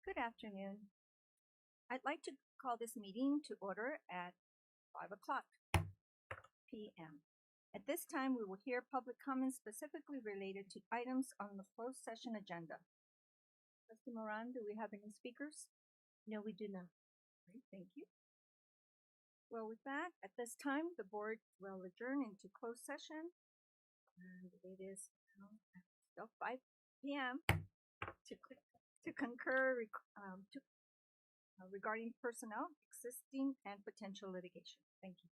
Good afternoon. I'd like to call this meeting to order at 5 o'clock p.m. At this time, we will hear public comments specifically related to items on the closed session agenda. Trustee Moran, do we have any speakers? No, we do not. Great, thank you. Well, with that, at this time, the board will adjourn into closed session. And it is still 5 p.m. to concur regarding personnel, existing and potential litigation. Thank you.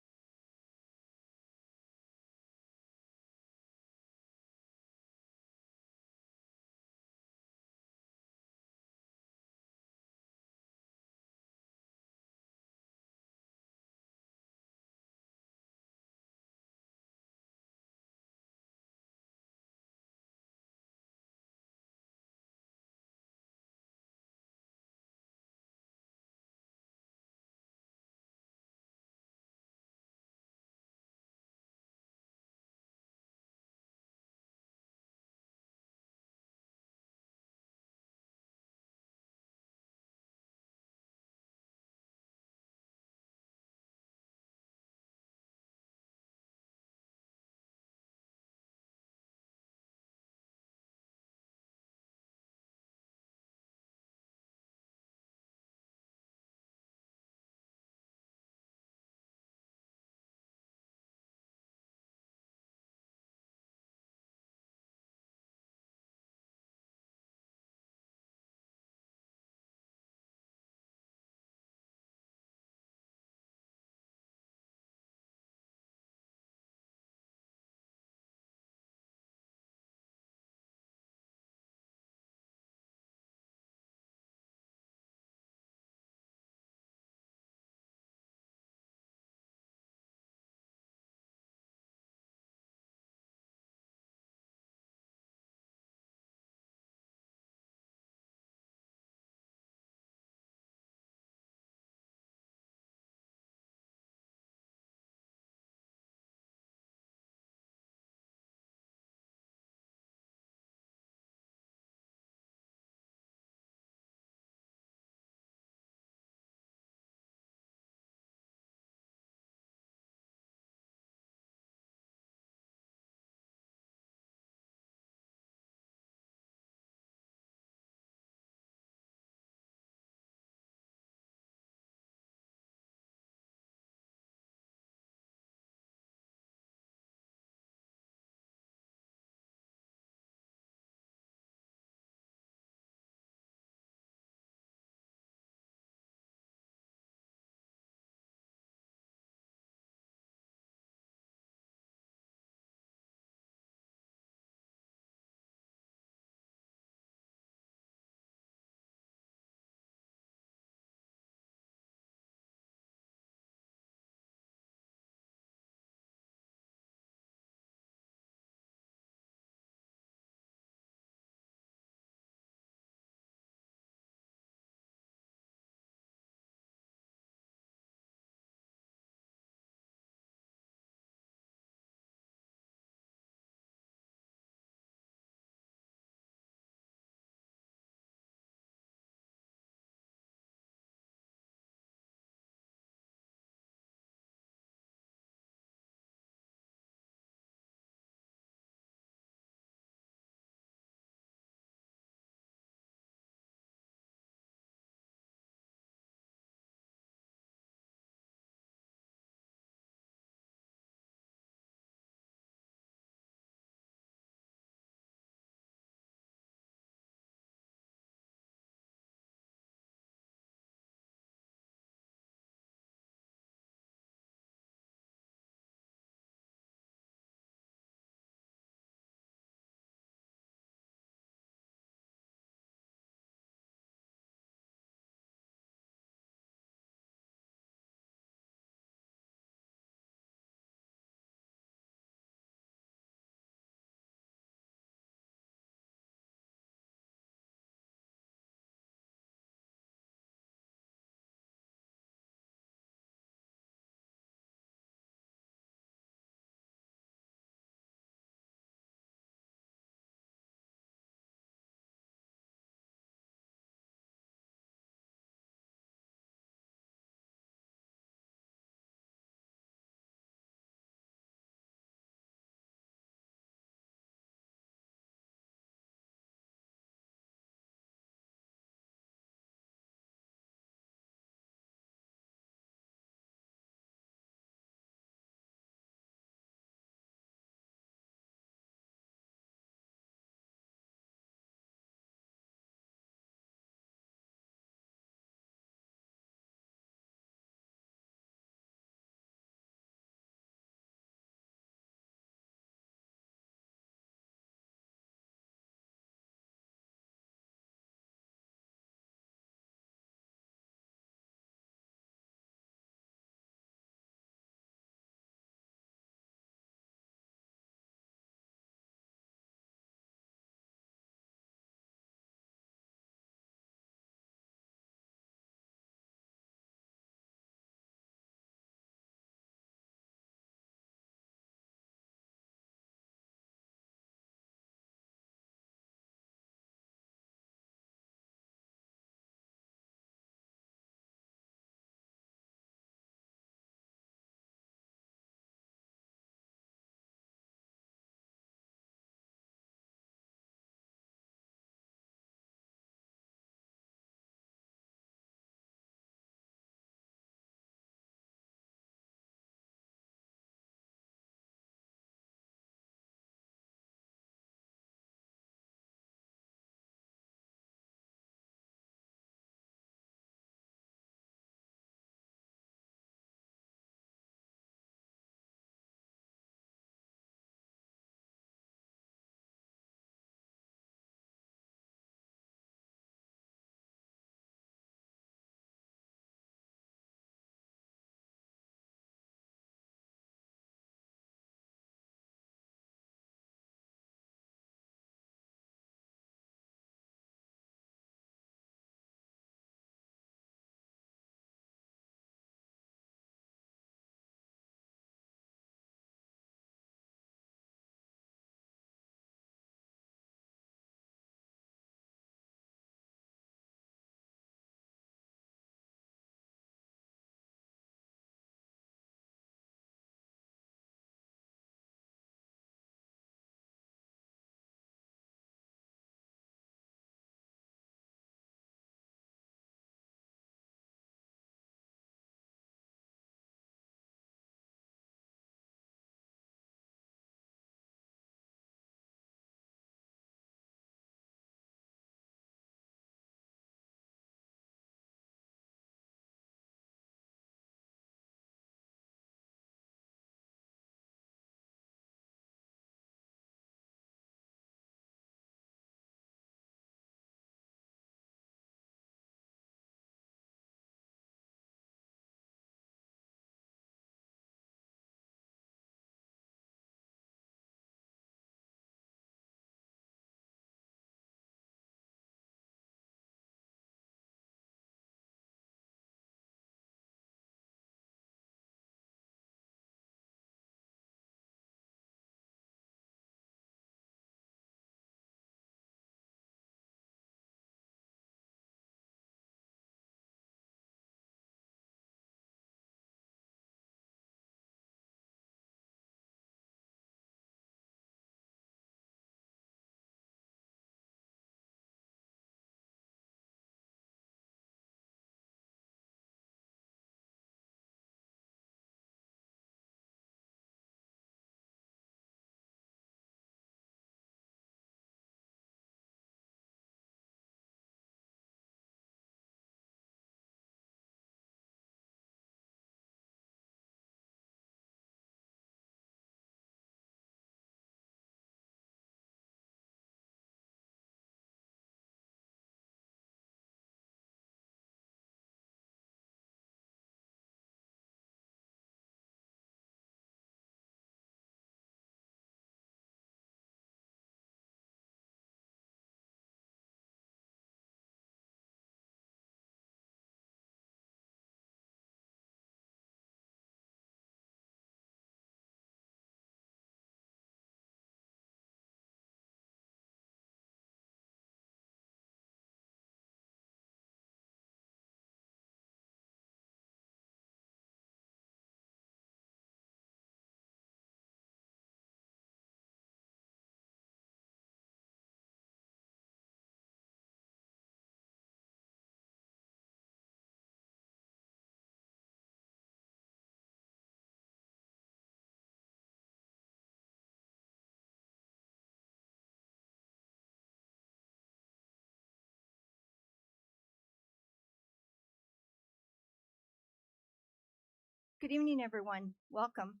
Good evening, everyone. Welcome,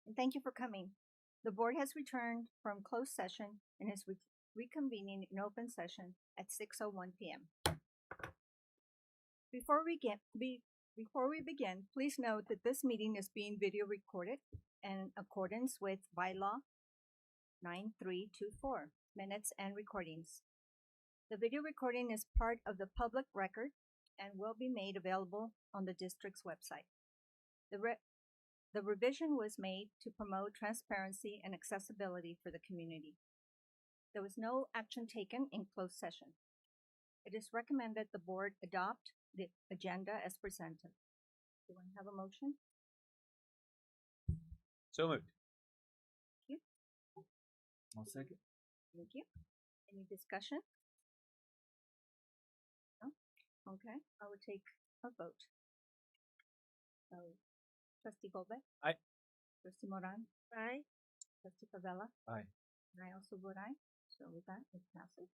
and thank you for coming. The board has returned from closed session and is reconvening in open session at 6:01 p.m. Before we begin, please note that this meeting is being video recorded in accordance with Bylaw 9324, Minutes and Recordings. The video recording is part of the public record and will be made available on the district's website. The revision was made to promote transparency and accessibility for the community. There was no action taken in closed session. It is recommended the board adopt the agenda as presented. Do you want to have a motion? So moved. Thank you. I'll second. Thank you. Any discussion? No? Okay, I will take a vote. So, Trustee Goldbeck? Aye. Trustee Moran? Aye. Trustee Favela? Aye. And I also vote aye. So with that, it passes.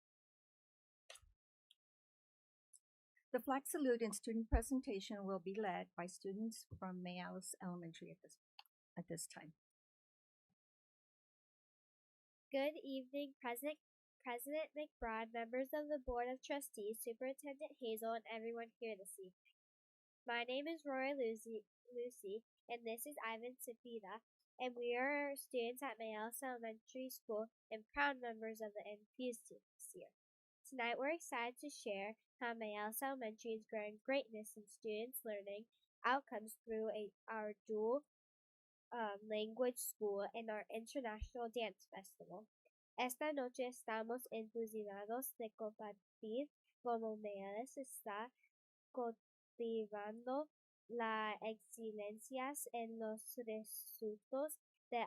The flag salute and student presentation will be led by students from Mayales Elementary at this time. Good evening, President McBride, members of the Board of Trustees, Superintendent Hazel, and everyone here this evening. My name is Rory Lucy, and this is Ivan Cepeda, and we are students at Mayales Elementary School and proud members of the FUESD this year. Tonight we're excited to share how Mayales Elementary is growing greatness in students' learning outcomes through our dual language school and our international dance festival. Esta noche estamos entusiasmados de compartir cómo Mayales está cultivando las excelencias en los resultados de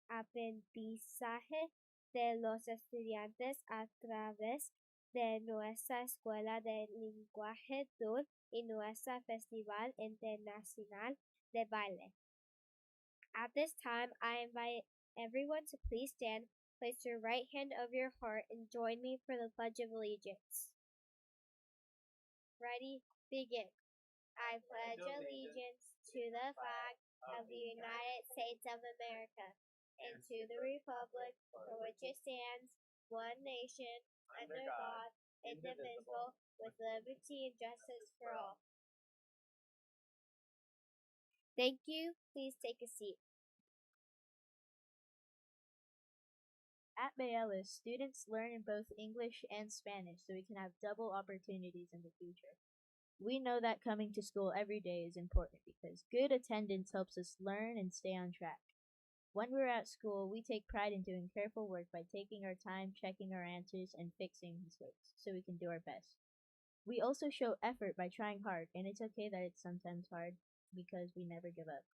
aprendizaje de los estudiantes a través de nuestra escuela de lenguaje DUL y nuestro Festival Internacional de Baile. At this time, I invite everyone to please stand, place your right hand over your heart, and join me for the Pledge of Allegiance. Ready? Begin. I pledge allegiance to the flag of the United States of America and to the republic for which it stands, one nation, under God, indivisible, with liberty and justice for all. Thank you. Please take a seat. At Mayales, students learn in both English and Spanish so we can have double opportunities in the future. We know that coming to school every day is important because good attendance helps us learn and stay on track. When we're at school, we take pride in doing careful work by taking our time, checking our answers, and fixing mistakes so we can do our best. We also show effort by trying hard, and it's okay that it's sometimes hard because we never give up.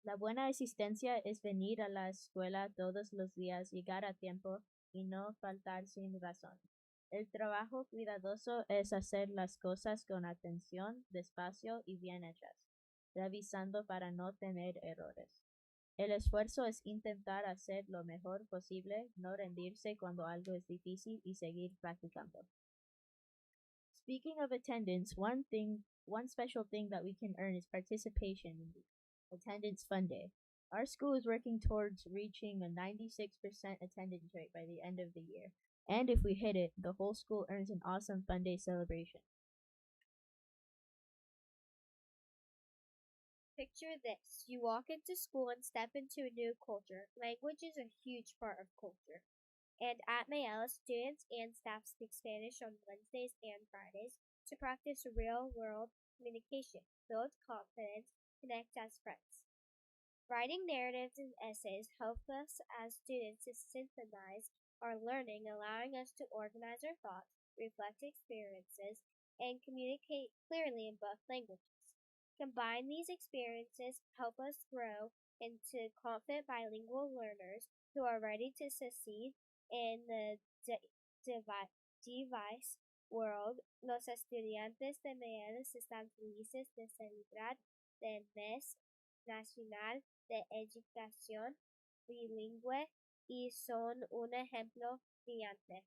La buena asistencia es venir a la escuela todos los días, llegar a tiempo y no faltar sin razón. El trabajo cuidadoso es hacer las cosas con atención, despacio y bien hechas, revisando para no tener errores. El esfuerzo es intentar hacer lo mejor posible, no rendirse cuando algo es difícil y seguir practicando. Speaking of attendance, one special thing that we can earn is participation in the Attendance Fun Day. Our school is working towards reaching a 96% attendance rate by the end of the year. And if we hit it, the whole school earns an awesome Fun Day celebration. Picture this. You walk into school and step into a new culture. Language is a huge part of culture. And at Mayales, students and staff speak Spanish on Wednesdays and Fridays to practice real-world communication, build confidence, connect as friends. Writing narratives and essays help us as students to synthesize our learning, allowing us to organize our thoughts, reflect experiences, and communicate clearly in both languages. Combine these experiences help us grow into confident bilingual learners who are ready to succeed in the device world. Los estudiantes de Mayales están felices de celebrar el Mes Nacional de Educación Bilingüe y son un ejemplo brillante.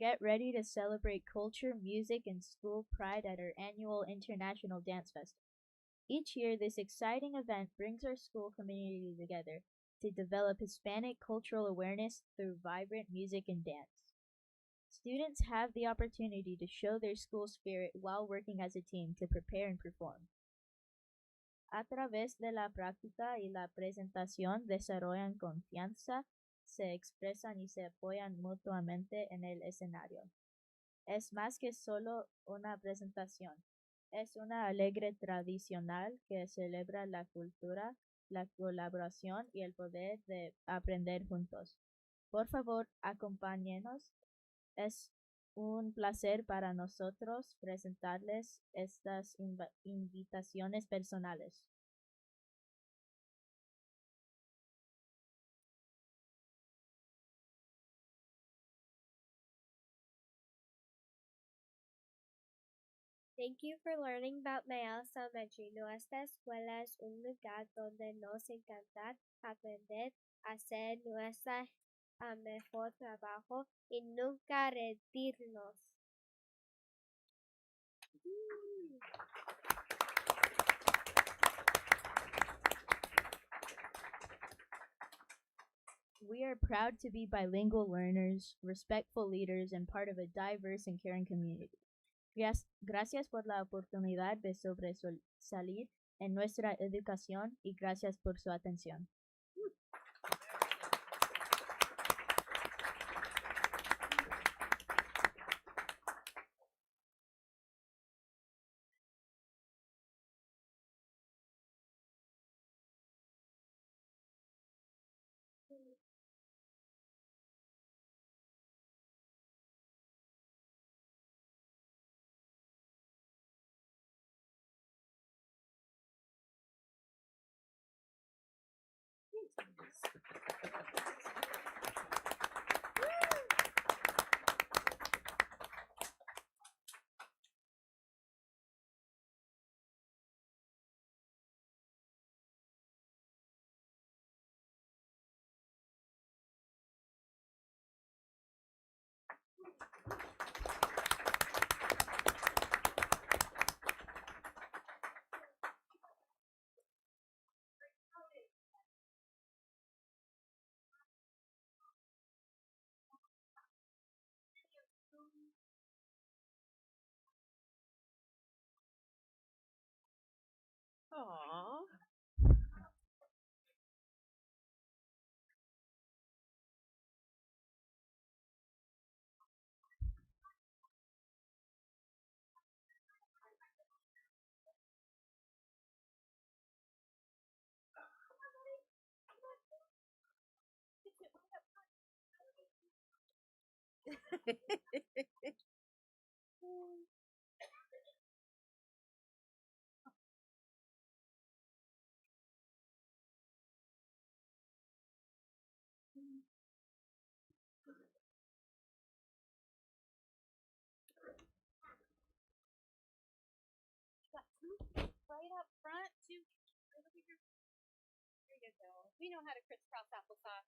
Get ready to celebrate culture, music, and school pride at our annual International Dance Festival. Each year, this exciting event brings our school community together to develop Hispanic cultural awareness through vibrant music and dance. Students have the opportunity to show their school spirit while working as a team to prepare and perform. A través de la práctica y la presentación desarrollan confianza, se expresan y se apoyan mutuamente en el escenario. Es más que solo una presentación. Es una alegre tradicional que celebra la cultura, la colaboración y el poder de aprender juntos. Por favor, acompáñenos. Es un placer para nosotros presentarles estas invitaciones personales. Thank you for learning about Mayals Elementary. Nuestra escuela es un lugar donde nos encanta aprender, hacer nuestro mejor trabajo y nunca rendirnos. We are proud to be bilingual learners, respectful leaders, and part of a diverse and caring community. Gracias por la oportunidad de sobresalir en nuestra educación y gracias por su atención. Aww. Right up front, too. Right over here. There you go. We know how to crisscross applesauce.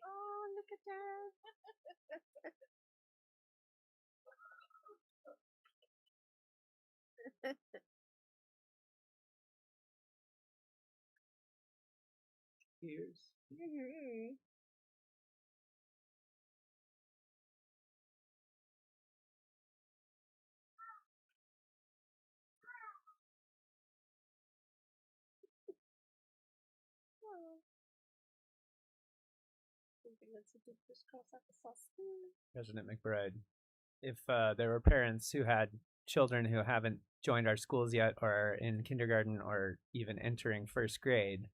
Oh, look at that. Cheers. Mm-hmm. President McBride, if there were parents who had children who haven't joined our schools yet or are in kindergarten or even entering first grade,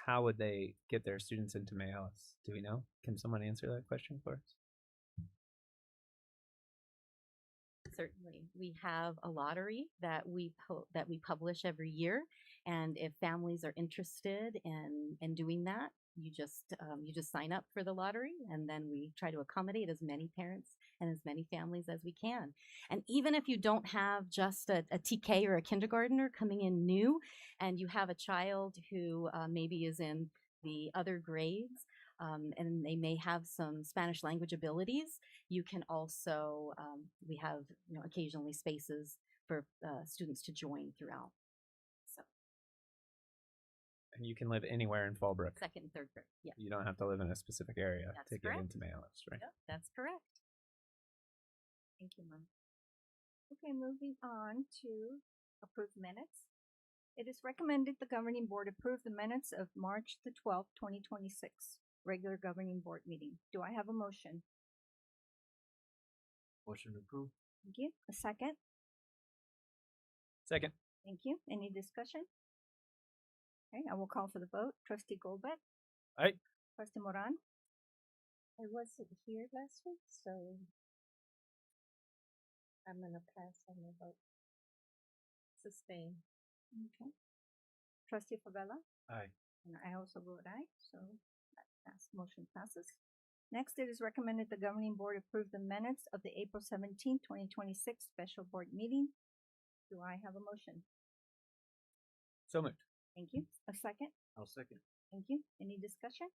how would they get their students into Mayals? Do we know? Can someone answer that question for us? Certainly, we have a lottery that we publish every year, and if families are interested in doing that, you just sign up for the lottery, and then we try to accommodate as many parents and as many families as we can. And even if you don't have just a TK or a kindergartner coming in new, and you have a child who maybe is in the other grades, and they may have some Spanish language abilities, you can also, we have, occasionally spaces for students to join throughout. So And you can live anywhere in Fallbrook. second and third grade. Yeah, You don't have to live in a specific area That's to get correct. into Mayales, right? Yep, that's correct. Thank you, Mom. Okay, moving on to approved minutes. It is recommended the governing board approve the minutes of March the 12th, 2026, regular governing board meeting. Do I have a motion? Motion approved. Thank you. A second? Second. Thank you. Any discussion? Okay, I will call for the vote. Trustee Goldbeck? Aye. Trustee Moran? I wasn't here last week, so I'm gonna pass on the vote. Sustain. Okay. Trustee Favela? Aye. And I also vote aye, so motion passes. Next, it is recommended the governing board approve the minutes of the April 17th, 2026 special board meeting. Do I have a motion? So moved. Thank you. A second? I'll second. Thank you. Any discussion?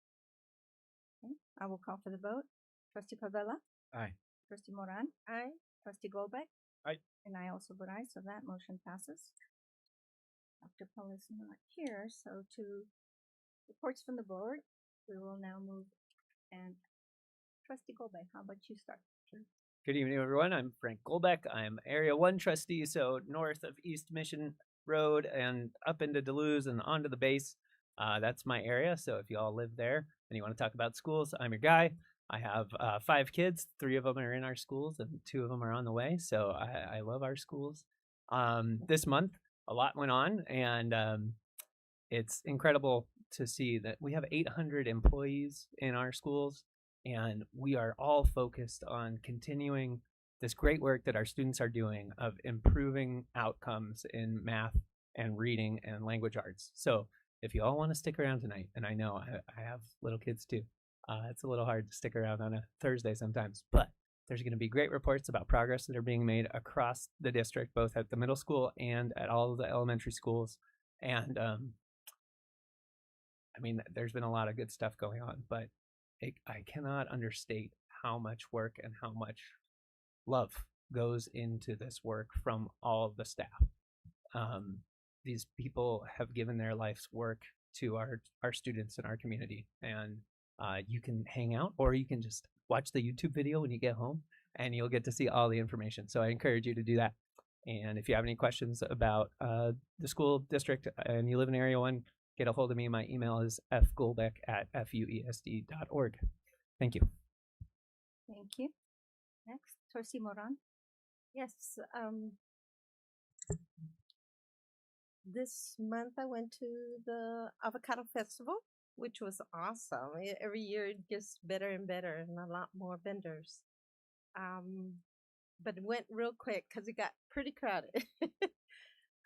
Okay, I will call for the vote. Trustee Favela? Aye. Trustee Moran? Aye. Trustee Goldbeck? Aye. And I also vote aye, so that motion passes. Dr. Paul is not here, so to reports from the board, we will now move. And Trustee Goldbeck, how about you start? Good evening, everyone. I'm Frank Golbeck. I'm Area 1 trustee, so north of East Mission Road and up into Duluth and onto the base. That's my area, so if you all live there and you want to talk about schools, I'm your guy. I have 5 kids. 3 of them are in our schools and 2 of them are on the way, so I love our schools. This month, a lot went on, and it's incredible to see that we have 800 employees in our schools, and we are all focused on continuing this great work that our students are doing of improving outcomes in math and reading and language arts. So if you all want to stick around tonight, and I know I have little kids too, it's a little hard to stick around on a Thursday sometimes, but there's going to be great reports about progress that are being made across the district, both at the middle school and at all of the elementary schools. And I mean, there's been a lot of good stuff going on, but I cannot understate how much work and how much love goes into this work from all of the staff. These people have given their life's work to our students in our community, and you can hang out or you can just watch the YouTube video when you get home and you'll get to see all the information. So I encourage you to do that. And if you have any questions about the school district and you live in Area 1, get a hold of me. My email is fgolbeck@fuesd.org. Thank you. Thank you. Next, Trustee Moran. Yes. This month I went to the Avocado Festival, which was awesome. Every year it gets better and better, and a lot more vendors. But it went real quick because it got pretty crowded.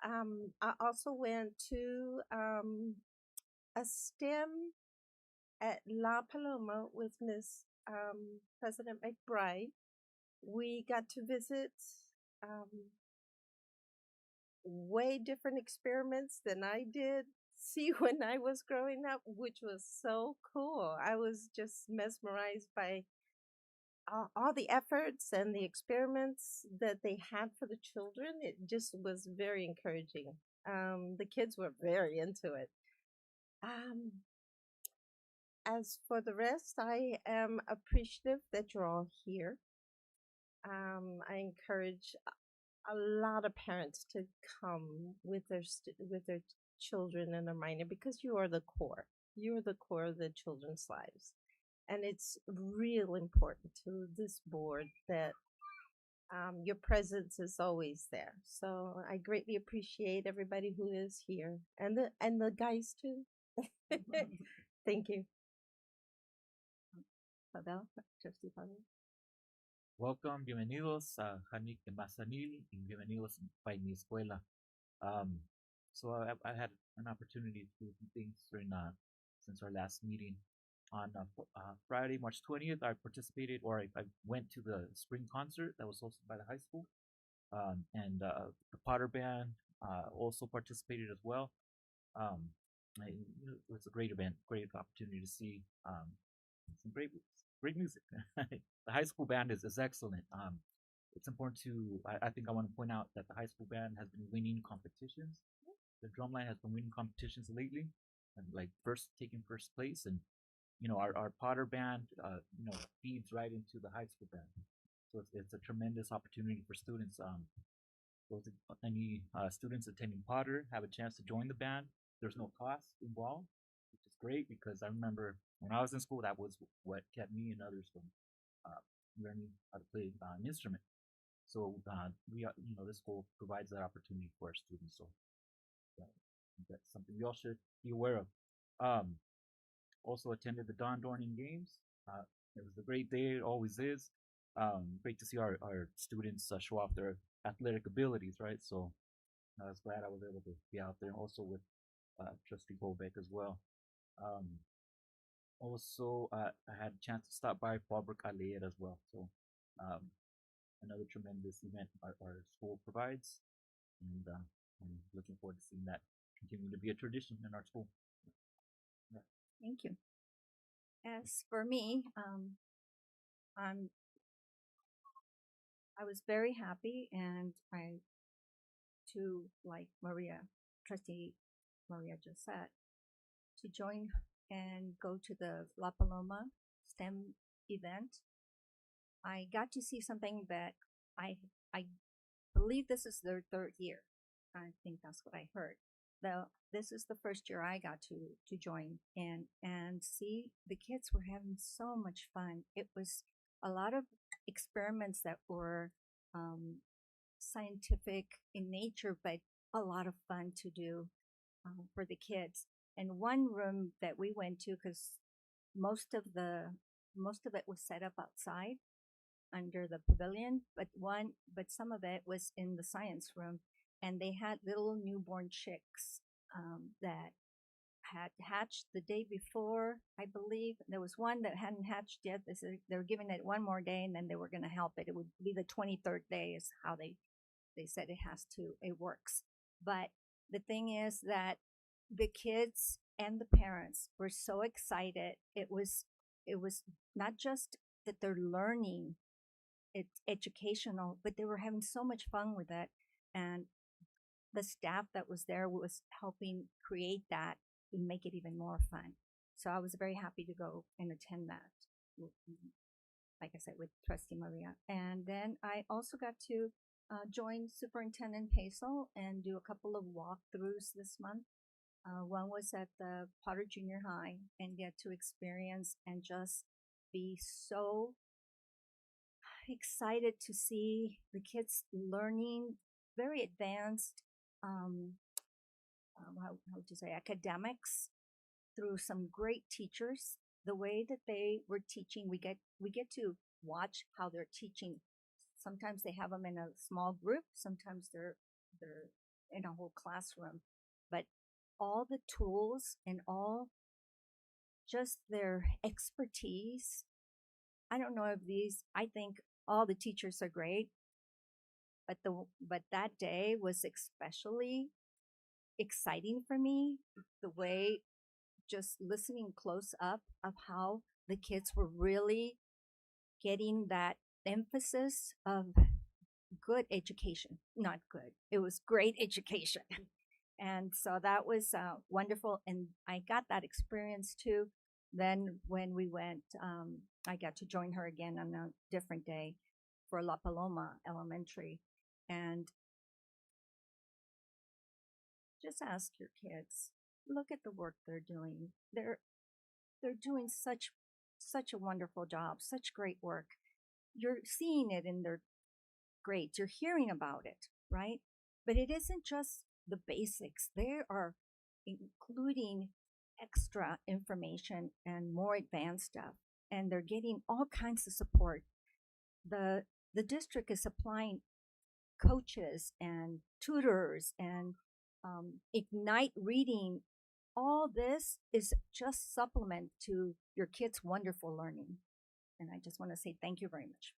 I also went to a STEM at La Paloma with Miss President McBride. We got to visit way different experiments than I did see when I was growing up, which was so cool. I was just mesmerized by all the efforts and the experiments that they had for the children. It just was very encouraging. The kids were very into it. As for the rest, I am appreciative that you're all here. I encourage a lot of parents to come with their children and their minor, because you are the core. You are the core of the children's lives. And it's real important to this board that your presence is always there. So I greatly appreciate everybody who is here, and the guys too. Thank you. Favela, Trustee Favela. Welcome, bienvenidos a Hanik de Masanil, y bienvenidos by mi escuela. So I had an opportunity to do things during since our last meeting. On Friday, March 20th, I participated, or I went to the spring concert that was hosted by the high school, and the Potter Band also participated as well. It was a great event, great opportunity to see some great music. The high school band is excellent. It's important to, I think I want to point out that the high school band has been winning competitions. The drumline has been winning competitions lately, and like taking first place. And our Potter band, feeds right into the high school band. So it's a tremendous opportunity for students. Any students attending Potter have a chance to join the band. There's no cost involved, which is great because I remember when I was in school, that was what kept me and others from learning how to play an instrument. So this school provides that opportunity for our students. So that's something we all should be aware of. Also attended the Don Dorning Games. It was a great day. It always is. Great to see our students show off their athletic abilities, right? So I was glad I was able to be out there, also with Trustee Holbeck as well. Also, I had a chance to stop by Fallbrook Allied as well. So another tremendous event our school provides, and I'm looking forward to seeing that continue to be a tradition in our school. Yeah. Thank you. As for me, I was very happy, and like Trustee Maria just said, to join and go to the La Paloma STEM event. I got to see something that I believe this is their third year. I think that's what I heard. Though this is the first year I got to join and see the kids were having so much fun. It was a lot of experiments that were scientific in nature, but a lot of fun to do for the kids. And one room that we went to, because most of it was set up outside under the pavilion, but some of it was in the science room, and they had little newborn chicks that had hatched the day before. I believe there was one that hadn't hatched yet. They were giving it one more day, and then they were going to help it. It would be the 23rd day is how they said it works. But the thing is that the kids and the parents were so excited. It was not just that they're learning, it's educational, but they were having so much fun with it. And the staff that was there was helping create that and make it even more fun. So I was very happy to go and attend that, like I said, with Trustee Maria. And then I also got to join Superintendent Hazel and do a couple of walkthroughs this month. One was at the Potter Junior High, and get to experience and just be so excited to see the kids learning very advanced, how would you say, academics through some great teachers. The way that they were teaching, we get to watch how they're teaching. Sometimes they have them in a small group. Sometimes they're in a whole classroom. But all the tools and all just their expertise. I don't know if I think all the teachers are great, but that day was especially exciting for me. The way, just listening close up of how the kids were really getting that emphasis of good education. Not good. It was great education. And so that was wonderful. And I got that experience too. Then when we went, I got to join her again on a different day for La Paloma Elementary. And just ask your kids, look at the work they're doing. They're doing such a wonderful job, such great work. You're seeing it in their grades. You're hearing about it, right? But it isn't just the basics. They are including extra information and more advanced stuff, and they're getting all kinds of support. The district is supplying coaches and tutors and Ignite reading. All this is just supplement to your kids' wonderful learning. And I just want to say thank you very much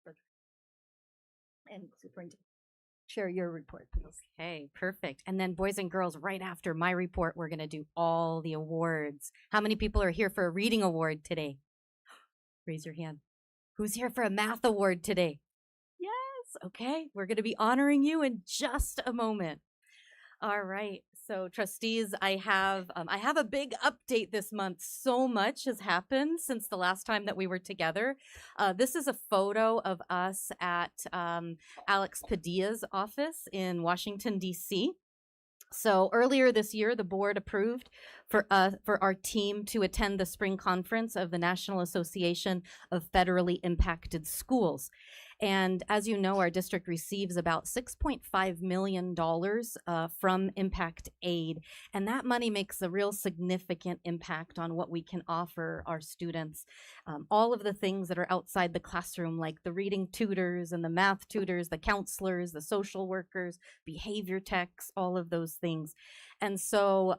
for that. And Superintendent, share your report, please. Okay, perfect. And then boys and girls, right after my report, we're going to do all the awards. How many people are here for a reading award today? Raise your hand. Who's here for a math award today? Yes. Okay. We're going to be honoring you in just a moment. All right. So trustees, I have a big update this month. So much has happened since the last time that we were together. This is a photo of us at Alex Padilla's office in Washington, D.C. So earlier this year, the board approved for our team to attend the spring conference of the National Association of Federally Impacted Schools. And as you know, our district receives about $6.5 million from Impact Aid. And that money makes a real significant impact on what we can offer our students. All of the things that are outside the classroom, like the reading tutors and the math tutors, the counselors, the social workers, behavior techs, all of those things. And so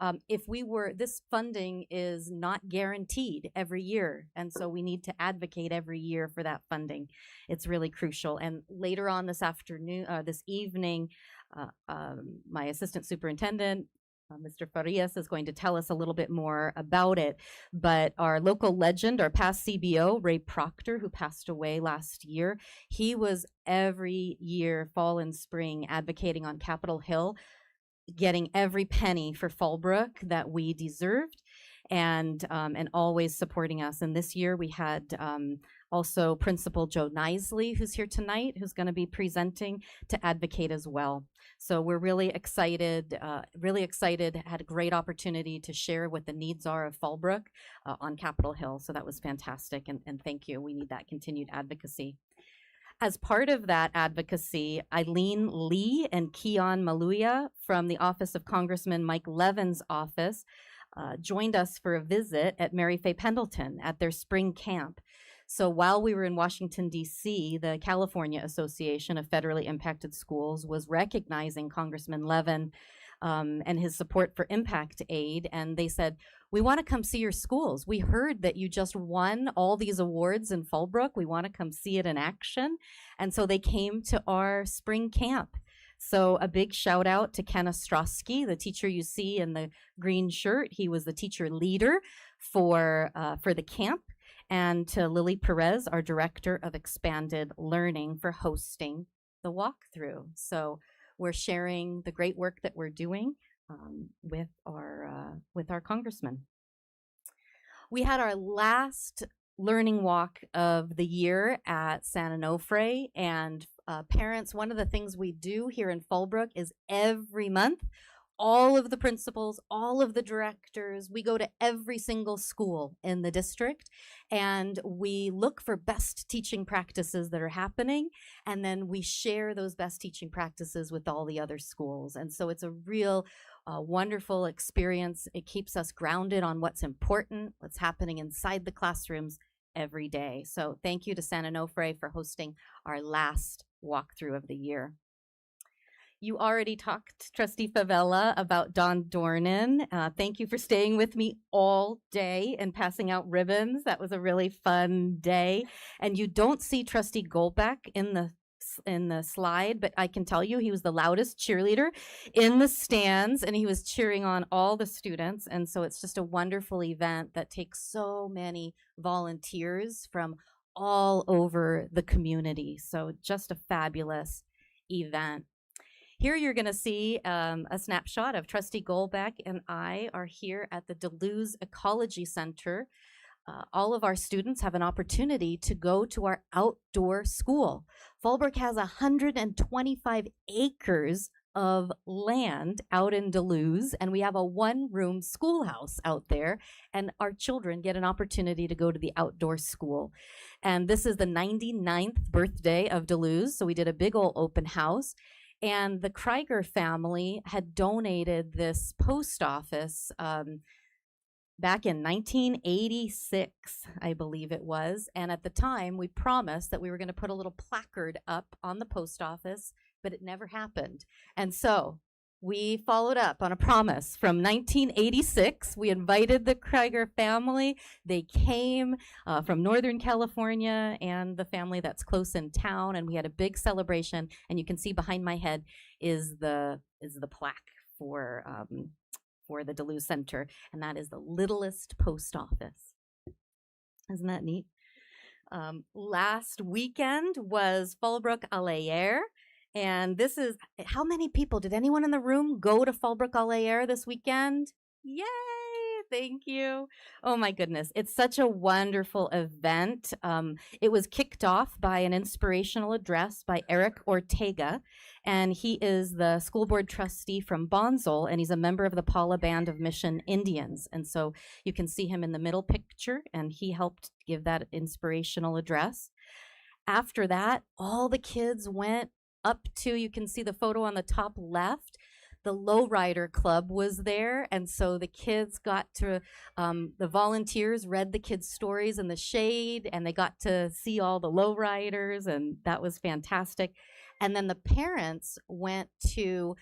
this funding is not guaranteed every year. And so we need to advocate every year for that funding. It's really crucial. And later on this evening, my assistant superintendent, Mr. Farias, is going to tell us a little bit more about it. But our local legend, our past CBO, Ray Proctor, who passed away last year, he was every year, fall and spring, advocating on Capitol Hill, getting every penny for Fallbrook that we deserved, and always supporting us. And this year we had also Principal Joe Nisley, who's here tonight, who's going to be presenting to advocate as well. So we're really excited, had a great opportunity to share what the needs are of Fallbrook on Capitol Hill. So that was fantastic, and thank you. We need that continued advocacy. As part of that advocacy, Eileen Lee and Keon Maluya from the office of Congressman Mike Levin's office joined us for a visit at Mary Fay Pendleton at their spring camp. So while we were in Washington, D.C., the California Association of Federally Impacted Schools was recognizing Congressman Levin and his support for Impact Aid. And they said, we want to come see your schools. We heard that you just won all these awards in Fallbrook. We want to come see it in action. And so they came to our spring camp. So a big shout out to Ken Ostrowski, the teacher you see in the green shirt. He was the teacher leader for the camp. And to Lily Perez, our director of expanded learning, for hosting the walkthrough. So we're sharing the great work that we're doing with our congressman. We had our last learning walk of the year at San Onofre, and parents, one of the things we do here in Fallbrook is every month, all of the principals, all of the directors, we go to every single school in the district, and we look for best teaching practices that are happening, and then we share those best teaching practices with all the other schools. And so it's a real wonderful experience. It keeps us grounded on what's important, what's happening inside the classrooms every day. So thank you to San Onofre for hosting our last walkthrough of the year. You already talked, Trustee Favela, about Don Dornan. Thank you for staying with me all day and passing out ribbons. That was a really fun day. And you don't see Trustee Goldbeck in the slide, but I can tell you he was the loudest cheerleader in the stands, and he was cheering on all the students. And so it's just a wonderful event that takes so many volunteers from all over the community. So just a fabulous event. Here you're going to see a snapshot of Trustee Goldbeck and I are here at the Deleuze Ecology Center. All of our students have an opportunity to go to our outdoor school. Fallbrook has 125 acres of land out in Deleuze, and we have a one-room schoolhouse out there, and our children get an opportunity to go to the outdoor school. And this is the 99th birthday of Deleuze, so we did a big old open house. And the Krieger family had donated this post office back in 1986, I believe it was. And at the time, we promised that we were going to put a little placard up on the post office, but it never happened. And so we followed up on a promise from 1986. We invited the Krieger family. They came from Northern California and the family that's close in town, and we had a big celebration. And you can see behind my head is the plaque for the Deleuze Center, and that is the littlest post office. Isn't that neat? Last weekend was Fallbrook Allaire. And this is, how many people, did anyone in the room go to Fallbrook Allaire this weekend? Yay! Thank you. Oh my goodness. It's such a wonderful event. It was kicked off by an inspirational address by Eric Ortega, and he is the school board trustee from Bonsall, and he's a member of the Paula Band of Mission Indians. And so you can see him in the middle picture, and he helped give that inspirational address. After that, all the kids went up to, you can see the photo on the top left, the Lowrider Club was there, and so the kids got to, the volunteers read the kids' stories in the shade, and they got to see all the lowriders, and that was fantastic. And then the parents went to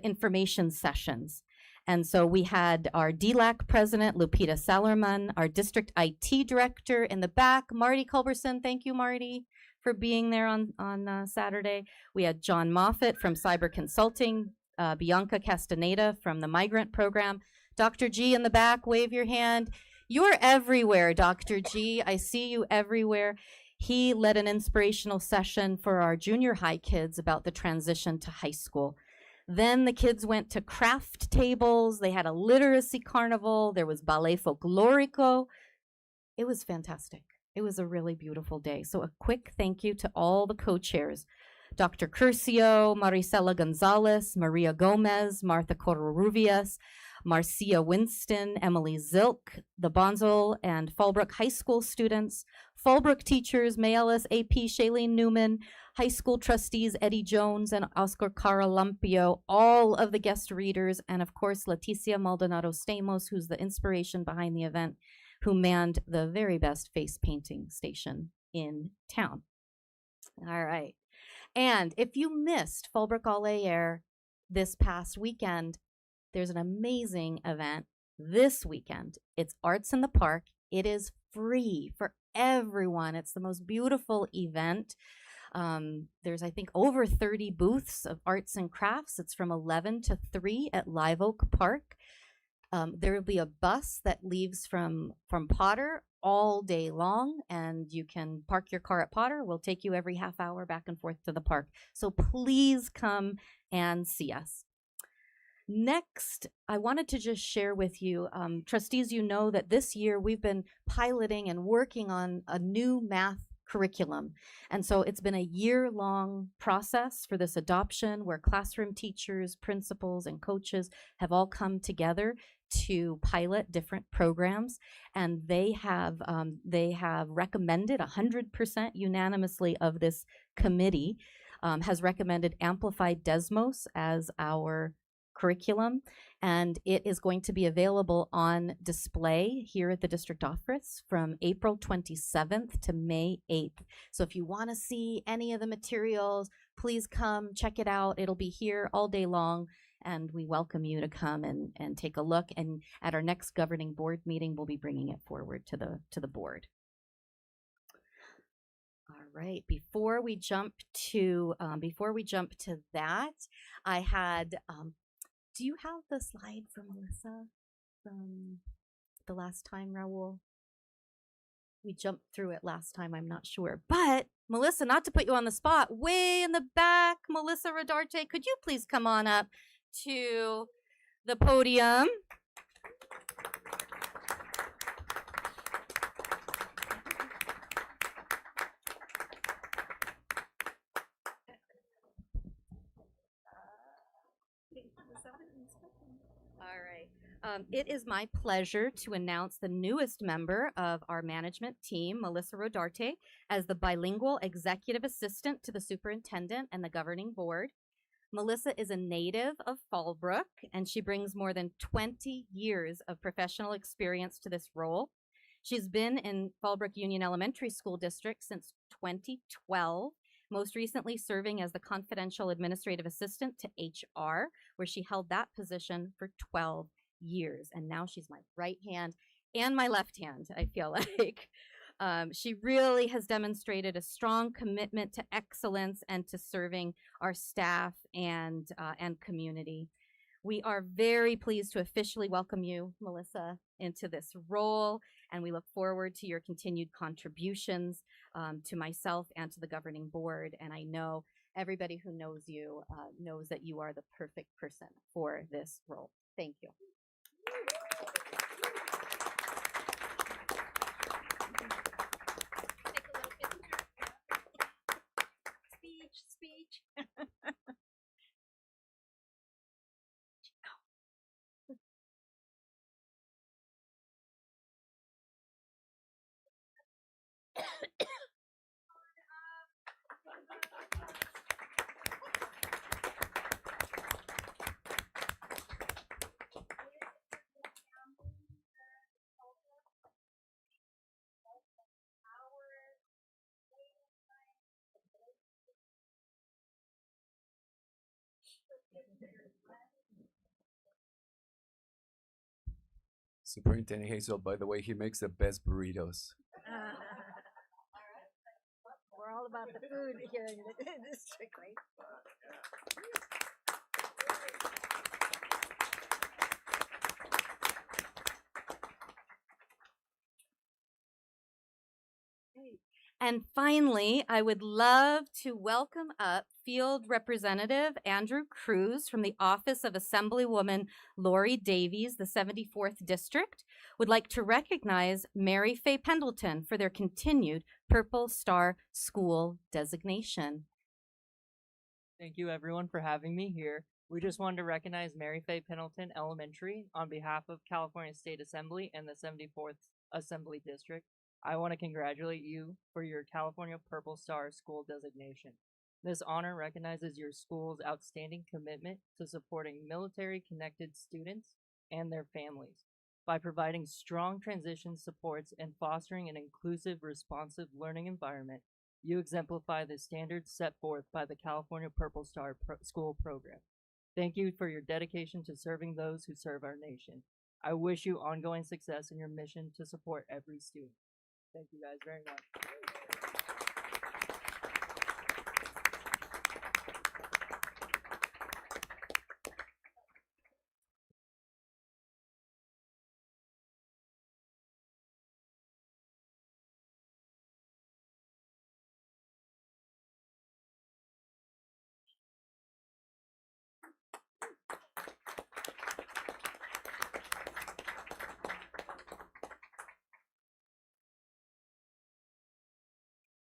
information sessions. And so we had our DLAC president, Lupita Salerman, our district IT director in the back, Marty Culberson. Thank you, Marty, for being there on Saturday. We had John Moffat from Cyber Consulting, Bianca Castaneda from the Migrant Program. Dr. G in the back, wave your hand. You're everywhere, Dr. G. I see you everywhere. He led an inspirational session for our junior high kids about the transition to high school. Then the kids went to craft tables. They had a literacy carnival. There was ballet folklorico. It was fantastic. It was a really beautiful day. So a quick thank you to all the co-chairs, Dr. Curcio, Maricela Gonzalez, Maria Gomez, Martha Covarrubias, Marcia Winston, Emily Zilk, the Bonsall and Fallbrook High School students, Fallbrook teachers, Mayelis AP, Shailene Newman, high school trustees Eddie Jones and Oscar Caralampio, all of the guest readers, and of course Leticia Maldonado Stamos, who's the inspiration behind the event, who manned the very best face painting station in town. All right. And if you missed Fallbrook Allaire this past weekend, there's an amazing event this weekend. It's Arts in the Park. It is free for everyone. It's the most beautiful event. There's, I think, over 30 booths of arts and crafts. It's from 11 to 3 at Live Oak Park. There will be a bus that leaves from Potter all day long, and you can park your car at Potter. We'll take you every half hour back and forth to the park. So please come and see us. Next, I wanted to just share with you, trustees, you know that this year we've been piloting and working on a new math curriculum. And so it's been a year-long process for this adoption where classroom teachers, principals, and coaches have all come together to pilot different programs. And they have recommended 100% unanimously of this committee has recommended Amplified Desmos as our curriculum, and it is going to be available on display here at the district office from April 27th to May 8th. So if you want to see any of the materials, please come check it out. It'll be here all day long, and we welcome you to come and take a look. And at our next governing board meeting, we'll be bringing it forward to the board. All right. Before we jump to that, I had. Do you have the slide from Melissa from the last time, Raul? We jumped through it last time, I'm not sure. But Melissa, not to put you on the spot, way in the back, Melissa Rodarte, could you please come on up to the podium? All right. It is my pleasure to announce the newest member of our management team, Melissa Rodarte, as the bilingual executive assistant to the superintendent and the governing board. Melissa is a native of Fallbrook, and she brings more than 20 years of professional experience to this role. She's been in Fallbrook Union Elementary School District since 2012, most recently serving as the confidential administrative assistant to HR, where she held that position for 12 years. And now she's my right hand and my left hand, I feel like. She really has demonstrated a strong commitment to excellence and to serving our staff and community. We are very pleased to officially welcome you, Melissa, into this role. and we look forward to your continued contributions to myself and to the governing board. And I know everybody who knows you knows that you are the perfect person for this role. Thank you. Speech. Superintendent Hazel, by the way, he makes the best burritos. We're all about the food here in the district, right? And finally, I would love to welcome up Field Representative Andrew Cruz from the Office of Assemblywoman Lori Davies, the 74th District. Would like to recognize Mary Faye Pendleton for their continued Purple Star School designation. Thank you everyone for having me here. We just wanted to recognize Mary Faye Pendleton Elementary on behalf of California State Assembly and the 74th Assembly District. I want to congratulate you for your California Purple Star School designation. This honor recognizes your school's outstanding commitment to supporting military-connected students and their families by providing strong transition supports and fostering an inclusive, responsive learning environment. You exemplify the standards set forth by the California Purple Star School program. Thank you for your dedication to serving those who serve our nation. I wish you ongoing success in your mission to support every student. Thank you guys very much.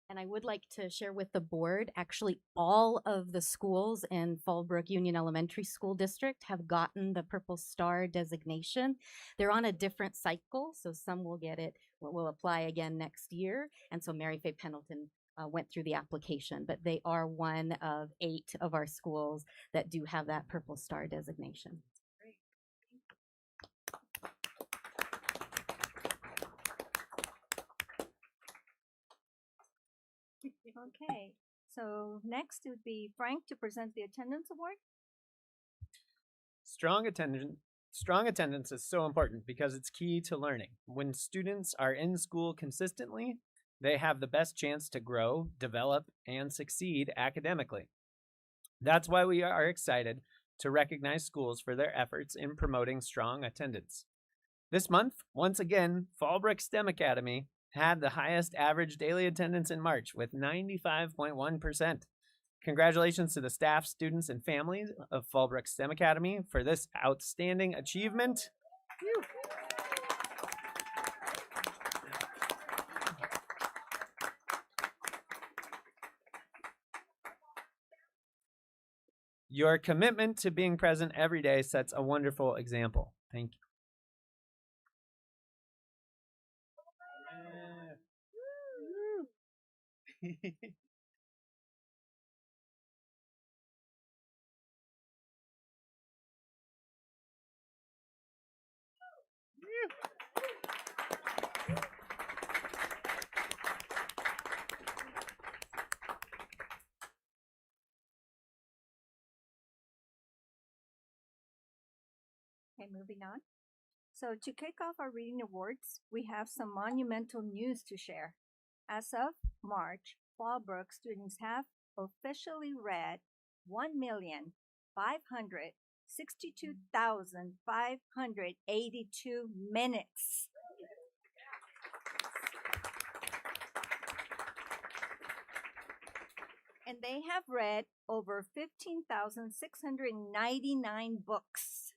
And I would like to share with the board, actually all of the schools in Fallbrook Union Elementary School District have gotten the Purple Star designation. They're on a different cycle, so some will get it, will apply again next year. And so Mary Faye Pendleton went through the application, but they are one of 8 of our schools that do have that Purple Star designation. Okay, so next would be Frank to present the attendance award. Strong attendance is so important because it's key to learning. When students are in school consistently, they have the best chance to grow, develop, and succeed academically. That's why we are excited to recognize schools for their efforts in promoting strong attendance. This month, once again, Fallbrook STEM Academy had the highest average daily attendance in March with 95.1%. Congratulations to the staff, students, and families of Fallbrook STEM Academy for this outstanding achievement. Whew. Your commitment to being present every day sets a wonderful example. Thank you. Okay, moving on. So to kick off our reading awards, we have some monumental news to share. As of March, Fallbrook students have officially read 1,562,582 minutes. And they have read over 15,699 books.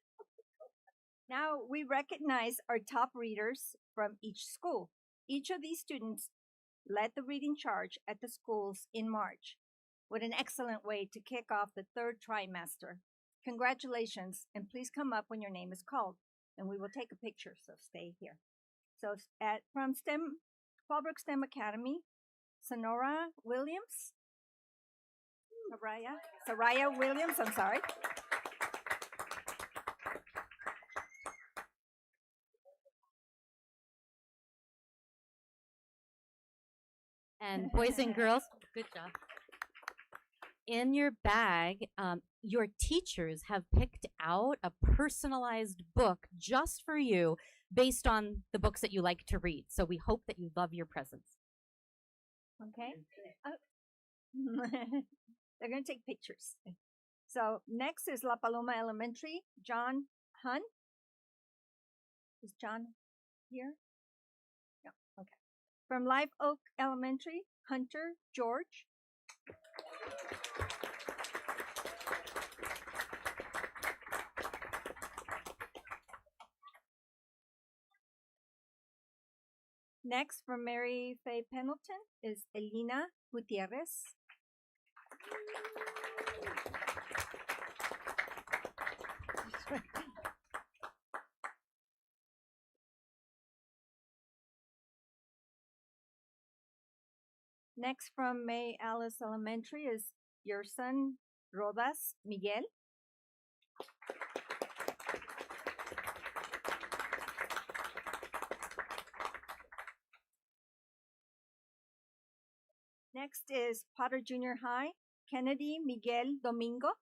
Now we recognize our top readers from each school. Each of these students led the reading charge at the schools in March. What an excellent way to kick off the third trimester. Congratulations, and please come up when your name is called, and we will take a picture, so stay here. So from Fallbrook STEM Academy, Sonora Williams. Soraya Williams, I'm sorry. And boys and girls, good job. In your bag, your teachers have picked out a personalized book just for you based on the books that you like to read. So we hope that you love your presents. Okay. They're going to take pictures. So next is La Paloma Elementary, John Hun. Is John here? No, okay. From Live Oak Elementary, Hunter George. Next, from Mary Faye Pendleton is Elena Gutierrez. Next, from May Alice Elementary is your son, Rodas Miguel. Next is Potter Junior High, Kennedy Miguel Domingo.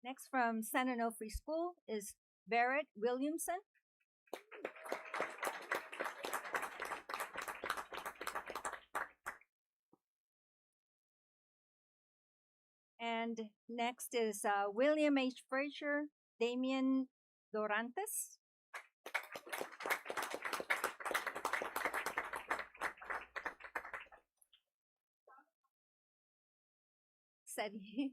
Next, from San Onofre School is Barrett Williamson. And next is William H. Frazier, Damian Dorantes. Said he.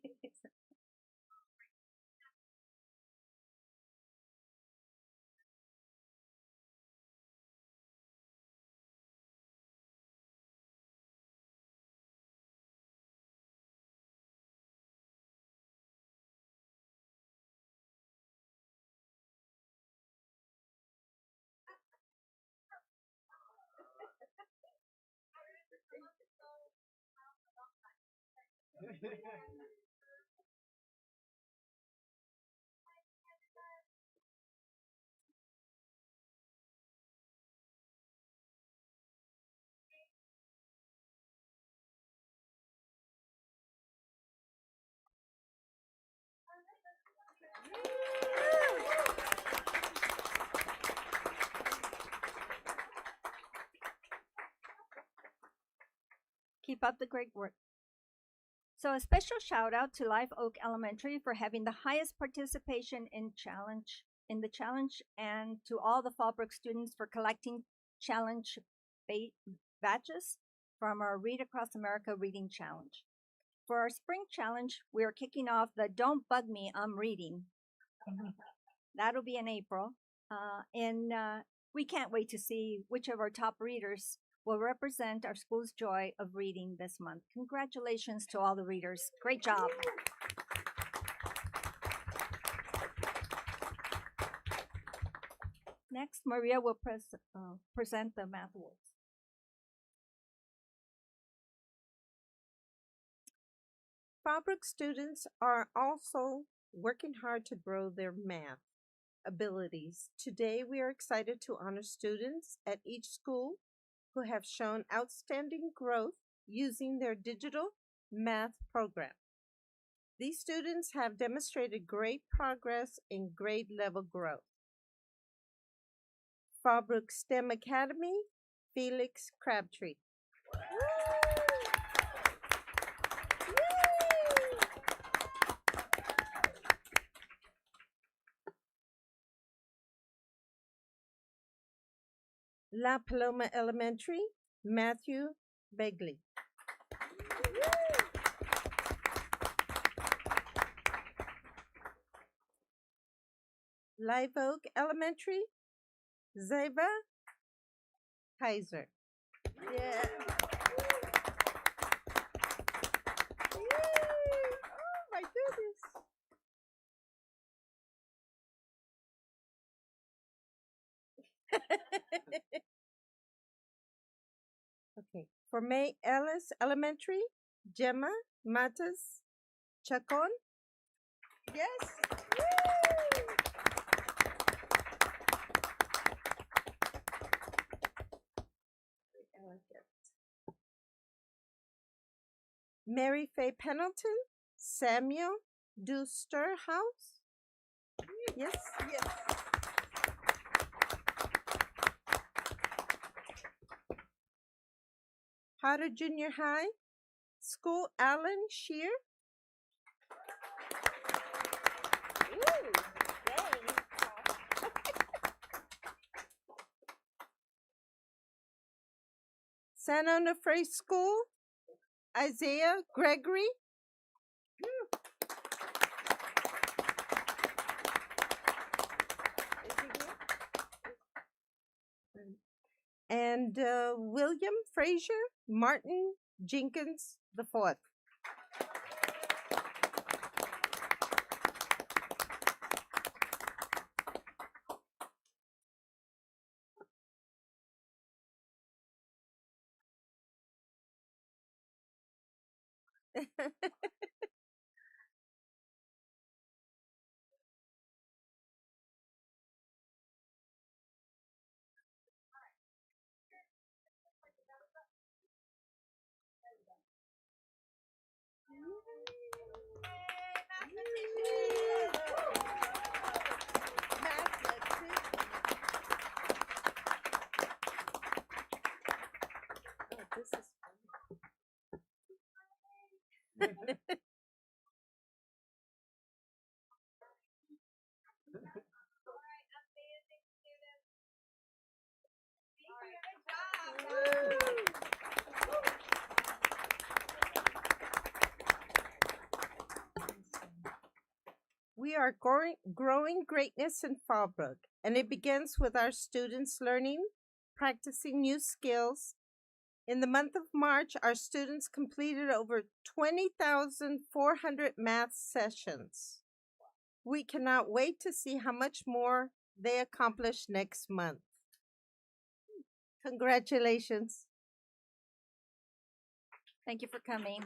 Keep up the great work. So a special shout out to Live Oak Elementary for having the highest participation in the challenge, and to all the Fallbrook students for collecting challenge badges from our Read Across America Reading Challenge. For our spring challenge, we are kicking off the Don't Bug Me, I'm Reading. That'll be in April. We can't wait to see which of our top readers will represent our school's joy of reading this month. Congratulations to all the readers. Great job. Next, Maria will present the Math Awards. Fallbrook students are also working hard to grow their math abilities. Today, we are excited to honor students at each school who have shown outstanding growth using their digital math program. These students have demonstrated great progress in grade level growth. Fallbrook STEM Academy, Felix Crabtree. La Paloma Elementary, Matthew Begley. Live Oak Elementary, Zeba Kaiser. Yeah. Oh my goodness. Okay. For May Ellis Elementary, Gemma Matas Chacon. Yes. Woo! Elegant. Mary Faye Pendleton, Samuel Dusterhouse. Yes, yes. Potter Junior High School, Alan Shear. Ooh, dang. San Onofre School, Isaiah Gregory. And William Frazier Martin Jenkins the fourth. We are growing greatness in Fallbrook, and it begins with our students learning, practicing new skills. In the month of March, our students completed over 20,400 math sessions. We cannot wait to see how much more they accomplish next month. Congratulations. Thank you for coming.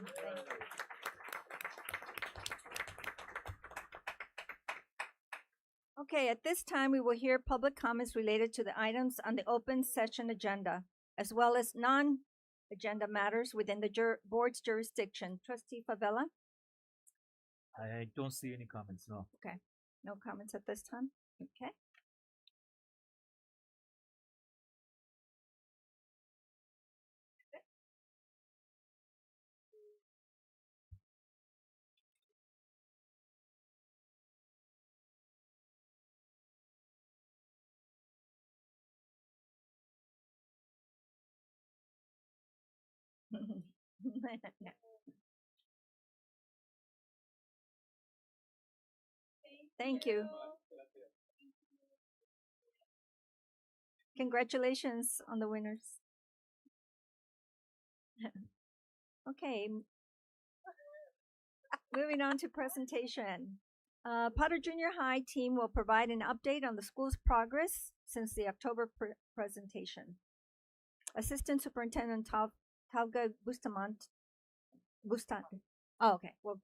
Okay, at this time, we will hear public comments related to the items on the open session agenda, as well as non-agenda matters within the board's jurisdiction. Trustee Favela? I don't see any comments, no. Okay, no comments at this time. Okay. Thank you. Congratulations on the winners. Okay. Moving on to presentation. Potter Junior High team will provide an update on the school's progress since the October presentation. Assistant Superintendent Talga Bustamante. Oh, okay. Well,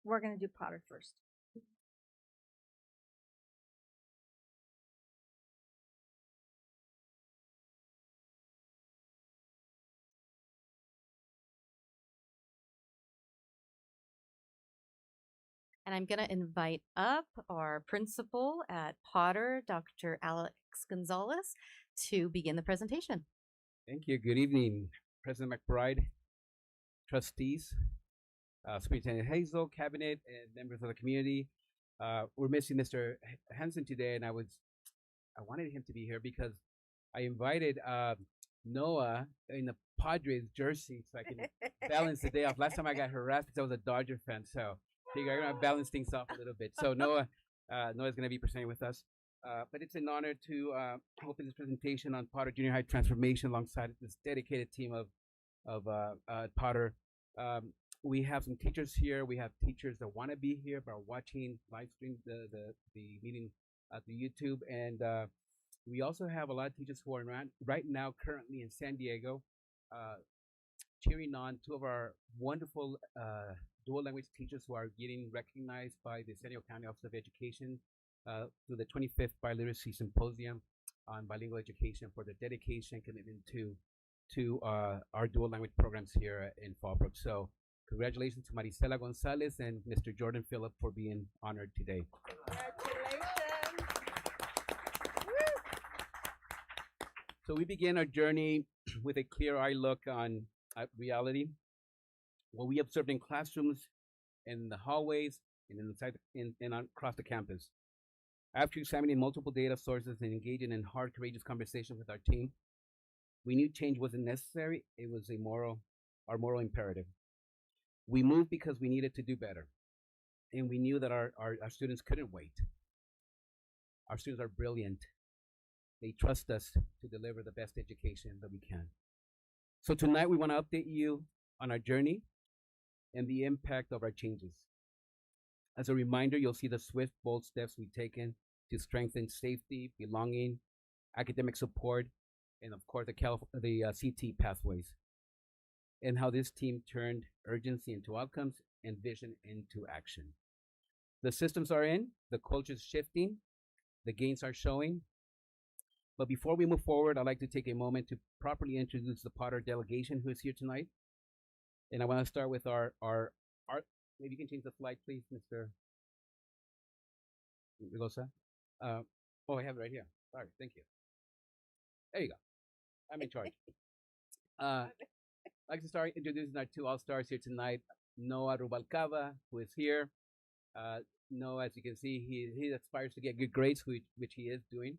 we're going to do Potter first. And I'm going to invite up our principal at Potter, Dr. Alex Gonzalez, to begin the presentation. Thank you. Good evening, President McBride, trustees, Superintendent Hazel, cabinet, and members of the community. We're missing Mr. Hansen today, and I wanted him to be here because I invited Noah in the Padres jersey so I can balance the day off. Last time I got harassed because I was a Dodger fan, so figure I'm gonna balance things off a little bit. So Noah's gonna be presenting with us. But it's an honor to open this presentation on Potter Junior High transformation alongside this dedicated team of Potter. We have some teachers here. We have teachers that want to be here but are watching live stream the meeting through YouTube, and we also have a lot of teachers who are right now currently in San Diego, cheering on two of our wonderful dual language teachers who are getting recognized by the San Diego County Office of Education through the 25th Biliteracy Symposium on bilingual education for their dedication, commitment to our dual language programs here in Fallbrook. So congratulations to Marisela Gonzalez and Mr. Jordan Phillip for being honored today. Congratulations. So we begin our journey with a clear-eye look on reality. What we observed in classrooms, in the hallways, and inside and across the campus. After examining multiple data sources and engaging in hard, courageous conversation with our team, we knew change wasn't necessary. It was our moral imperative. We moved because we needed to do better. And we knew that our students couldn't wait. Our students are brilliant. They trust us to deliver the best education that we can. So tonight we want to update you on our journey and the impact of our changes. As a reminder, you'll see the swift, bold steps we've taken to strengthen safety, belonging, academic support, and of course the CT pathways, and how this team turned urgency into outcomes and vision into action. The systems are in, the culture's shifting, the gains are showing. But before we move forward, I'd like to take a moment to properly introduce the Potter delegation who is here tonight. And I want to start with our maybe you can change the slide, please, Mr. Rigosa. Oh, I have it right here. Sorry, thank you. There you go. I'm in charge. I'd like to start introducing our two all-stars here tonight. Noah Rubalcaba, who is here. Noah, as you can see, he aspires to get good grades, which he is doing.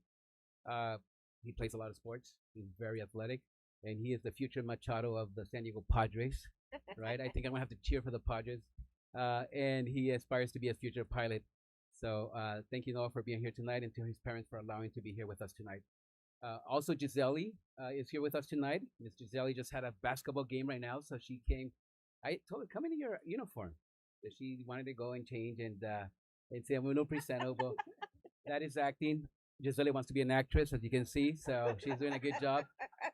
He plays a lot of sports. He's very athletic, and he is the future Machado of the San Diego Padres, right? I think I'm gonna have to cheer for the Padres. And he aspires to be a future pilot. So thank you, Noah, for being here tonight, and to his parents for allowing to be here with us tonight. Also, Gisele is here with us tonight. Miss Gisele just had a basketball game right now, so she came. I told her, come into your uniform. So she wanted to go and change and say, I'm no presentable. That is acting. Gisele wants to be an actress, as you can see, so she's doing a good job.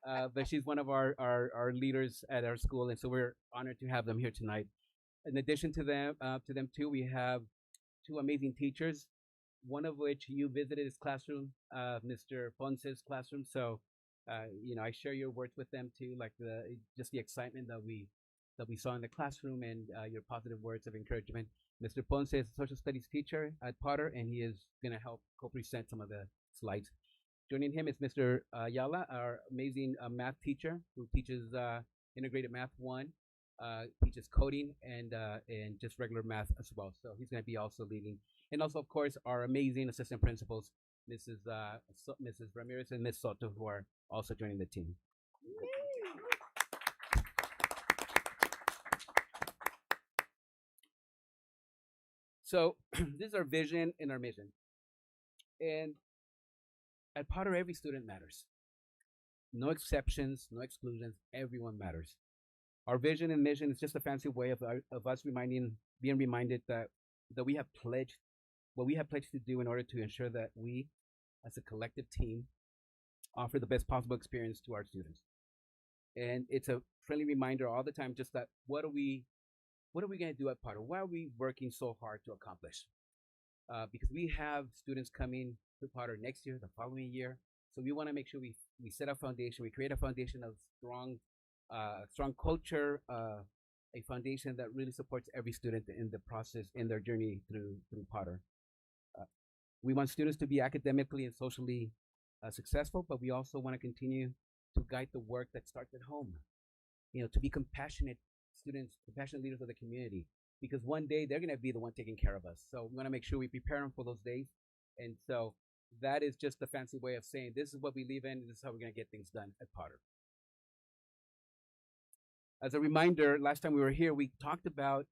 But she's one of our leaders at our school, and so we're honored to have them here tonight. In addition to them too, we have two amazing teachers, one of which you visited his classroom, Mr. Ponce's classroom. So, I share your words with them too, like just the excitement that we saw in the classroom and your positive words of encouragement. Mr. Ponce is a social studies teacher at Potter, and he is going to help co-present some of the slides. Joining him is Mr. Ayala, our amazing math teacher who teaches Integrated Math 1, teaches coding and just regular math as well. So he's going to be also leading. And also, of course, our amazing assistant principals, Mrs. Ramirez and Ms. Soto, who are also joining the team. So this is our vision and our mission. And at Potter, every student matters. No exceptions, no exclusions, everyone matters. Our vision and mission is just a fancy way of us being reminded that we have pledged what we have pledged to do in order to ensure that we, as a collective team, offer the best possible experience to our students. And it's a friendly reminder all the time, just that what are we going to do at Potter? Why are we working so hard to accomplish? Because we have students coming to Potter next year, the following year. So we want to make sure we set a foundation, we create a foundation of strong culture, a foundation that really supports every student in the process, in their journey through Potter. We want students to be academically and socially successful, but we also want to continue to guide the work that starts at home. To be compassionate students, compassionate leaders of the community, because one day they're going to be the one taking care of us. So we want to make sure we prepare them for those days. And so That is just the fancy way of saying this is what we believe in. This is how we're going to get things done at Potter. As a reminder, last time we were here, we talked about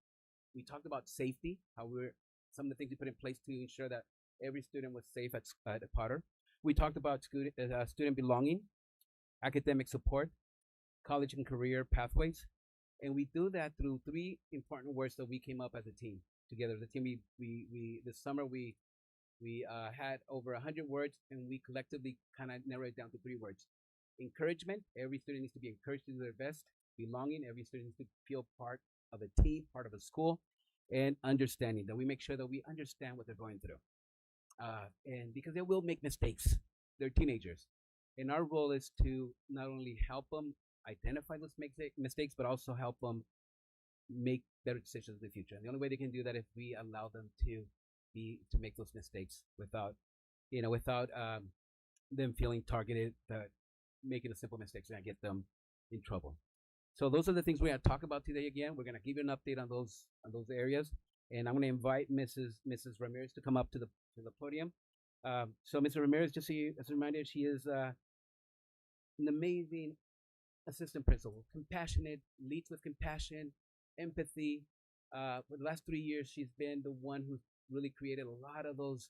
safety, how we're some of the things we put in place to ensure that every student was safe at Potter. We talked about student belonging, academic support, college and career pathways, and we do that through three important words that we came up as a team together. The team we this summer we had over 100 words, and we collectively kind of narrowed it down to three words: encouragement. Every student needs to be encouraged to do their best. Belonging. Every student needs to feel part of a team, part of a school, and understanding, that we make sure that we understand what they're going through. And because they will make mistakes, they're teenagers, and our role is to not only help them identify those mistakes, but also help them make better decisions in the future. And the only way they can do that is if we allow them to make those mistakes without them feeling targeted, that making a simple mistakes are gonna get them in trouble. So those are the things we're gonna talk about today. Again, we're gonna give you an update on those areas, and I'm gonna invite Mrs. Ramirez to come up to the podium. So Mrs. Ramirez, just as a reminder, she is an amazing assistant principal, compassionate, leads with compassion, empathy. For the last 3 years, she's been the one who's really created a lot of those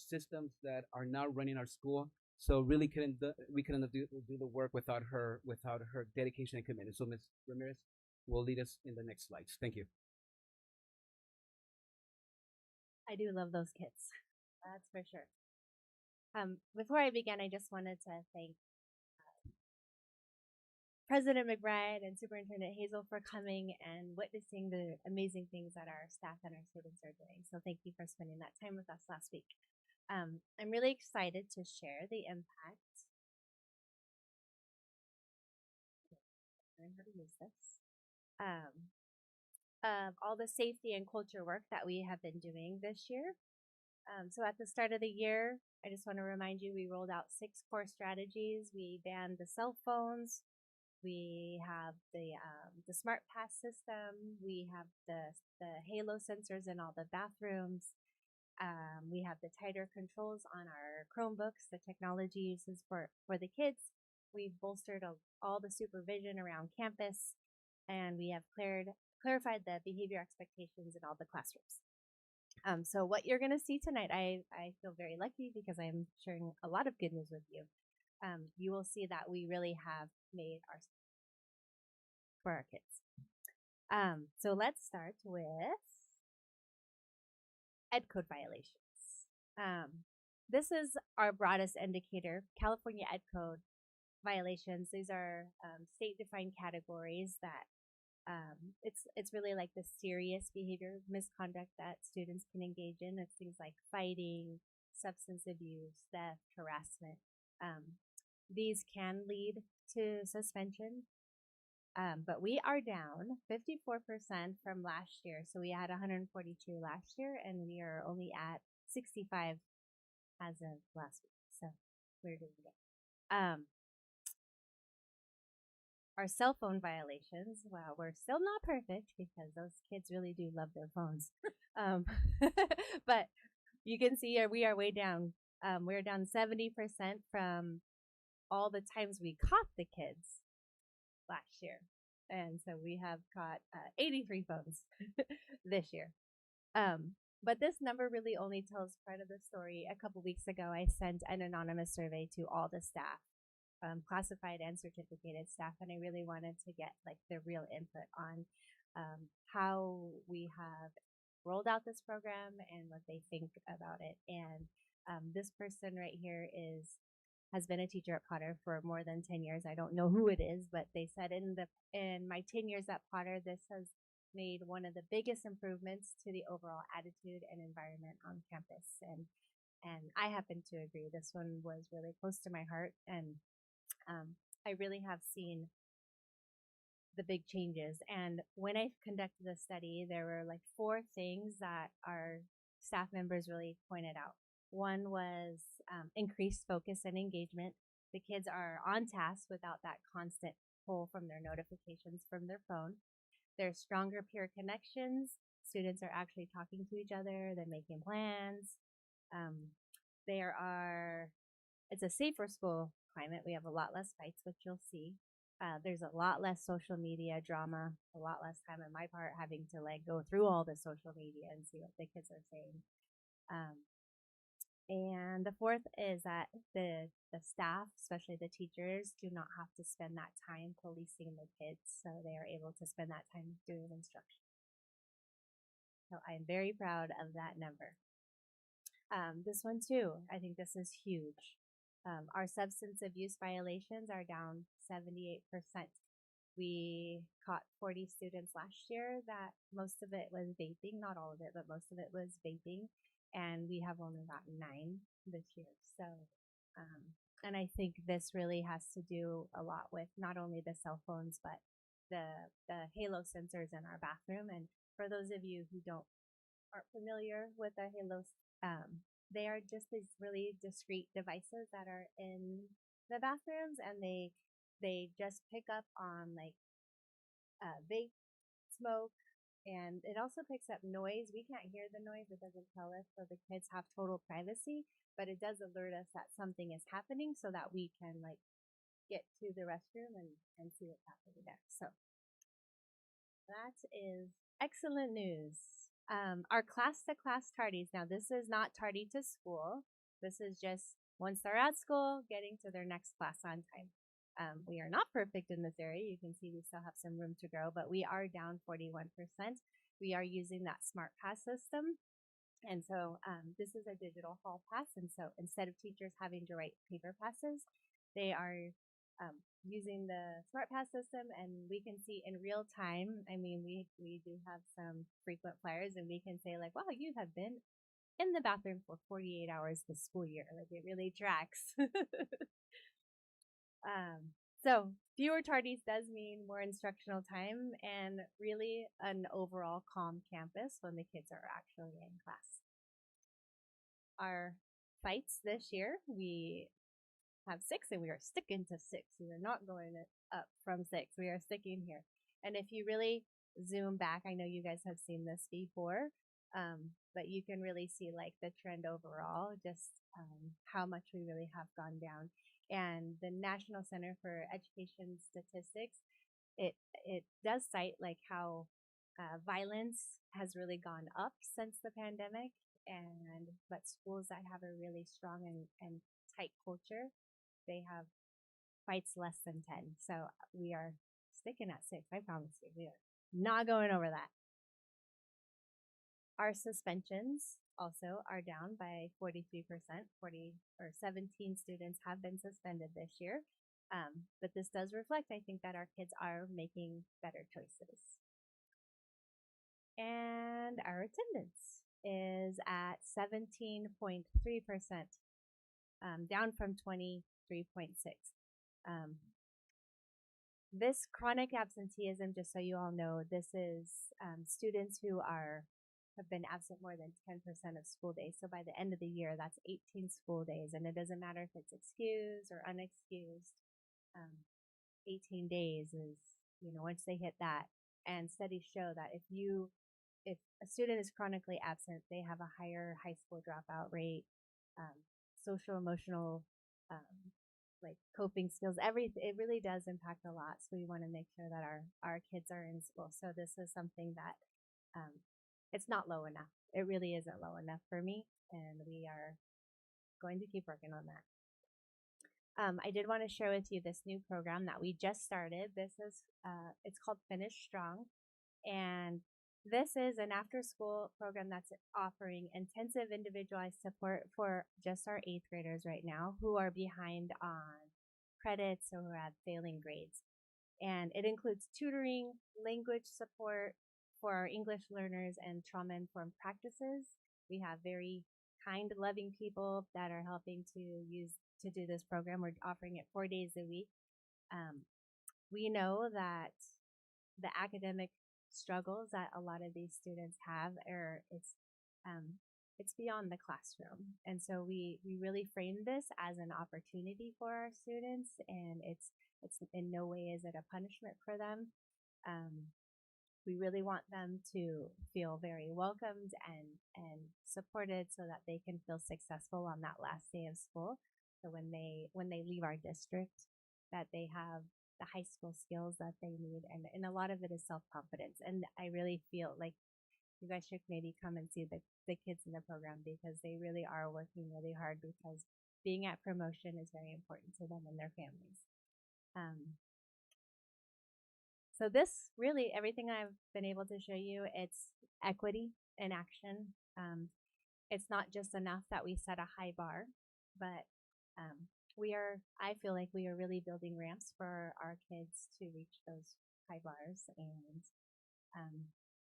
systems that are now running our school. So really we couldn't do the work without her dedication and commitment. So Ms. Ramirez will lead us in the next slides. Thank you. I do love those kids. That's for sure. Before I begin, I just wanted to thank President McBride and Superintendent Hazel for coming and witnessing the amazing things that our staff and our students are doing. So thank you for spending that time with us last week. I'm really excited to share the impact. Learn how to use this. Of all the safety and culture work that we have been doing this year. So at the start of the year, I just want to remind you, we rolled out 6 core strategies. We banned the cell phones. We have the smart pass system. We have the halo sensors in all the bathrooms. We have the tighter controls on our Chromebooks, the technology uses for the kids. We've bolstered all the supervision around campus, and we have clarified the behavior expectations in all the classrooms. So what you're going to see tonight, I feel very lucky because I'm sharing a lot of good news with you. You will see that we really have made our for our kids. So let's start with ed code violations. This is our broadest indicator, California ed code violations. These are state-defined categories that it's really like the serious behavior misconduct that students can engage in. It's things like fighting, substance abuse, theft, harassment. These can lead to suspension. But we are down 54% from last year. So we had 142 last year, and we are only at 65 as of last week. So we're doing good. Our cell phone violations, well, we're still not perfect because those kids really do love their phones. But you can see we are way down. We're down 70% from all the times we caught the kids last year. And so we have caught 83 phones this year. But this number really only tells part of the story. A couple weeks ago, I sent an anonymous survey to all the staff, classified and certificated staff, and I really wanted to get like the real input on how we have rolled out this program and what they think about it. And this person right here has been a teacher at Potter for more than 10 years. I don't know who it is, but they said in my 10 years at Potter, this has made one of the biggest improvements to the overall attitude and environment on campus. And I happen to agree. This one was really close to my heart, and I really have seen the big changes. And when I conducted the study, there were like 4 things that our staff members really pointed out. One was increased focus and engagement. The kids are on task without that constant pull from their notifications from their phone. There's stronger peer connections. Students are actually talking to each other. They're making plans. It's a safer school climate. We have a lot less fights, which you'll see. There's a lot less social media drama, a lot less time on my part having to like go through all the social media and see what the kids are saying. And the fourth is that the staff, especially the teachers, do not have to spend that time policing the kids, so they are able to spend that time doing instruction. So I'm very proud of that number. This one too, I think this is huge. Our substance abuse violations are down 78%. We caught 40 students last year that most of it was vaping, not all of it, but most of it was vaping. And we have only gotten 9 this year. So, and I think this really has to do a lot with not only the cell phones, but the halo sensors in our bathroom. And for those of you who aren't familiar with the halo, they are just these really discrete devices that are in the bathrooms, and they just pick up on like vape smoke, and it also picks up noise. We can't hear the noise, it doesn't tell us, so the kids have total privacy, but it does alert us that something is happening so that we can like get to the restroom and see what's happening there. So that is excellent news. Our class-to-class tardies. Now, this is not tardy to school. This is just once they're at school, getting to their next class on time. We are not perfect in this area. You can see we still have some room to grow, but we are down 41%. We are using that smart pass system. And so this is a digital hall pass. And so instead of teachers having to write paper passes, they are using the smart pass system, and we can see in real time. I mean, we do have some frequent flyers, and we can say like, wow, you have been in the bathroom for 48 hours this school year. Like it really tracks. So fewer tardies does mean more instructional time and really an overall calm campus when the kids are actually in class. Our fights this year, we have 6 and we are sticking to 6. We are not going up from 6. We are sticking here. And if you really zoom back, I know you guys have seen this before, but you can really see like the trend overall, just how much we really have gone down. And the National Center for Education Statistics, it does cite like how violence has really gone up since the pandemic, but schools that have a really strong and tight culture, they have fights less than 10. So we are sticking at 6. I promise you, we are not going over that. Our suspensions also are down by 43%. 17 students have been suspended this year. But this does reflect, I think, that our kids are making better choices. And our attendance is at 17.3%, down from 23.6%. This chronic absenteeism, just so you all know, this is students who have been absent more than 10% of school days. So by the end of the year, that's 18 school days, and it doesn't matter if it's excused or unexcused. 18 days is, once they hit that, and studies show that if a student is chronically absent, they have a higher high school dropout rate, social emotional, like coping skills, everything. It really does impact a lot. So we want to make sure that our kids are in school. So this is something that it's not low enough. It really isn't low enough for me, and we are going to keep working on that. I did want to share with you this new program that we just started. This is it's called Finish Strong, and this is an after-school program that's offering intensive individualized support for just our 8th graders right now who are behind on credits or who have failing grades. And it includes tutoring, language support for our English learners, and trauma-informed practices. We have very kind, loving people that are helping to do this program. We're offering it 4 days a week. We know that the academic struggles that a lot of these students have it's beyond the classroom, and so we really frame this as an opportunity for our students, and it's in no way is it a punishment for them. We really want them to feel very welcomed and supported so that they can feel successful on that last day of school. So when they leave our district, that they have the high school skills that they need, and a lot of it is self-confidence. And I really feel like you guys should maybe come and see the kids in the program, because they really are working really hard, because being at promotion is very important to them and their families. So this really, everything I've been able to show you, it's equity in action. It's not just enough that we set a high bar, but I feel like we are really building ramps for our kids to reach those high bars. And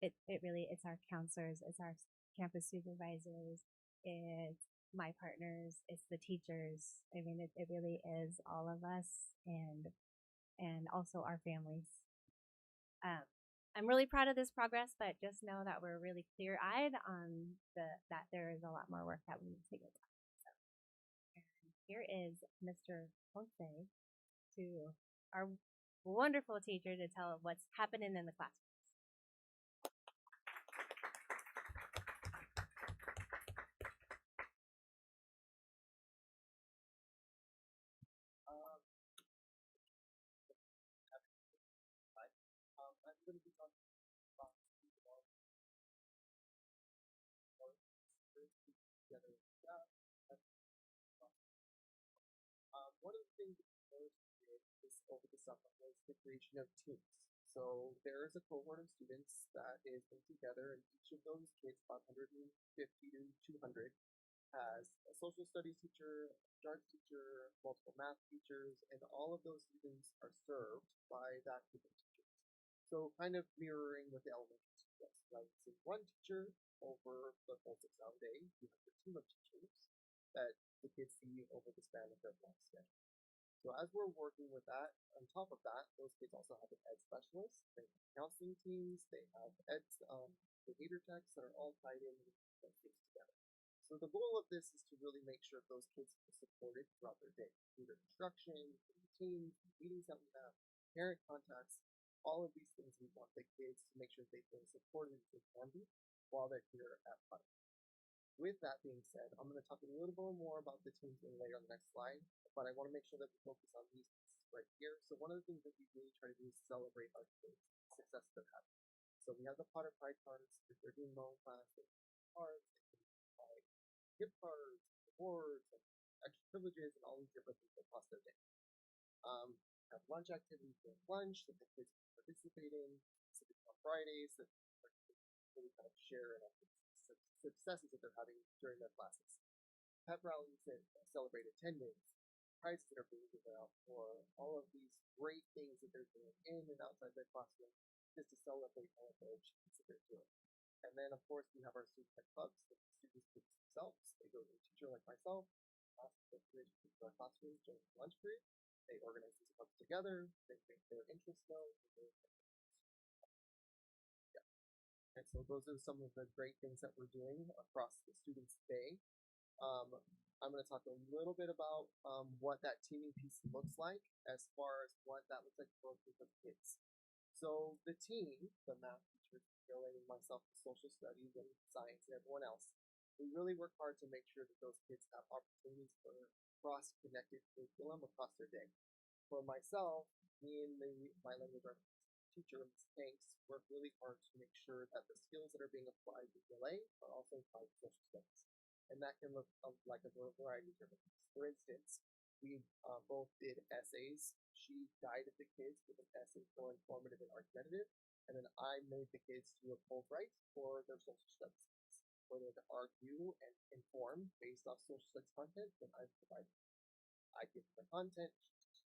it's our counselors, it's our campus supervisors, it's my partners, it's the teachers. I mean, it really is all of us, and also our families. I'm really proud of this progress, but just know that we're really clear-eyed on that there is a lot more work that we need to get done. So, and here is Mr. Jose, our wonderful teacher, to tell what's happening in the classroom. I'm going to be talking about together. One of the things that we noticed is over the summer was the creation of teams. So there is a cohort of students that is put together, and each of those kids, 550 to 200, has a social studies teacher, arts teacher, multiple math teachers, and all of those students are served by that group of teachers. So kind of mirroring with the elementary schools, right? So one teacher over the full 6-hour day, you have a team of teachers that the kids see over the span of their block schedule. So as we're working with that, on top of that, those kids also have an ed specialist, they have counseling teams, they have ed behavior techs that are all tied in with those kids together. So the goal of this is to really make sure those kids are supported throughout their day, through their instruction, routines, meetings that we have, parent contacts, all of these things we want the kids to make sure they feel supported and can be while they're here at Putnam. With that being said, I'm going to talk a little bit more about the teams later on the next slide, but I want to make sure that we focus on these pieces right here. So one of the things that we really try to do is celebrate our kids' success they're having. So we have the Potter Pride cards. If they're doing well in class, they can cards, they can buy gift cards, awards, and extra privileges, and all these different things across their day. Have lunch activities during lunch that the kids can participate in, specifically on Fridays, that really kind of share in successes that they're having during their classes. Pep rallies that celebrate attendance, prizes that are being given out for all of these great things that they're doing in and outside their classroom, just to celebrate all of their achievements that they're doing. And then, of course, we have our student tech clubs that the students pick themselves. They go to a teacher like myself, ask the teacher to our classrooms during the lunch period. They organize these clubs together. They make their interests known. And so those are some of the great things that we're doing across the students' day. I'm going to talk a little bit about what that teaming piece looks like as far as what that looks like for a group of kids. So the team, the math teachers, and myself, the social studies and science and everyone else, we really work hard to make sure that those kids have opportunities for cross-connected curriculum across their day. For myself, me and my language arts teacher, Ms. Hanks, work really hard to make sure that the skills that are being applied to ELA are also applied to social studies. And that can look like a variety of different things. For instance, we both did essays. She guided the kids with an essay for informative and argumentative, and then I made the kids do a Fulbright for their social studies, where they to argue and inform based off social studies content, and I provide. I give them the content,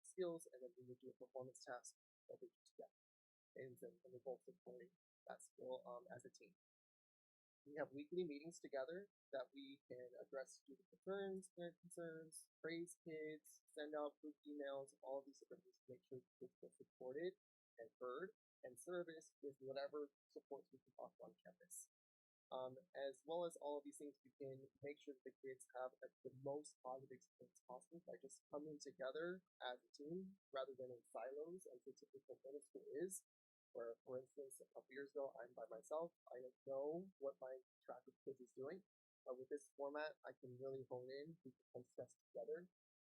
skills, and then we would do a performance task that we do together. And we're both supporting that skill as a team. We have weekly meetings together that we can address student concerns, parent concerns, praise kids, send out group emails, all of these different things to make sure kids feel supported and heard and serviced with whatever supports we can offer on campus. As well as all of these things, we can make sure that the kids have the most positive experience possible by just coming together as a team rather than in silos as the typical middle school is. Where, for instance, a couple years ago, I'm by myself. I don't know what my track of kids is doing. this format, I can really hone in. We can discuss together,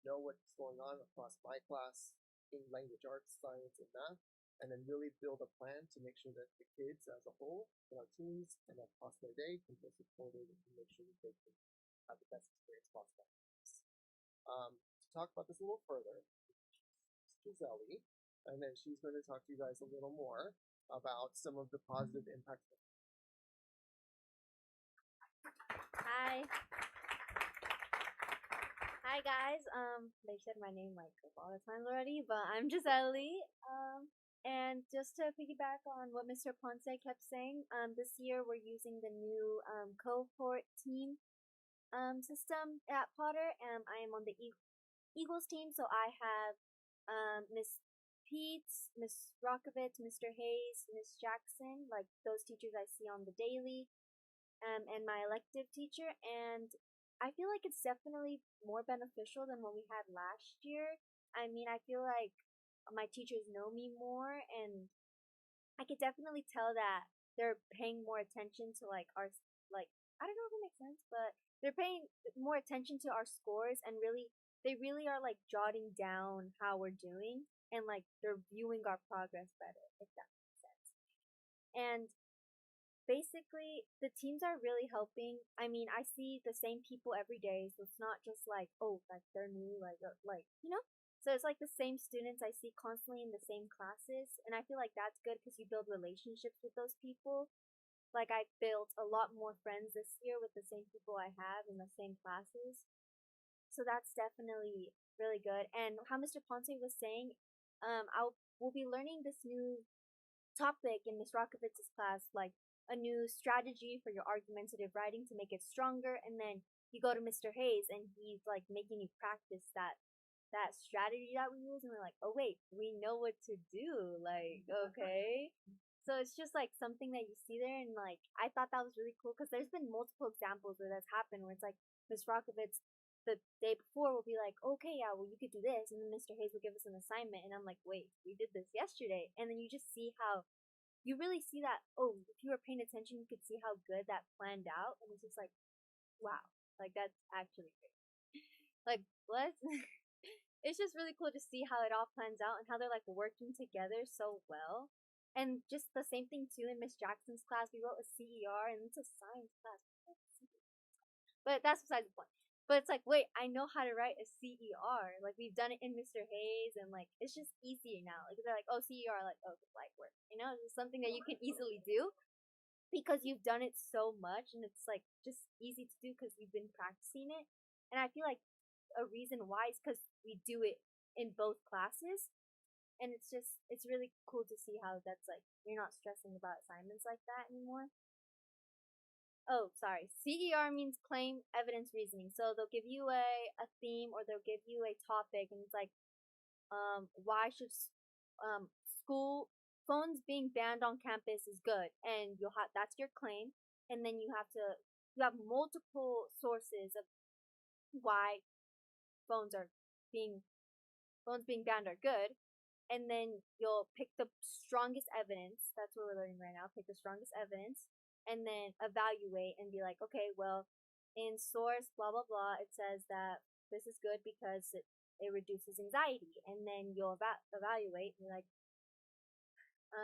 know what's going on across my class in language arts, science, and math, and then really build a plan to make sure that the kids as a whole and our teams and across their day can feel supported and make sure that they can have the best experience possible. To talk about this a little further, Giselle, and then she's going to talk to you guys a little more about some of the positive impacts. Hi. Hi guys. They said my name like a lot of times already, but I'm Giselle. And just to piggyback on what Mr. Ponce kept saying, this year we're using the new cohort team system at Potter, and I am on the Eagles team, so I have Miss Peets, Miss Rockovitz, Mr. Hayes, Miss Jackson, like those teachers I see on the daily, and my elective teacher, and I feel like it's definitely more beneficial than what we had last year. I mean, I feel like my teachers know me more, and I could definitely tell that they're paying more attention to like our like I don't know if it makes sense, but they're paying more attention to our scores and they really are like jotting down how we're doing and like they're viewing our progress better, if that makes sense. And basically the teams are really helping. I mean, I see the same people every day, so it's not just like, oh, like they're new, like you know. So it's like the same students I see constantly in the same classes, and I feel like that's good because you build relationships with those people. Like I built a lot more friends this year with the same people I have in the same classes, so that's definitely really good. And how Mr. Ponce was saying, we'll be learning this new topic in Miss Rockovitz's class, like a new strategy for your argumentative writing to make it stronger. And then you go to Mr. Hayes and he's like making you practice that strategy that we use, and we're like, oh wait, we know what to do. Like, okay. So it's just like something that you see there, and like I thought that was really cool because there's been multiple examples where that's happened where it's like Miss Rockovitz the day before will be like, okay, yeah, well you could do this, and then Mr. Hayes will give us an assignment, and I'm like, wait, we did this yesterday, and then you just see how you really see that, oh, if you were paying attention, you could see how good that planned out, and it's just like, wow, like that's actually great. Like what? It's just really cool to see how it all plans out and how they're like working together so well. And just the same thing too in Miss Jackson's class, we wrote a CER, and it's a science class. But that's besides the point. But it's like, wait, I know how to write a CER. Like we've done it in Mr. Hayes, and like it's just easier now. Like they're like, oh, CER, like, oh, it's light work. You know, it's something that you can easily do because you've done it so much, and it's like just easy to do because you've been practicing it. And I feel like a reason why is because we do it in both classes, and it's really cool to see how that's like you're not stressing about assignments like that anymore. Oh, sorry. CER means claim, evidence, reasoning. So they'll give you a theme or they'll give you a topic, and it's like, why should school phones being banned on campus is good, and you'll have that's your claim, and then you have multiple sources of why phones are being banned are good, and then you'll pick the strongest evidence. That's what we're learning right now. Pick the strongest evidence, and then evaluate and be like, okay, well, in source blah blah blah, it says that this is good because it reduces anxiety, and then you'll evaluate and be like,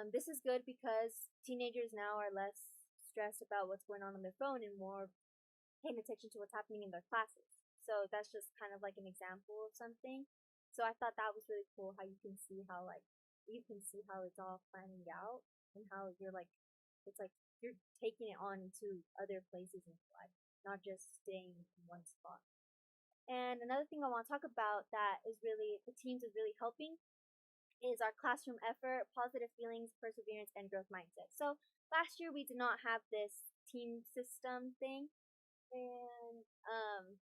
this is good because teenagers now are less stressed about what's going on their phone and more paying attention to what's happening in their classes. So that's just kind of like an example of something. So I thought that was really cool how you can see how it's all planning out, and how you're like, it's like you're taking it on to other places in your life, not just staying in one spot. And another thing I want to talk about that is really the teams is really helping is our classroom effort, positive feelings, perseverance, and growth mindset. So last year we did not have this team system thing, and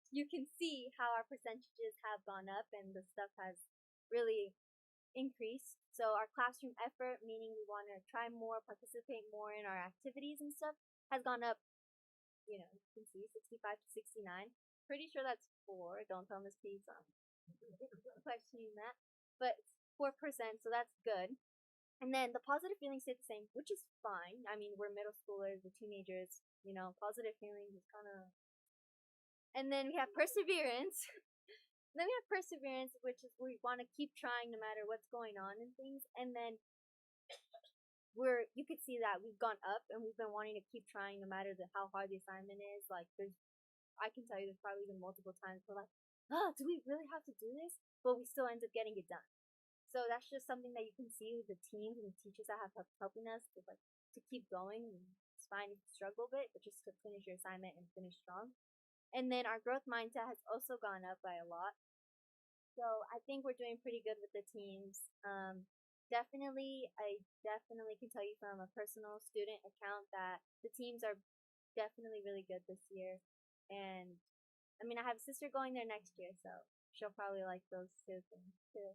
you can see how our percentages have gone up and the stuff has really increased. So our classroom effort, meaning we want to try more, participate more in our activities and stuff, has gone up. You know, you can see 65 to 69. Pretty sure that's 4. Don't tell Miss Pete's questioning that, but 4%. So that's good. And then the positive feelings stay the same, which is fine. I mean, we're middle schoolers, we're teenagers. You know, positive feelings is kind of And then we have perseverance. Then we have perseverance, which is we want to keep trying no matter what's going on and things. And then you could see that we've gone up and we've been wanting to keep trying no matter how hard the assignment is. Like I can tell you there's probably been multiple times we're like, oh, do we really have to do this? But we still end up getting it done. So that's just something that you can see with the teams and the teachers that have helping us to keep going. It's fine if you struggle a bit, but just to finish your assignment and finish strong. And then our growth mindset has also gone up by a lot. So I think we're doing pretty good with the teams. I definitely can tell you from a personal student account that the teams are definitely really good this year. And I mean, I have a sister going there next year, so she'll probably like those two things too.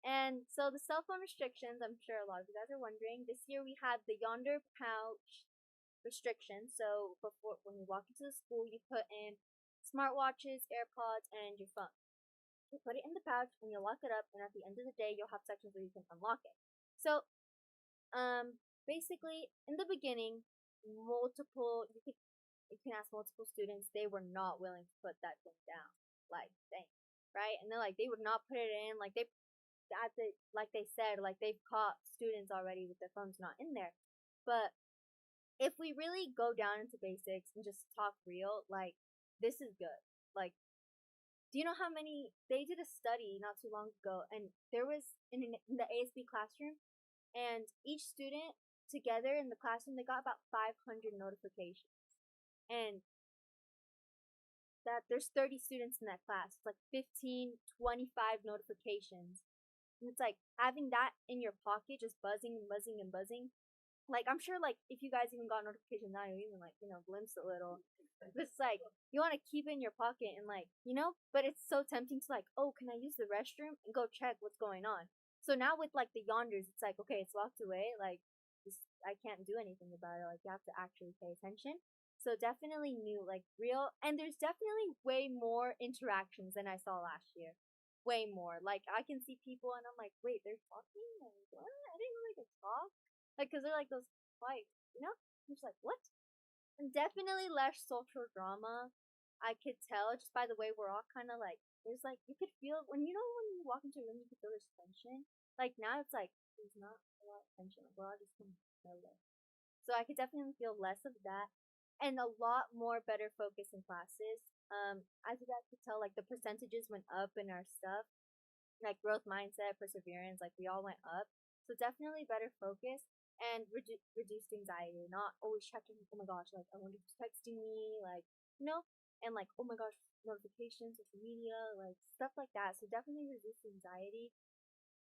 And so the cell phone restrictions, I'm sure a lot of you guys are wondering. This year we had the yonder pouch restriction. So before, when you walk into the school, you put in smartwatches, AirPods, and your phone. You put it in the pouch and you lock it up, and at the end of the day, you'll have sections where you can unlock it. So, basically, in the beginning, you can ask multiple students, they were not willing to put that thing down. Like, dang, right? And they're like, they would not put it in. Like they said, like they've caught students already with their phones not in there. But if we really go down into basics and just talk real, like this is good. Like, do you know how many? They did a study not too long ago, and there was in the ASB classroom, and each student together in the classroom they got about 500 notifications, and that there's 30 students in that class. It's like 15, 25 notifications. And it's like having that in your pocket, just buzzing and buzzing and buzzing. Like, I'm sure, like, if you guys even got notifications now, you even, like, glimpse a little. It's like, you want to keep it in your pocket and, like, but it's so tempting to, like, oh, can I use the restroom? And go check what's going on. So now with, like, the yonders, it's like, okay, it's locked away. Like, I can't do anything about it. Like, you have to actually pay attention. So definitely new, like, real. And there's definitely way more interactions than I saw last year. Way more. Like, I can see people and I'm like, wait, they're talking? Like, what? I didn't know they could talk. Like, because they're like those quiet, I'm just like, what? And definitely less social drama. I could tell just by the way we're all kind of like, there's like, you could feel, when you walk into a room, you can feel there's tension. Like, now it's like, there's not a lot of tension. We're all just kind of mellow. So I could definitely feel less of that. And a lot more better focus in classes. As you guys could tell, like the percentages went up in our stuff, like growth mindset, perseverance, like we all went up. So definitely better focus and reduced anxiety. Not always checking, oh my gosh, like I wonder who's texting me, like and like oh my gosh, notifications, social media, like stuff like that. So definitely reduced anxiety.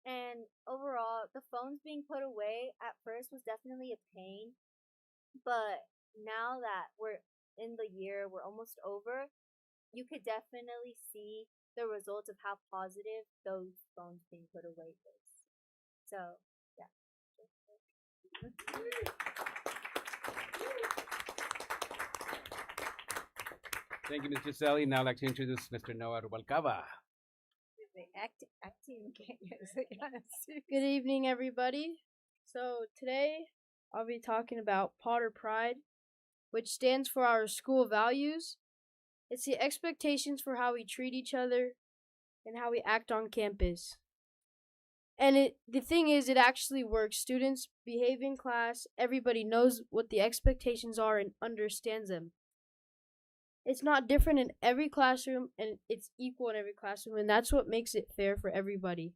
And overall, the phones being put away at first was definitely a pain, but now that we're in the year, we're almost over, you could definitely see the results of how positive those phones being put away is. So, yeah. Thank you, Mr. Selly. Now I'd like to introduce Mr. Noah Rubalcaba. Good evening, everybody. So today I'll be talking about Potter Pride, which stands for our school values. It's the expectations for how we treat each other and how we act on campus. And the thing is, it actually works. Students behave in class. Everybody knows what the expectations are and understands them. It's not different in every classroom, and it's equal in every classroom, and that's what makes it fair for everybody.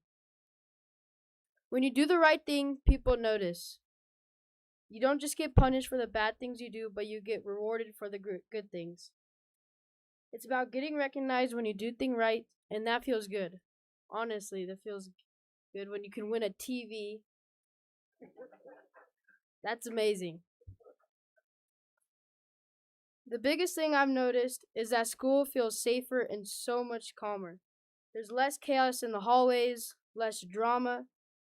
When you do the right thing, people notice. You don't just get punished for the bad things you do, but you get rewarded for the good things. It's about getting recognized when you do things right, and that feels good. Honestly, that feels good when you can win a TV. That's amazing. The biggest thing I've noticed is that school feels safer and so much calmer. There's less chaos in the hallways, less drama,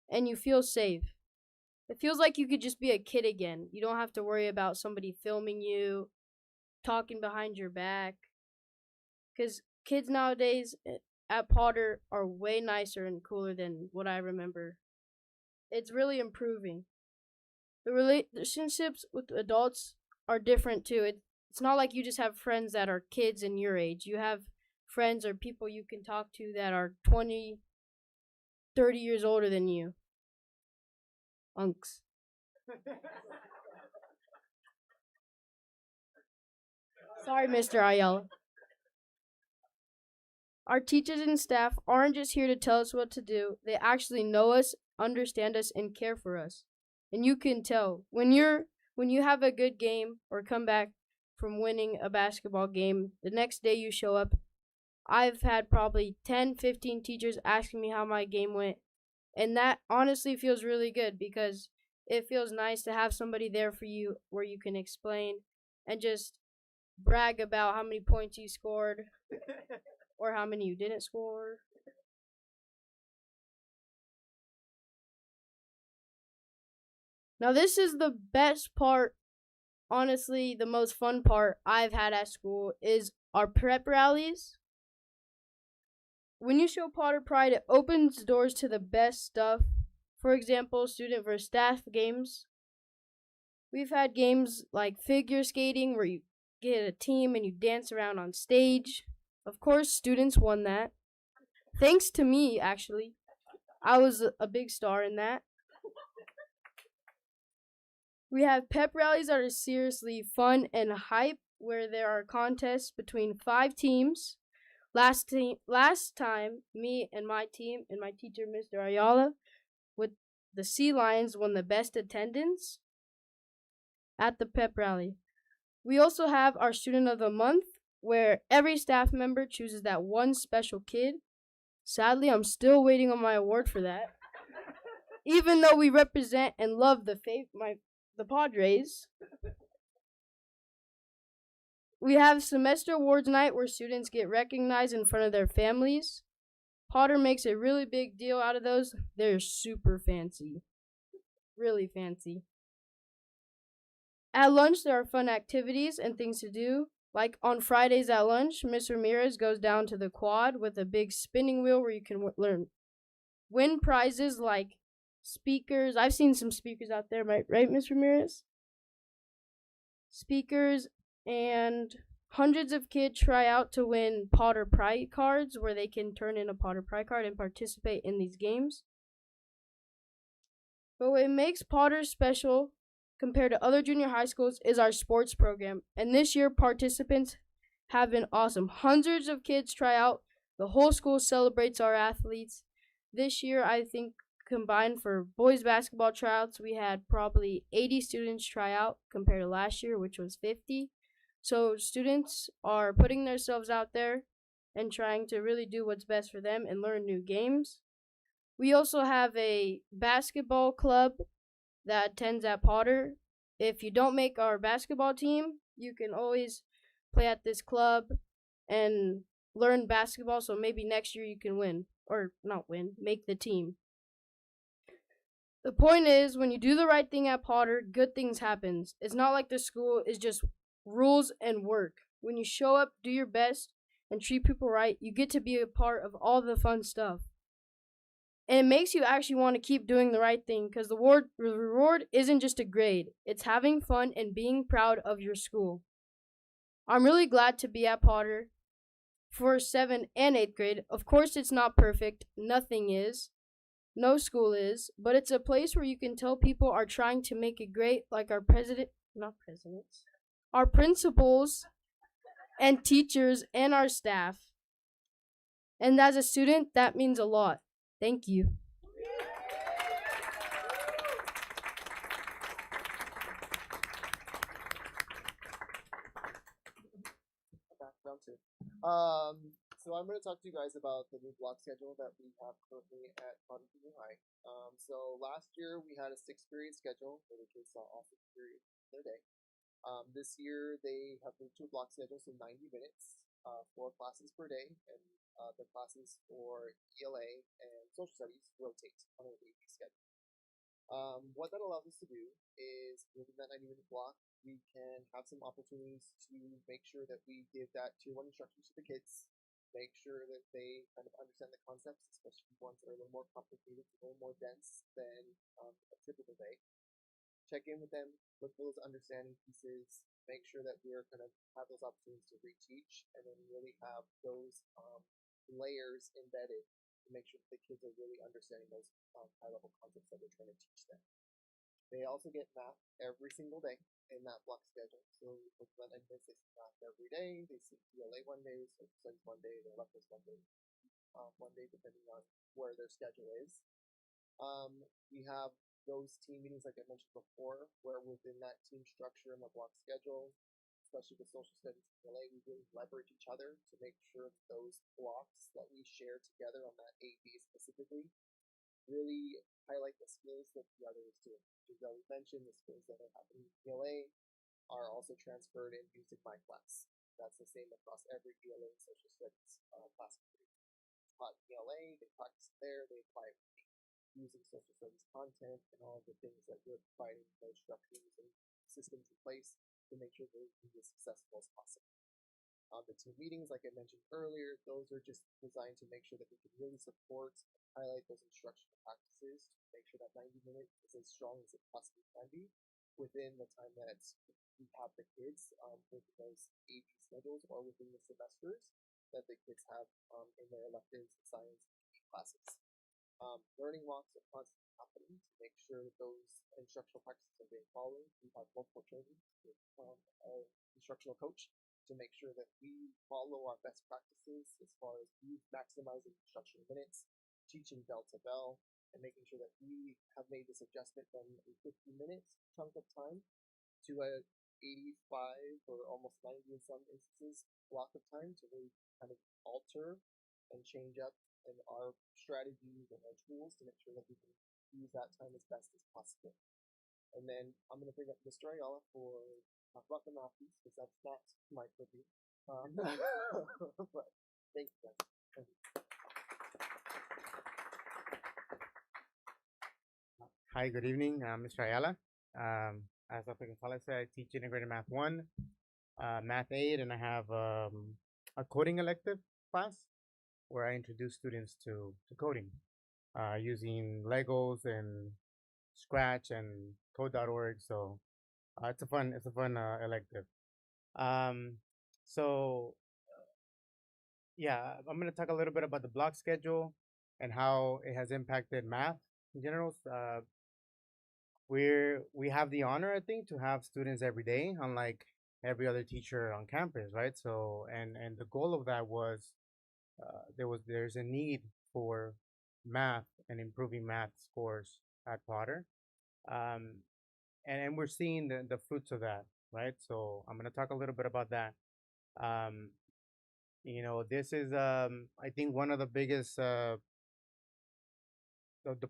and you feel safe. It feels like you could just be a kid again. You don't have to worry about somebody filming you, talking behind your back. Because kids nowadays at Potter are way nicer and cooler than what I remember. It's really improving. The relationships with adults are different too. It's it's not like you just have friends that are kids in your age. You have friends or people you can talk to that are 20, 30 years older than you. Unks. Sorry, Mr. Ayala. Our teachers and staff aren't just here to tell us what to do. They actually know us, understand us, and care for us. And you can tell when you have a good game or come back from winning a basketball game, the next day you show up. I've had probably 10, 15 teachers asking me how my game went. And that honestly feels really good because it feels nice to have somebody there for you where you can explain and just brag about how many points you scored or how many you didn't score. Now, this is the best part, honestly, the most fun part I've had at school is our prep rallies. When you show Potter Pride, it opens doors to the best stuff. For example, student versus staff games. We've had games like figure skating where you get a team and you dance around on stage. Of course, students won that. Thanks to me, actually. I was a big star in that. We have pep rallies that are seriously fun and hype, where there are contests between 5 teams. Last time, me and my team and my teacher, Mr. Ayala, with the Sea Lions won the best attendance at the pep rally. We also have our Student of the Month, where every staff member chooses that one special kid. Sadly, I'm still waiting on my award for that. Even though we represent and love the Padres. We have semester awards night where students get recognized in front of their families. Potter makes a really big deal out of those. They're super fancy. Really fancy. At lunch, there are fun activities and things to do. Like on Fridays at lunch, Miss Ramirez goes down to the quad with a big spinning wheel where you can win prizes like speakers. I've seen some speakers out there, right, Miss Ramirez? Speakers, and hundreds of kids try out to win Potter Pride cards where they can turn in a Potter Pride card and participate in these games. But what makes Potter special compared to other junior high schools is our sports program. And this year, participants have been awesome. Hundreds of kids try out. The whole school celebrates our athletes. This year, I think combined for boys basketball tryouts, we had probably 80 students try out compared to last year, which was 50. So students are putting themselves out there and trying to really do what's best for them and learn new games. We also have a basketball club that attends at Potter. If you don't make our basketball team, you can always play at this club and learn basketball, so maybe next year you can win. Or not win, make the team. The point is, when you do the right thing at Potter, good things happen. It's not like the school is just rules and work. When you show up, do your best, and treat people right, you get to be a part of all the fun stuff. And it makes you actually want to keep doing the right thing because the reward isn't just a grade. It's having fun and being proud of your school. I'm really glad to be at Potter for 7th and 8th grade. Of course, it's not perfect. Nothing is. No school is. But it's a place where you can tell people are trying to make it great, like our our principals and teachers and our staff. And as a student, that means a lot. Thank you. Back round two. So I'm going to talk to you guys about the new block schedule that we have currently at Potter Junior High. So last year we had a 6-period schedule where the kids saw all 6 periods their day. This year they have moved to a block schedule, so 90 minutes, 4 classes per day, and the classes for ELA and social studies rotate on a weekly schedule. What that allows us to do is, within that 90-minute block, we can have some opportunities to make sure that we give that Tier 1 instruction to the kids, make sure that they kind of understand the concepts, especially ones that are a little more complicated, a little more dense than a typical day. Check in with them, look for those understanding pieces, make sure that we're going to have those opportunities to reteach and then really have those layers embedded to make sure that the kids are really understanding those high level concepts that we're trying to teach them. They also get math every single day in that block schedule. So for Mondays, they see math every day. They see DLA one day, social studies one day, their electives one day depending on where their schedule is. We have those team meetings, like I mentioned before, where within that team structure and the block schedule, especially with social studies and DLA, we really leverage each other to make sure that those blocks that we share together on that AD specifically really highlight the skills that the other is doing. As we mentioned, the skills that are happening in DLA are also transferred and used in my class. That's the same across every DLA and social studies class. Taught DLA, they practice there, they apply it using social studies content and all of the things that we're providing those structures and systems in place to make sure they're as successful as possible. The team meetings, like I mentioned earlier, those are just designed to make sure that we can really support and highlight those instructional practices to make sure that 90 minutes is as strong as it possibly can be within the time that we have the kids with those AP schedules or within the semesters that the kids have in their electives, science, and classes. Learning walks are constantly happening to make sure that those instructional practices are being followed. We have multiple trainings with our instructional coach to make sure that we follow our best practices as far as maximizing instructional minutes, teaching bell to bell, and making sure that we have made this adjustment from a 50 minutes chunk of time to a 85 or almost 90 in some instances block of time to really kind of alter and change up in our strategies and our tools to make sure that we can use that time as best as possible. And then I'm going to bring up Mr. Ayala for talk about the math piece because that's not my purview. But thank you guys. Thank you. Hi, good evening. I'm Mr. Ayala. As Dr. Gonzalez said, I teach integrated math 1, math 8, and I have a coding elective class where I introduce students to coding using Legos and Scratch and code.org. So it's a fun elective. Yeah, I'm going to talk a little bit about the block schedule and how it has impacted math in general. We have the honor, I think, to have students every day, unlike every other teacher on campus, right? So, and the goal of that was there's a need for math and improving math scores at Potter, and we're seeing the fruits of that, right? So I'm gonna talk a little bit about that. This is I think one of the biggest the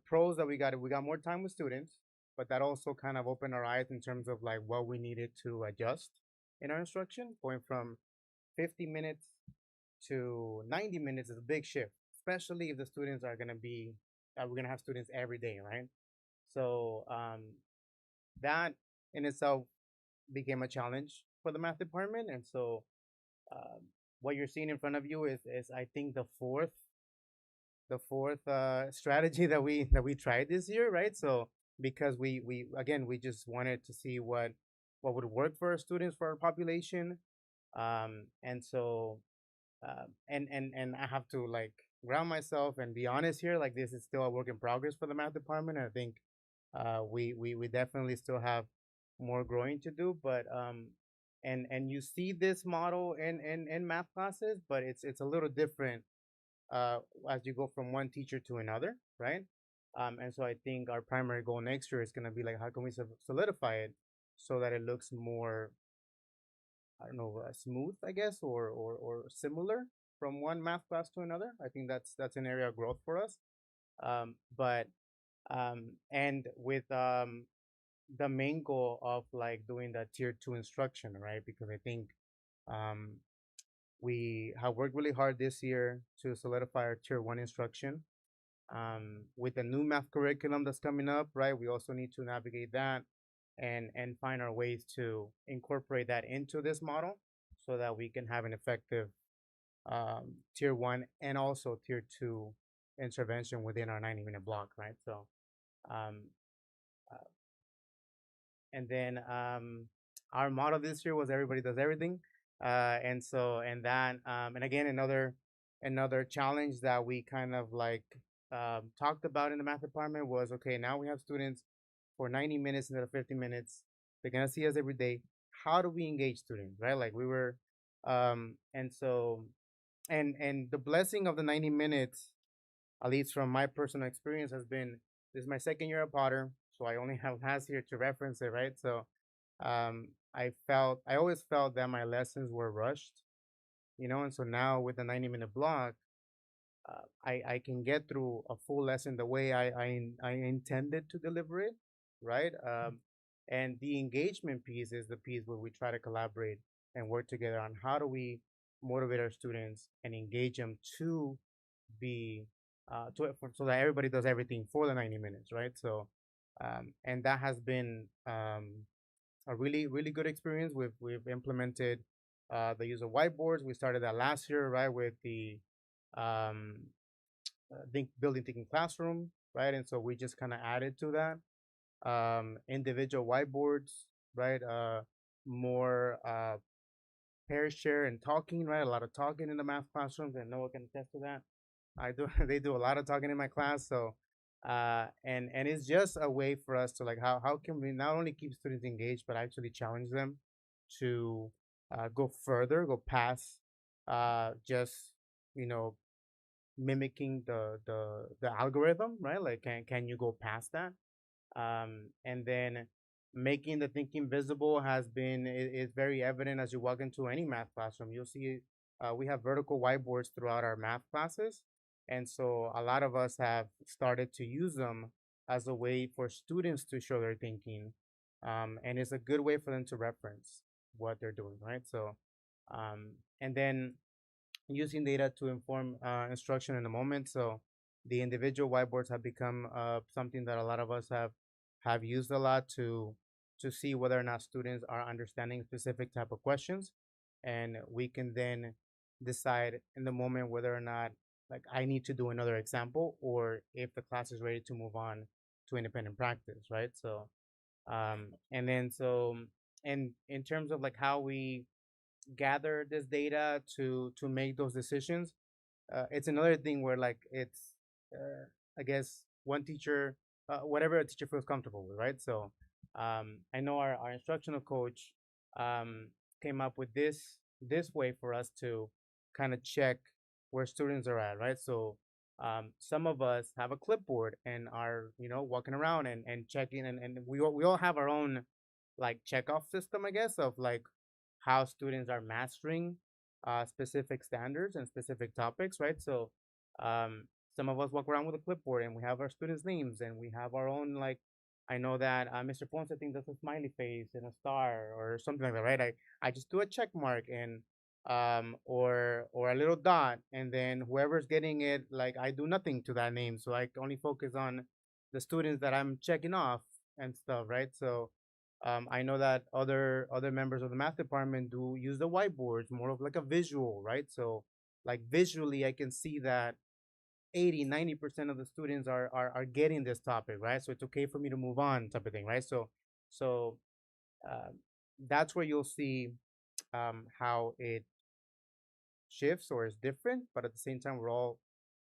pros that we got more time with students, but that also kind of opened our eyes in terms of like what we needed to adjust in our instruction. Going from 50 minutes to 90 minutes is a big shift, especially if the students are gonna be we're gonna have students every day, right? So that in itself became a challenge for the math department, and so what you're seeing in front of you is I think the fourth strategy that we tried this year, right? So because we just wanted to see what would work for our students, for our population, and so and I have to like ground myself and be honest here, like this is still a work in progress for the math department. I think we definitely still have more growing to do, but and you see this model in math classes, but it's a little different as you go from one teacher to another, right? And so I think our primary goal next year is going to be like, how can we solidify it so that it looks more, I don't know, smooth, I guess, or similar from one math class to another. I think that's an area of growth for us. And with the main goal of like doing that tier 2 instruction, right? Because I think we have worked really hard this year to solidify our tier 1 instruction. With the new math curriculum that's coming up, right? We also need to navigate that and find our ways to incorporate that into this model so that we can have an effective tier 1 and also tier 2 intervention within our 90-minute block, right? So and then our motto this year was everybody does everything. And again, another challenge that we kind of like talked about in the math department was, okay, now we have students for 90 minutes instead of 50 minutes. They're gonna see us every day. How do we engage students, right? Like we were, and so, and the blessing of the 90 minutes, at least from my personal experience, has been this is my second year at Potter, so I only have last year to reference it, right? So, I always felt that my lessons were rushed, and so now with the 90-minute block, I can get through a full lesson the way I intended to deliver it, right? And the engagement piece is the piece where we try to collaborate and work together on how do we motivate our students and engage them to be so that everybody does everything for the 90 minutes, right? So, and that has been a really good experience. We've implemented the use of whiteboards. We started that last year, right, with the um, building thinking classroom, right? And so we just kind of added to that individual whiteboards, right? More pair share and talking, right? A lot of talking in the math classrooms, and Noah can attest to that. I do. They do a lot of talking in my class, so and it's just a way for us to like how can we not only keep students engaged but actually challenge them to go further, go past just you know mimicking the algorithm, right? Like can you go past that? And then making the thinking visible has been is very evident as you walk into any math classroom. You'll see we have vertical whiteboards throughout our math classes, and so a lot of us have started to use them as a way for students to show their thinking, and it's a good way for them to reference what they're doing, right? So, and then using data to inform instruction in the moment. So the individual whiteboards have become something that a lot of us have used a lot to see whether or not students are understanding specific type of questions, and we can then decide in the moment whether or not like I need to do another example or if the class is ready to move on to independent practice, right? So and then so and in terms of like how we gather this data to make those decisions, it's another thing where like it's I guess one teacher whatever a teacher feels comfortable with, right? So I know our instructional coach came up with this way for us to kind of check where students are at, right? So some of us have a clipboard and are walking around and checking, and we all have our own like checkoff system, I guess, of like how students are mastering specific standards and specific topics, right? So um, some of us walk around with a clipboard and we have our students' names and we have our own like. I know that Mr. Ponce I think does a smiley face and a star or something like that, right? I just do a check mark and or a little dot, and then whoever's getting it, like I do nothing to that name, so I only focus on the students that I'm checking off and stuff, right? So I know that other members of the math department do use the whiteboards more of like a visual, right? So like visually, I can see that 80-90% of the students are getting this topic, right? So it's okay for me to move on, type of thing, right? So uh, that's where you'll see how it shifts or is different, but at the same time, we're all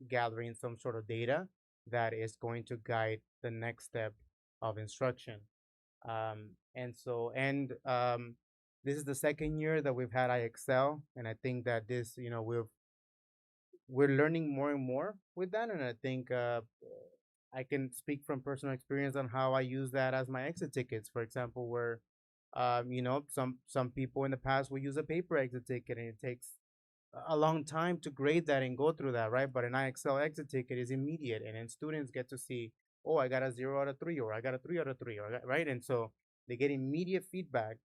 gathering some sort of data that is going to guide the next step of instruction. And this is the second year that we've had IXL, and I think that this, we're learning more and more with that, and I think I can speak from personal experience on how I use that as my exit tickets. For example, where some people in the past will use a paper exit ticket, and it takes a long time to grade that and go through that, right? But an IXL exit ticket is immediate, and then students get to see, oh, I got a 0 out of 3, or I got a 3 out of 3, or right, and so they get immediate feedback,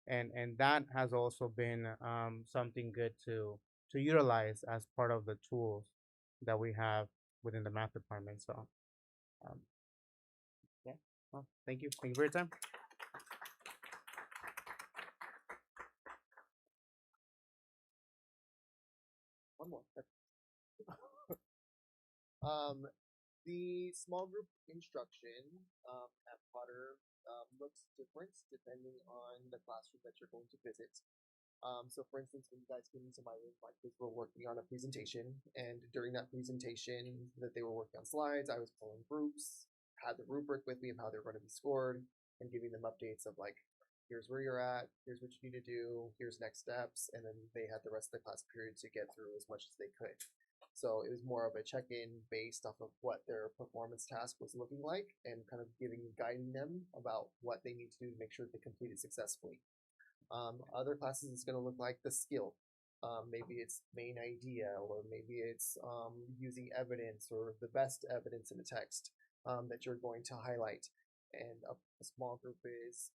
and that has also been something good to utilize as part of the tools that we have within the math department. So, um, yeah, well, thank you for your time. One more. um, the small group instruction at Potter looks different depending on the classroom that you're going to visit. So for instance, when you guys came into my room, my kids were working on a presentation, and during that presentation that they were working on slides, I was pulling groups, had the rubric with me of how they're going to be scored, and giving them updates of like, here's where you're at, here's what you need to do, here's next steps, and then they had the rest of the class period to get through as much as they could. So it was more of a check-in based off of what their performance task was looking like, and kind of guiding them about what they need to do to make sure that they complete it successfully. Other classes, it's going to look like the skill. Maybe it's main idea, or maybe it's using evidence or the best evidence in the text that you're going to highlight. And a small group is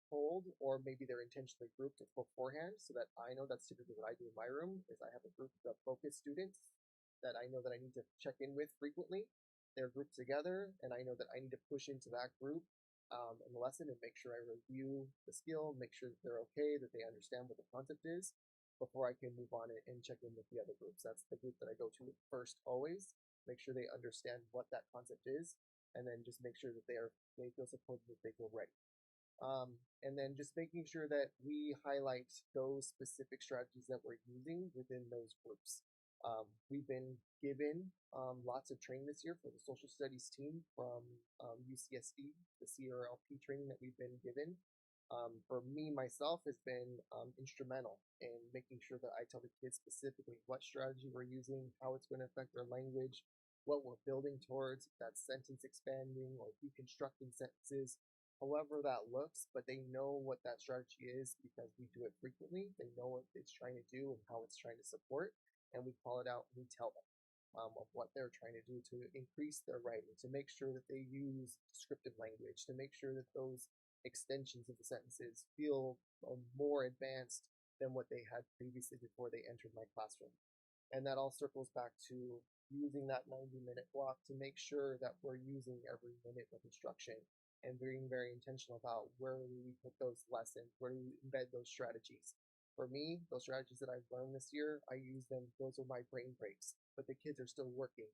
told, or maybe they're intentionally grouped beforehand, so that I know that's typically what I do in my room. Is I have a group of focus students that I know that I need to check in with frequently. They're grouped together, and I know that I need to push into that group in the lesson and make sure I review the skill, make sure that they're okay, that they understand what the concept is, before I can move on and check in with the other groups. That's the group that I go to first always. Make sure they understand what that concept is, and then just make sure that they feel supported, that they feel ready. And then just making sure that we highlight those specific strategies that we're using within those groups. We've been given lots of training this year for the social studies team from UCSD, the CRLP training that we've been given. For me, myself, has been instrumental in making sure that I tell the kids specifically what strategy we're using, how it's going to affect their language, what we're building towards, if that's sentence expanding or deconstructing sentences, however that looks, but they know what that strategy is because we do it frequently. They know what it's trying to do and how it's trying to support, and we call it out and we tell them of what they're trying to do to increase their writing, to make sure that they use descriptive language, to make sure that those extensions of the sentences feel more advanced than what they had previously before they entered my classroom. And that all circles back to using that 90-minute block to make sure that we're using every minute of instruction and being very intentional about where we put those lessons, where we embed those strategies. For me, those strategies that I've learned this year, I use them, those are my brain breaks, but the kids are still working.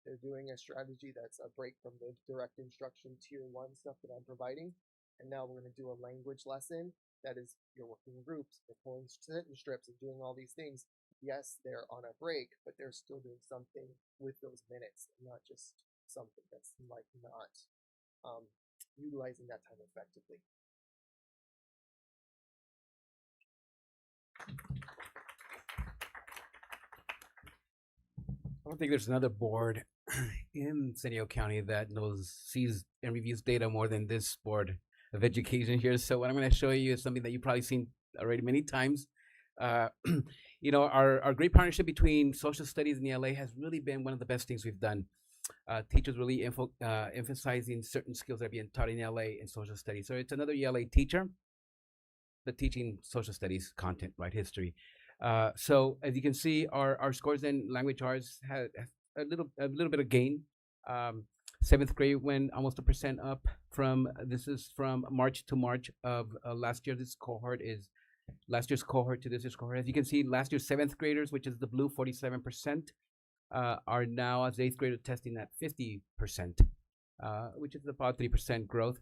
They're doing a strategy that's a break from the direct instruction tier 1 stuff that I'm providing. And now we're going to do a language lesson that is, you're working in groups, they're pulling sentence strips and doing all these things. Yes, they're on a break, but they're still doing something with those minutes, and not just something that's like not utilizing that time effectively. I don't think there's another board in San Diego County that sees and reviews data more than this board of education here. So what I'm going to show you is something that you've probably seen already many times. Our great partnership between social studies and ELA has really been one of the best things we've done. Teachers really emphasizing certain skills that are being taught in ELA and social studies. So it's another ELA teacher, but teaching social studies content, right, history. So as you can see, our scores in language arts had a little bit of gain. 7th grade went almost 1% up this is from March to March of last year. This cohort is last year's cohort to this year's cohort. As you can see, last year's 7th graders, which is the blue, 47%, are now as 8th graders testing at 50%, which is about 3% growth.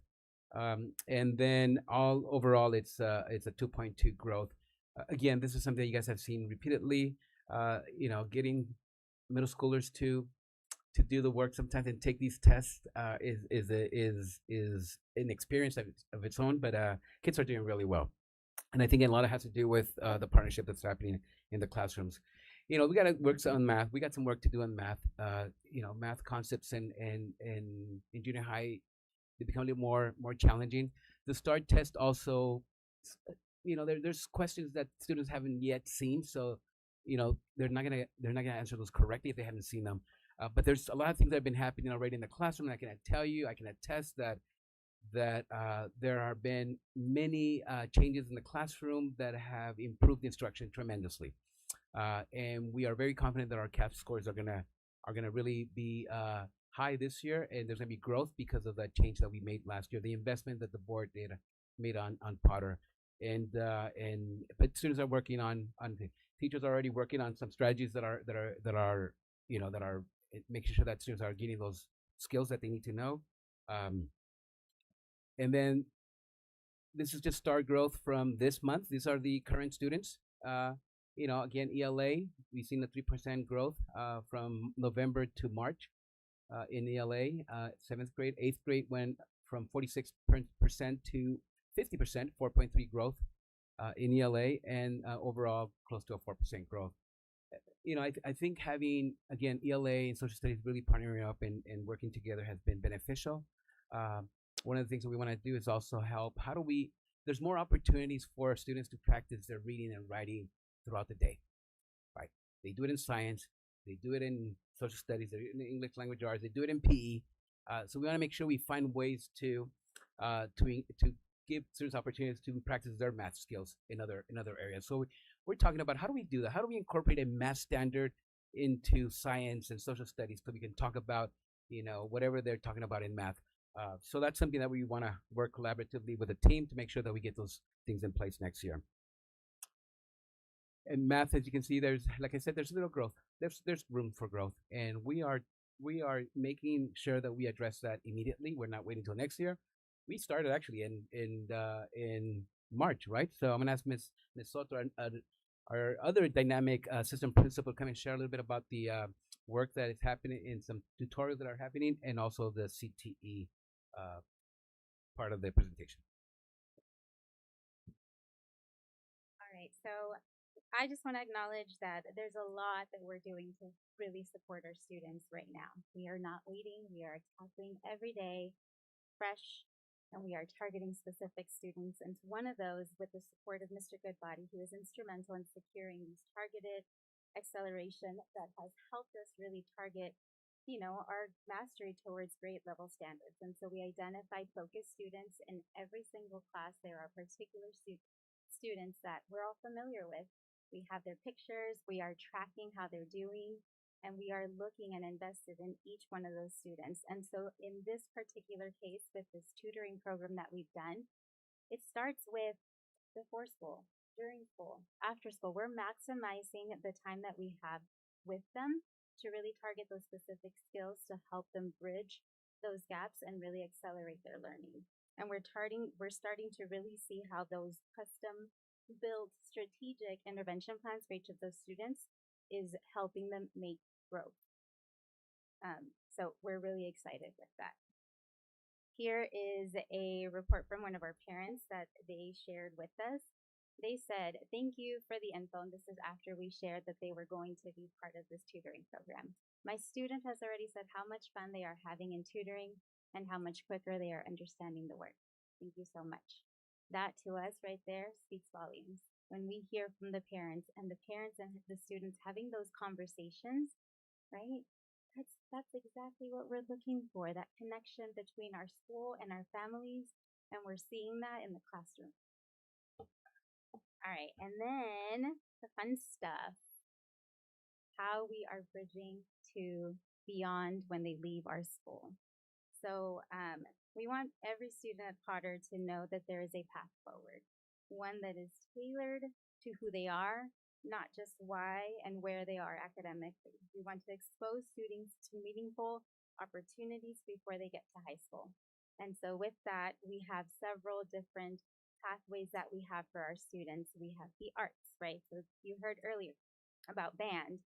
And then overall, it's a 2.2 growth. Again, this is something that you guys have seen repeatedly. Getting middle schoolers to do the work sometimes and take these tests is an experience of its own. But kids are doing really well, and I think a lot of it has to do with the partnership that's happening in the classrooms. We got to work on math. We got some work to do on math. Math concepts in junior high, they become a little more challenging. The START test also, there's questions that students haven't yet seen, so they're not gonna answer those correctly if they haven't seen them. But there's a lot of things that have been happening already in the classroom. And I can tell you, I can attest that there have been many changes in the classroom that have improved instruction tremendously. And we are very confident that our CAP scores are gonna really be high this year, and there's gonna be growth because of that change that we made last year, the investment that the board made on Potter, but students are working on teachers are already working on some strategies that are making sure that students are getting those skills that they need to know. And then this is just star growth from this month. These are the current students. Again, ELA, we've seen a 3% growth from November to March in ELA. Seventh grade, eighth grade went from 46% to 50%, 4.3 growth in ELA, and overall close to a 4% growth. I think having, again, ELA and social studies really partnering up and working together has been beneficial. One of the things that we want to do is also help. There's more opportunities for students to practice their reading and writing throughout the day, right? They do it in science, they do it in social studies, they do it in English language arts, they do it in PE. So we want to make sure we find ways to give students opportunities to practice their math skills in other areas. So we're talking about, how do we do that? How do we incorporate a math standard into science and social studies so we can talk about whatever they're talking about in math? So that's something that we want to work collaboratively with the team to make sure that we get those things in place next year. And math, as you can see, like I said, there's little growth. There's room for growth, and we are making sure that we address that immediately. We're not waiting until next year. We started actually in March, right? So I'm gonna ask Ms. Soto, our other dynamic system principal, come and share a little bit about the work that is happening in some tutorials that are happening, and also the CTE part of the presentation. All right, so I just want to acknowledge that there's a lot that we're doing to really support our students right now. We are not waiting. We are tackling every day fresh, and we are targeting specific students. And one of those, with the support of Mr. Goodbody, who is instrumental in securing these targeted acceleration that has helped us really target our mastery towards grade level standards. And so we identified focus students in every single class. There are particular students that we're all familiar with. We have their pictures, we are tracking how they're doing, and we are looking and invested in each one of those students. And so in this particular case, with this tutoring program that we've done, it starts with before school, during school, after school. We're maximizing the time that we have with them to really target those specific skills to help them bridge those gaps and really accelerate their learning. And we're starting to really see how those custom built strategic intervention plans for each of those students is helping them make growth. So we're really excited with that. Here is a report from one of our parents that they shared with us. They said, "Thank you for the info." And this is after we shared that they were going to be part of this tutoring program. "My student has already said how much fun they are having in tutoring and how much quicker they are understanding the work. Thank you so much." That to us right there speaks volumes. When we hear from the parents and the students having those conversations, right? That's exactly what we're looking for, that connection between our school and our families, and we're seeing that in the classroom. All right, and then the fun stuff, how we are bridging to beyond when they leave our school. So we want every student at Potter to know that there is a path forward, one that is tailored to who they are, not just why and where they are academically. We want to expose students to meaningful opportunities before they get to high school. And so with that, we have several different pathways that we have for our students. We have the arts, right? So you heard earlier about band.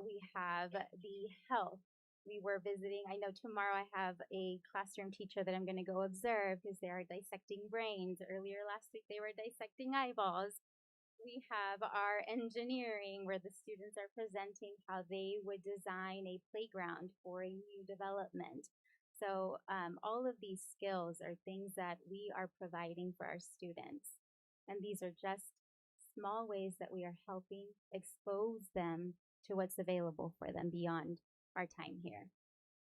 We have the health. We were visiting, I know tomorrow I have a classroom teacher that I'm going to go observe because they are dissecting brains. Earlier last week, they were dissecting eyeballs. We have our engineering, where the students are presenting how they would design a playground for a new development. So all of these skills are things that we are providing for our students. And these are just small ways that we are helping expose them to what's available for them beyond our time here.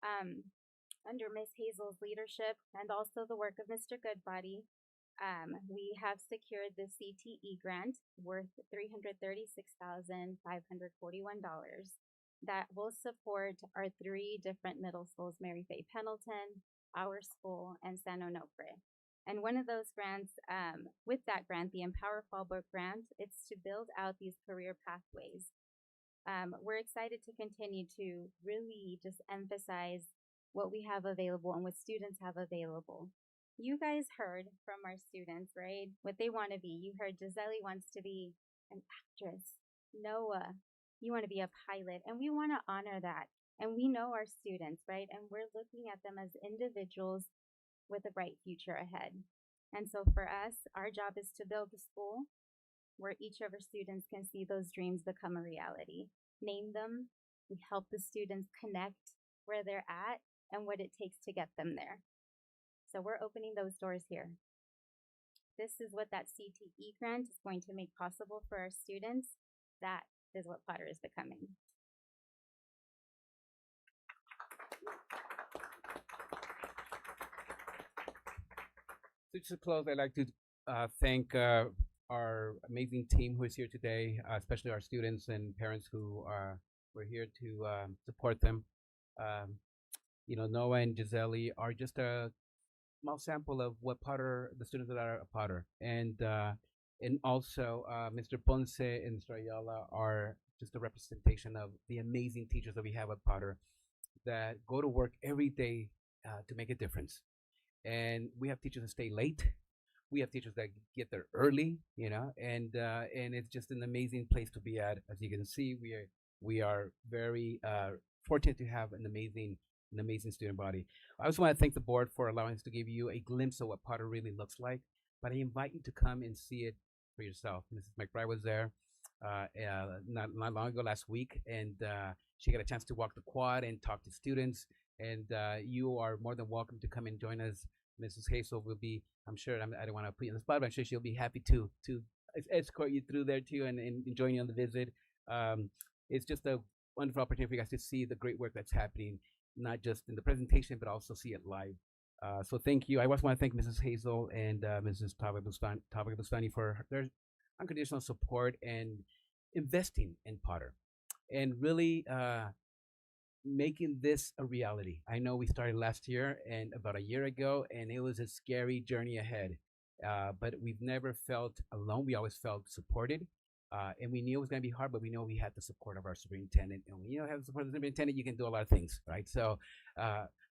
Under Ms. Hazel's leadership and also the work of Mr. Goodbody, we have secured the CTE grant worth $336,541 that will support our 3 different middle schools, Mary Fay Pendleton, our school, and San Onofre. And one of those grants, with that grant, the Empower Fallbrook grant, it's to build out these career pathways. We're excited to continue to really just emphasize what we have available and what students have available. You guys heard from our students, right? What they want to be. You heard Gisele wants to be an actress. Noah, you want to be a pilot. And we want to honor that. And we know our students, right? And we're looking at them as individuals with a bright future ahead. And so for us, our job is to build a school where each of our students can see those dreams become a reality. Name them. We help the students connect where they're at and what it takes to get them there. So we're opening those doors here. This is what that CTE grant is going to make possible for our students. That is what Potter is becoming. So just to close, I'd like to thank our amazing team who is here today, especially our students and parents who were here to support them. Noah and Gisele are just a small sample of what Potter, the students that are a Potter, and also Mr. Ponce and Mr. Ayala are just a representation of the amazing teachers that we have at Potter that go to work every day to make a difference. And we have teachers that stay late. We have teachers that get there early, and it's just an amazing place to be at. As you can see, we are very fortunate to have an amazing student body. I also want to thank the board for allowing us to give you a glimpse of what Potter really looks like. But I invite you to come and see it for yourself. Mrs. McBride was there not long ago, last week, and she got a chance to walk the quad and talk to students. And you are more than welcome to come and join us. Mrs. Hazel will be, I'm sure, I don't want to put you on the spot, but I'm sure she'll be happy to escort you through there too and join you on the visit. It's just a wonderful opportunity for you guys to see the great work that's happening, not just in the presentation, but also see it live. So thank you. I also want to thank Mrs. Hazel and Mrs. Tawag Bustani for their unconditional support and investing in Potter and really making this a reality. I know we started last year and about a year ago, and it was a scary journey ahead. But we've never felt alone. We always felt supported. And we knew it was going to be hard, but we know we had the support of our superintendent. And when you have the support of the superintendent, you can do a lot of things, right? So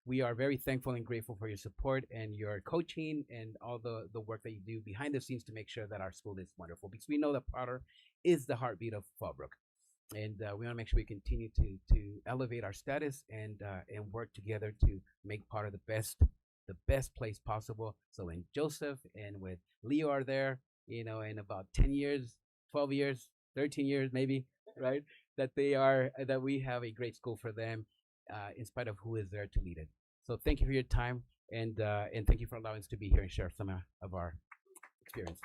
we are very thankful and grateful for your support and your coaching and all the work that you do behind the scenes to make sure that our school is wonderful. Because we know that Potter is the heartbeat of Fallbrook. And we want to make sure we continue to elevate our status and work together to make Potter the best place possible. So when Joseph and with Leo are there, in about 10 years, 12 years, 13 years, maybe, right? That we have a great school for them, in spite of who is there to lead it. So thank you for your time, and thank you for allowing us to be here and share some of our experience.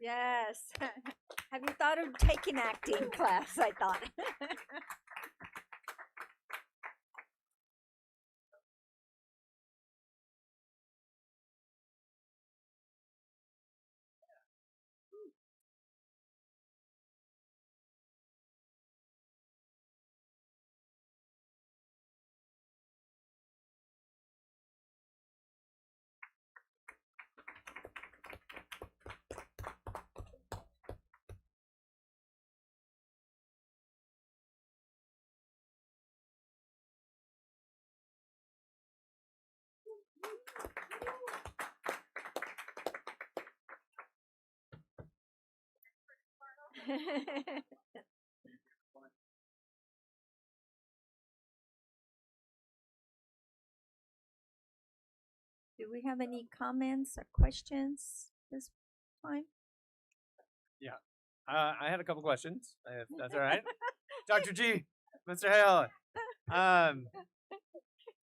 Yes. Have you thought of taking acting class? I thought. Do we have any comments or questions this time? Yeah. I had a couple questions, if that's all right. Dr. G, Mr. Hale.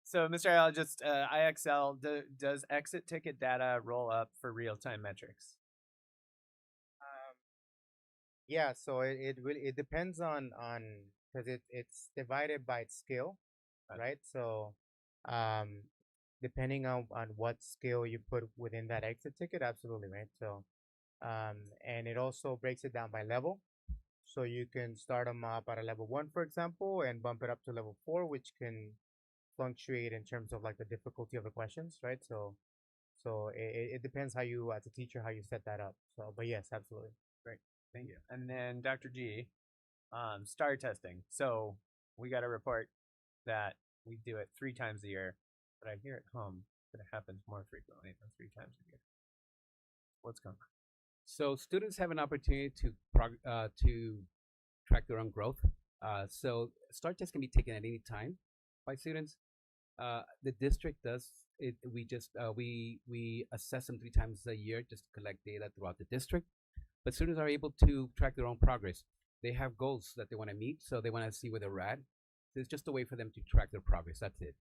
So, Mr. Hale, just IXL, does exit ticket data roll up for real-time metrics? Yeah, so it really it depends on because it's divided by its skill, right? So depending on what skill you put within that exit ticket, absolutely, right? So and it also breaks it down by level. So you can start them up at a level 1, for example, and bump it up to level 4, which can fluctuate in terms of like the difficulty of the questions, right? So So it depends how you, as a teacher, how you set that up. So, but yes, absolutely. Great. Thank you. And then Dr. G, STAR testing. So we got a report that we do it 3 times a year, but I hear at home that it happens more frequently than 3 times a year. What's going on? So students have an opportunity to track their own growth. So STAR tests can be taken at any time by students. The district does it. We assess them 3 times a year just to collect data throughout the district. But students are able to track their own progress. They have goals that they want to meet, so they want to see where they're at. So it's just a way for them to track their progress. That's it.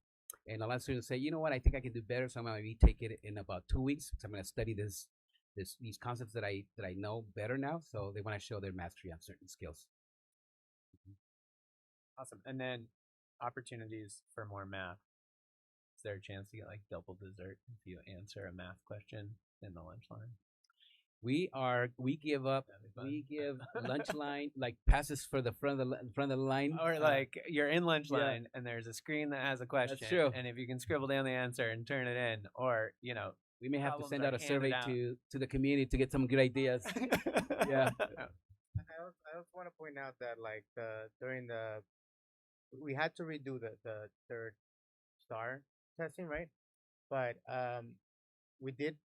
And a lot of students say, you know what, I think I can do better, so I'm going to retake it in about 2 weeks. So I'm going to study these concepts that I know better now. So they want to show their mastery on certain skills. Awesome. And then opportunities for more math. Is there a chance to get like double dessert if you answer a math question in the lunch line? We give lunch line like passes for the front of the line, or like you're in lunch line and there's a screen that has a question. That's true. And if you can scribble down the answer and turn it in, or we may have to send out a survey to the community to get some good ideas. Yeah. I also want to point out that like we had to redo the third STAR testing, right? But we did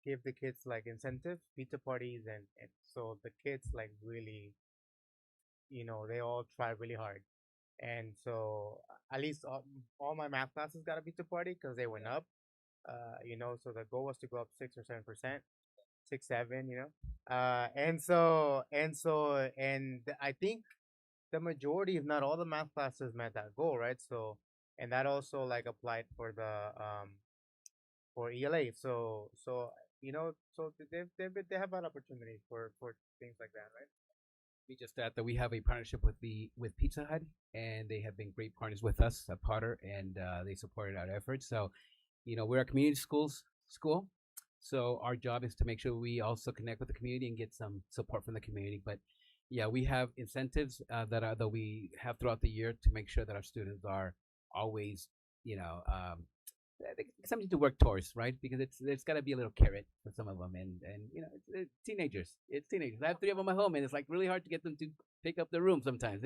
give the kids like incentives, pizza parties, and so the kids like really, they all try really hard. And so at least all my math classes got a pizza party because they went up. So the goal was to go up 6 or 7%, 6, 7, and I think the majority, if not all the math classes met that goal, right? So, and that also like applied for the for ELA. So they have an opportunity for things like that, right? We just add that we have a partnership with Pizza Hut, and they have been great partners with us at Potter, and they supported our efforts. So, we're a community school, so our job is to make sure we also connect with the community and get some support from the community. But yeah, we have incentives that we have throughout the year to make sure that our students are always, something to work towards, right? Because there's got to be a little carrot for some of them, and it's teenagers. It's teenagers. I have 3 of them at home, and it's like really hard to get them to pick up the room sometimes,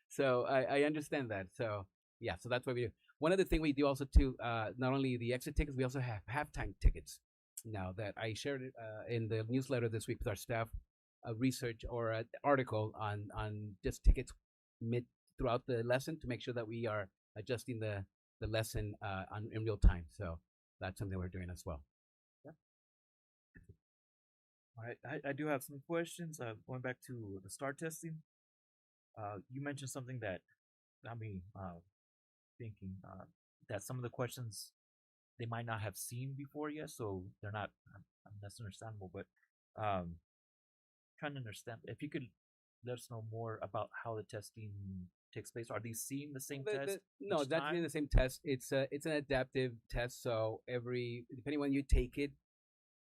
So I understand that. So yeah, so that's what we do. One other thing we do also too, not only the exit tickets, we also have halftime tickets. Now that I shared it in the newsletter this week with our staff, a research or an article on just tickets throughout the lesson to make sure that we are adjusting the lesson in real time. So that's something we're doing as well. Yeah. All right, I do have some questions. Going back to the STAR testing, you mentioned something that got me thinking that some of the questions they might not have seen before yet, so they're not. That's understandable, but trying to understand if you could let us know more about how the testing takes place. Are these seeing the same test? No, each that's time? the same test. It's an adaptive test. So depending when you take it,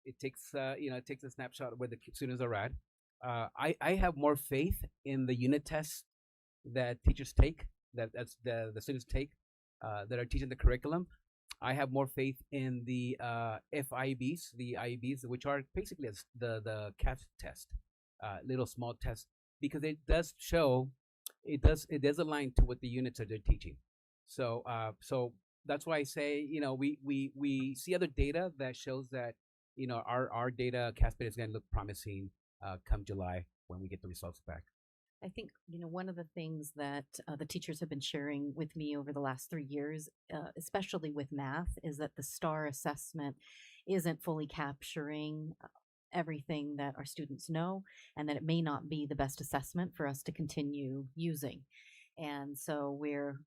it takes it takes a snapshot of where the students are at. I have more faith in the unit tests that teachers take, that's the students take, that are teaching the curriculum. I have more faith in the FIBs, the IBs, which are basically the CAT test, little small test, because it does show, it does align to what the units are they're teaching. So that's why I say, we see other data that shows that, our data CASPIT is going to look promising come July when we get the results back. I think, one of the things that the teachers have been sharing with me over the last 3 years, especially with math, is that the STAR assessment isn't fully capturing everything that our students know, and that it may not be the best assessment for us to continue using. And so we're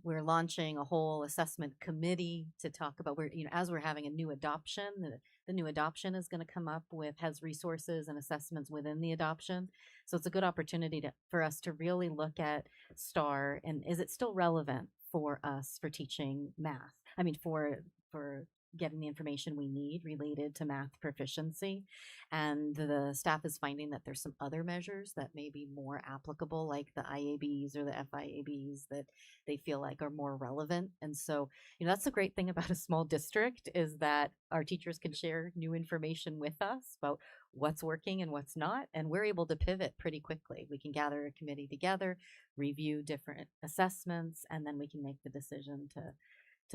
launching a whole assessment committee to talk about as we're having a new adoption, the new adoption is going to come up has resources and assessments within the adoption. So it's a good opportunity for us to really look at STAR and is it still relevant for us for teaching math? I mean, for getting the information we need related to math proficiency. And the staff is finding that there's some other measures that may be more applicable, like the IABs or the FIABs, that they feel like are more relevant. And so, that's the great thing about a small district, is that our teachers can share new information with us about what's working and what's not. And we're able to pivot pretty quickly. We can gather a committee together, review different assessments, and then we can make the decision to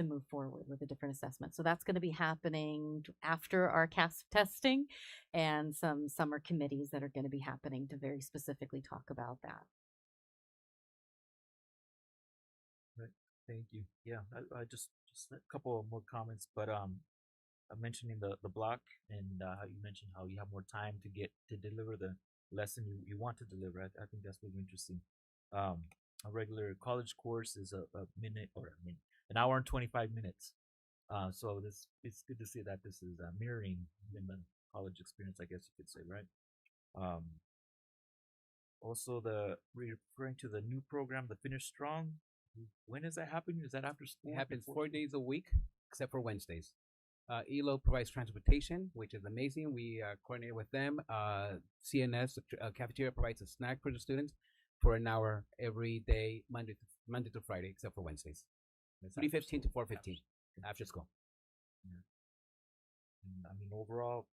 move forward with a different assessment. So that's going to be happening after our CASP testing, and some summer committees that are going to be happening to very specifically talk about that. Right. Thank you. Yeah, I just a couple of more comments, but I'm mentioning the block, and how you mentioned how you have more time to deliver the lesson you want to deliver. I think that's really interesting. A regular college course is a minute, or an hour and 25 minutes. So it's good to see that this is mirroring in the college experience, I guess you could say, right? Also, referring to the new program, the Finish Strong. When is that happening? Is that after school? It happens 4 days a week, except for Wednesdays. ELO provides transportation, which is amazing. We coordinate with them. CNS cafeteria provides a snack for the students for an hour every day, Monday to Friday, except for Wednesdays. 3:15 to 4:15 after school. Yeah. And overall,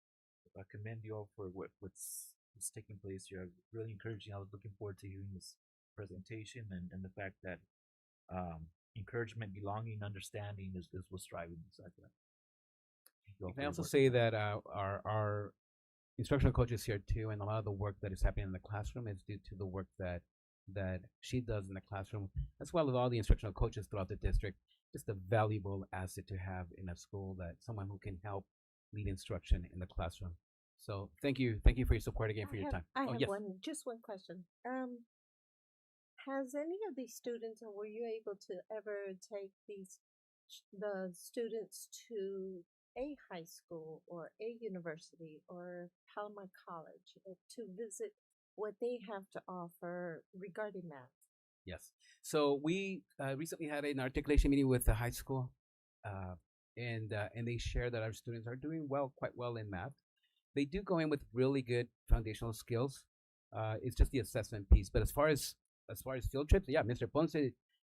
I commend you all for what's taking place here. Really encouraging. I was looking forward to hearing this presentation, and the fact that encouragement, belonging, understanding is what's driving this. I also say that our instructional coach is here too, and a lot of the work that is happening in the classroom is due to the work that she does in the classroom, as well as all the instructional coaches throughout the district. Just a valuable asset to have in a school, that someone who can help lead instruction in the classroom. So thank you for your support again, for your time. I have yes. just one question. Has any of these students, or were you able to ever take the students to a high school or a university or Palomar College to visit what they have to offer regarding math? Yes. So we recently had an articulation meeting with the high school, and they share that our students are doing quite well in math. They do go in with really good foundational skills. It's just the assessment piece. But as far as field trips, yeah, Mr. Ponce,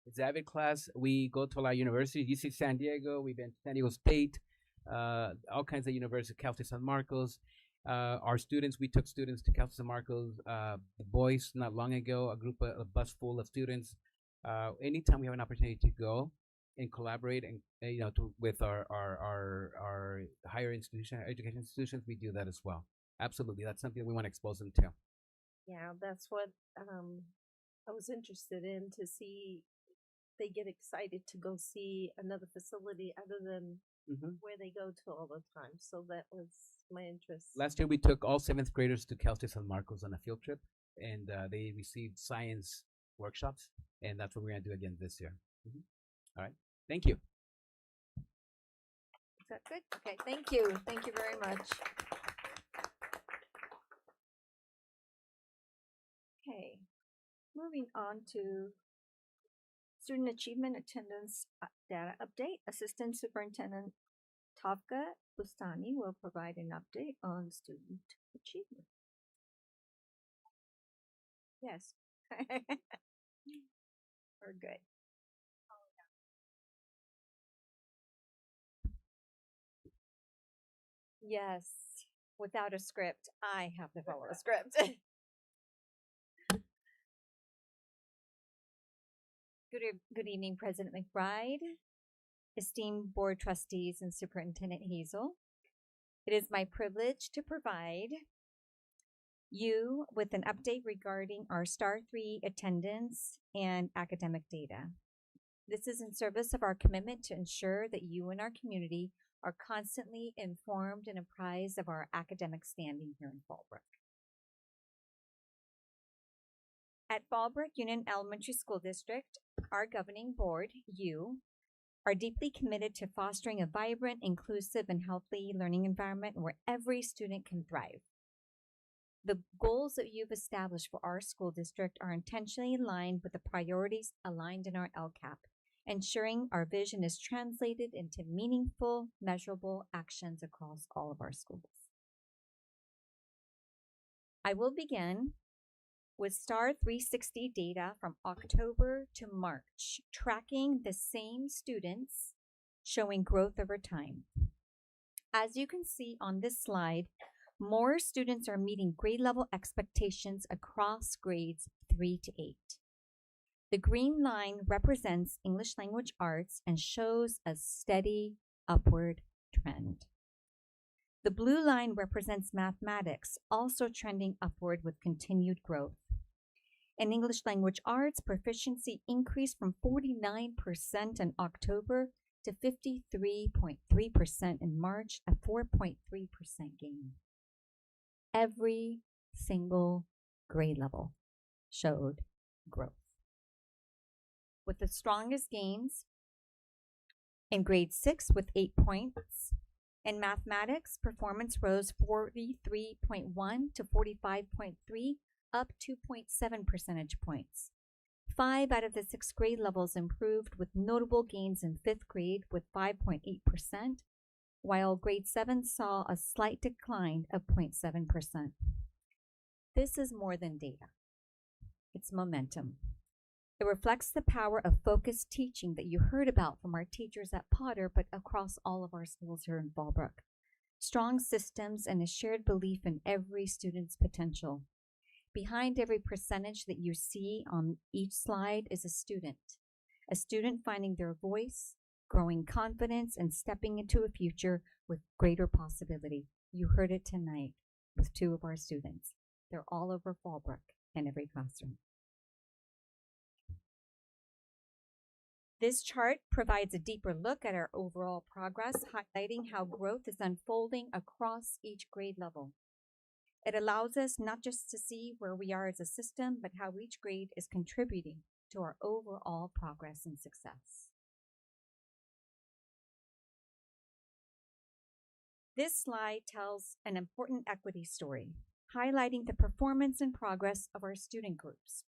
it's avid class. We go to a lot of universities. UC San Diego. We've been to San Diego State. All kinds of universities. Cal State San Marcos. Our students, we took students to Cal State San Marcos, the boys, not long ago, a bus full of students. Anytime we have an opportunity to go and collaborate and with our higher education institutions, we do that as well. Absolutely, that's something we want to expose them to. Yeah, that's what I was interested in, to see they get excited to go see another facility other than where they go to all the time. So that was my interest. Last year, we took all 7th graders to Cal State San Marcos on a field trip, and they received science workshops, and that's what we're going to do again this year. All right. Thank you. Is that good? Okay, thank you. Thank you very much. Okay, moving on to student achievement attendance data update. Assistant Superintendent Tavka Bustani will provide an update on student achievement. Yes. We're good. Yes, without a script. I have to follow a script. Good evening, President McBride, esteemed board trustees, and Superintendent Hazel. It is my privilege to provide you with an update regarding our Star 3 attendance and academic data. This is in service of our commitment to ensure that you and our community are constantly informed and apprised of our academic standing here in Fallbrook. At Fallbrook Union Elementary School District, our governing board, you, are deeply committed to fostering a vibrant, inclusive, and healthy learning environment where every student can thrive. The goals that you've established for our school district are intentionally aligned with the priorities aligned in our LCAP ensuring our vision is translated into meaningful, measurable actions across all of our schools. I will begin with STAR 360 data from October to March, tracking the same students, showing growth over time. As you can see on this slide, more students are meeting grade level expectations across grades 3 to 8. The green line represents English language arts and shows a steady upward trend. The blue line represents mathematics, also trending upward with continued growth. In English language arts, proficiency increased from 49% in October to 53.3% in March, a 4.3% gain. Every single grade level showed growth, with the strongest gains in grade 6 with 8 points. In mathematics, performance rose 43.1 to 45.3, up 2.7 percentage points. 5 out of the 6 grade levels improved, with notable gains in 5th grade with 5.8%, while grade 7 saw a slight decline of 0.7%. This is more than data. It's momentum. It reflects the power of focused teaching that you heard about from our teachers at Potter, but across all of our schools here in Fallbrook. Strong systems and a shared belief in every student's potential. Behind every percentage that you see on each slide is a student finding their voice, growing confidence, and stepping into a future with greater possibility. You heard it tonight with 2 of our students. They're all over Fallbrook in every classroom. This chart provides a deeper look at our overall progress, highlighting how growth is unfolding across each grade level. It allows us not just to see where we are as a system, but how each grade is contributing to our overall progress and success. This slide tells an important equity story, highlighting the performance and progress of our student groups.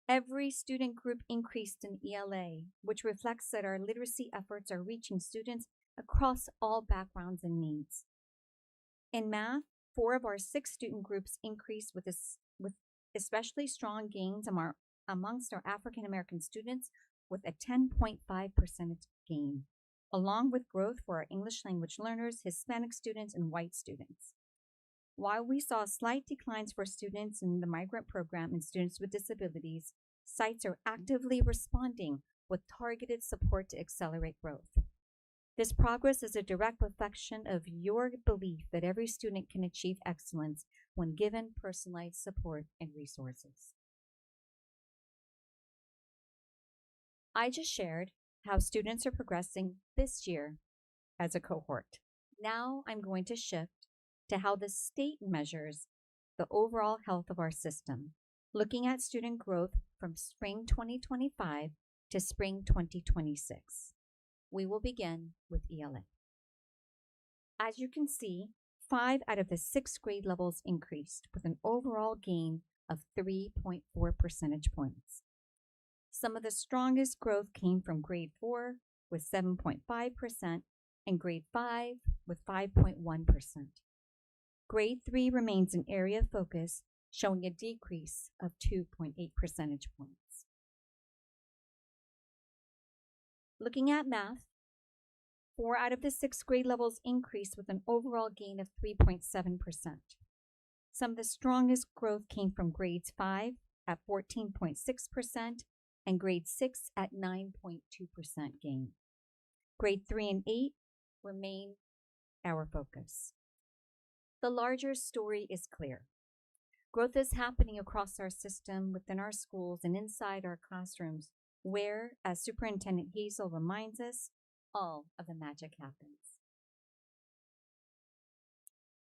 Every student group increased in ELA, which reflects that our literacy efforts are reaching students across all backgrounds and needs. In math, 4 of our 6 student groups increased with especially strong gains amongst our African American students, with a 10.5% gain, along with growth for our English language learners, Hispanic students, and white students. While we saw slight declines for students in the migrant program and students with disabilities, sites are actively responding with targeted support to accelerate growth. This progress is a direct reflection of your belief that every student can achieve excellence when given personalized support and resources. I just shared how students are progressing this year as a cohort. Now I'm going to shift to how the state measures the overall health of our system, looking at student growth from spring 2025 to spring 2026. We will begin with ELA. As you can see, 5 out of the 6 grade levels increased, with an overall gain of 3.4 percentage points. Some of the strongest growth came from grade 4 with 7.5% and grade 5 with 5.1%. Grade 3 remains an area of focus, showing a decrease of 2.8 percentage points. Looking at math, 4 out of the 6 grade levels increased with an overall gain of 3.7%. Some of the strongest growth came from grades 5 at 14.6% and grade 6 at 9.2% gain. Grade 3 and 8 remain our focus. The larger story is clear. Growth is happening across our system, within our schools, and inside our classrooms, where, as Superintendent Hazel reminds us, all of the magic happens.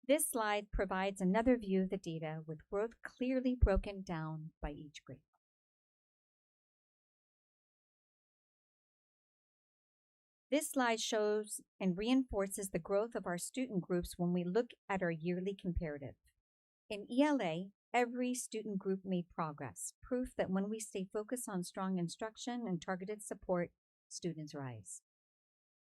This slide provides another view of the data, with growth clearly broken down by each grade. This slide shows and reinforces the growth of our student groups when we look at our yearly comparative. In ELA, Every student group made progress, proof that when we stay focused on strong instruction and targeted support, students rise.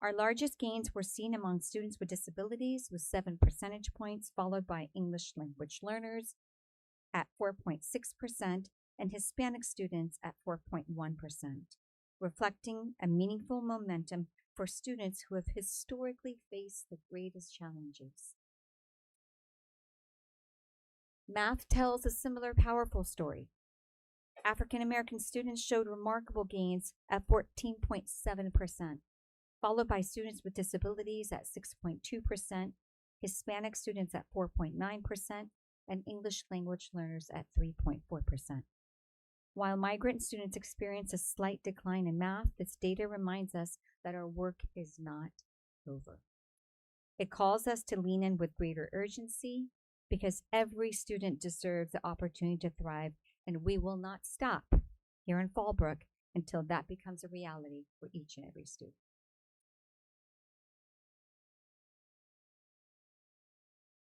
Our largest gains were seen among students with disabilities with 7 percentage points, followed by English language learners at 4.6% and Hispanic students at 4.1%, reflecting a meaningful momentum for students who have historically faced the greatest challenges. Math tells a similar powerful story. African American students showed remarkable gains at 14.7%, followed by students with disabilities at 6.2%, Hispanic students at 4.9%, and English language learners at 3.4%. While migrant students experience a slight decline in math, this data reminds us that our work is not over. It calls us to lean in with greater urgency because every student deserves the opportunity to thrive, and we will not stop here in Fallbrook until that becomes a reality for each and every student.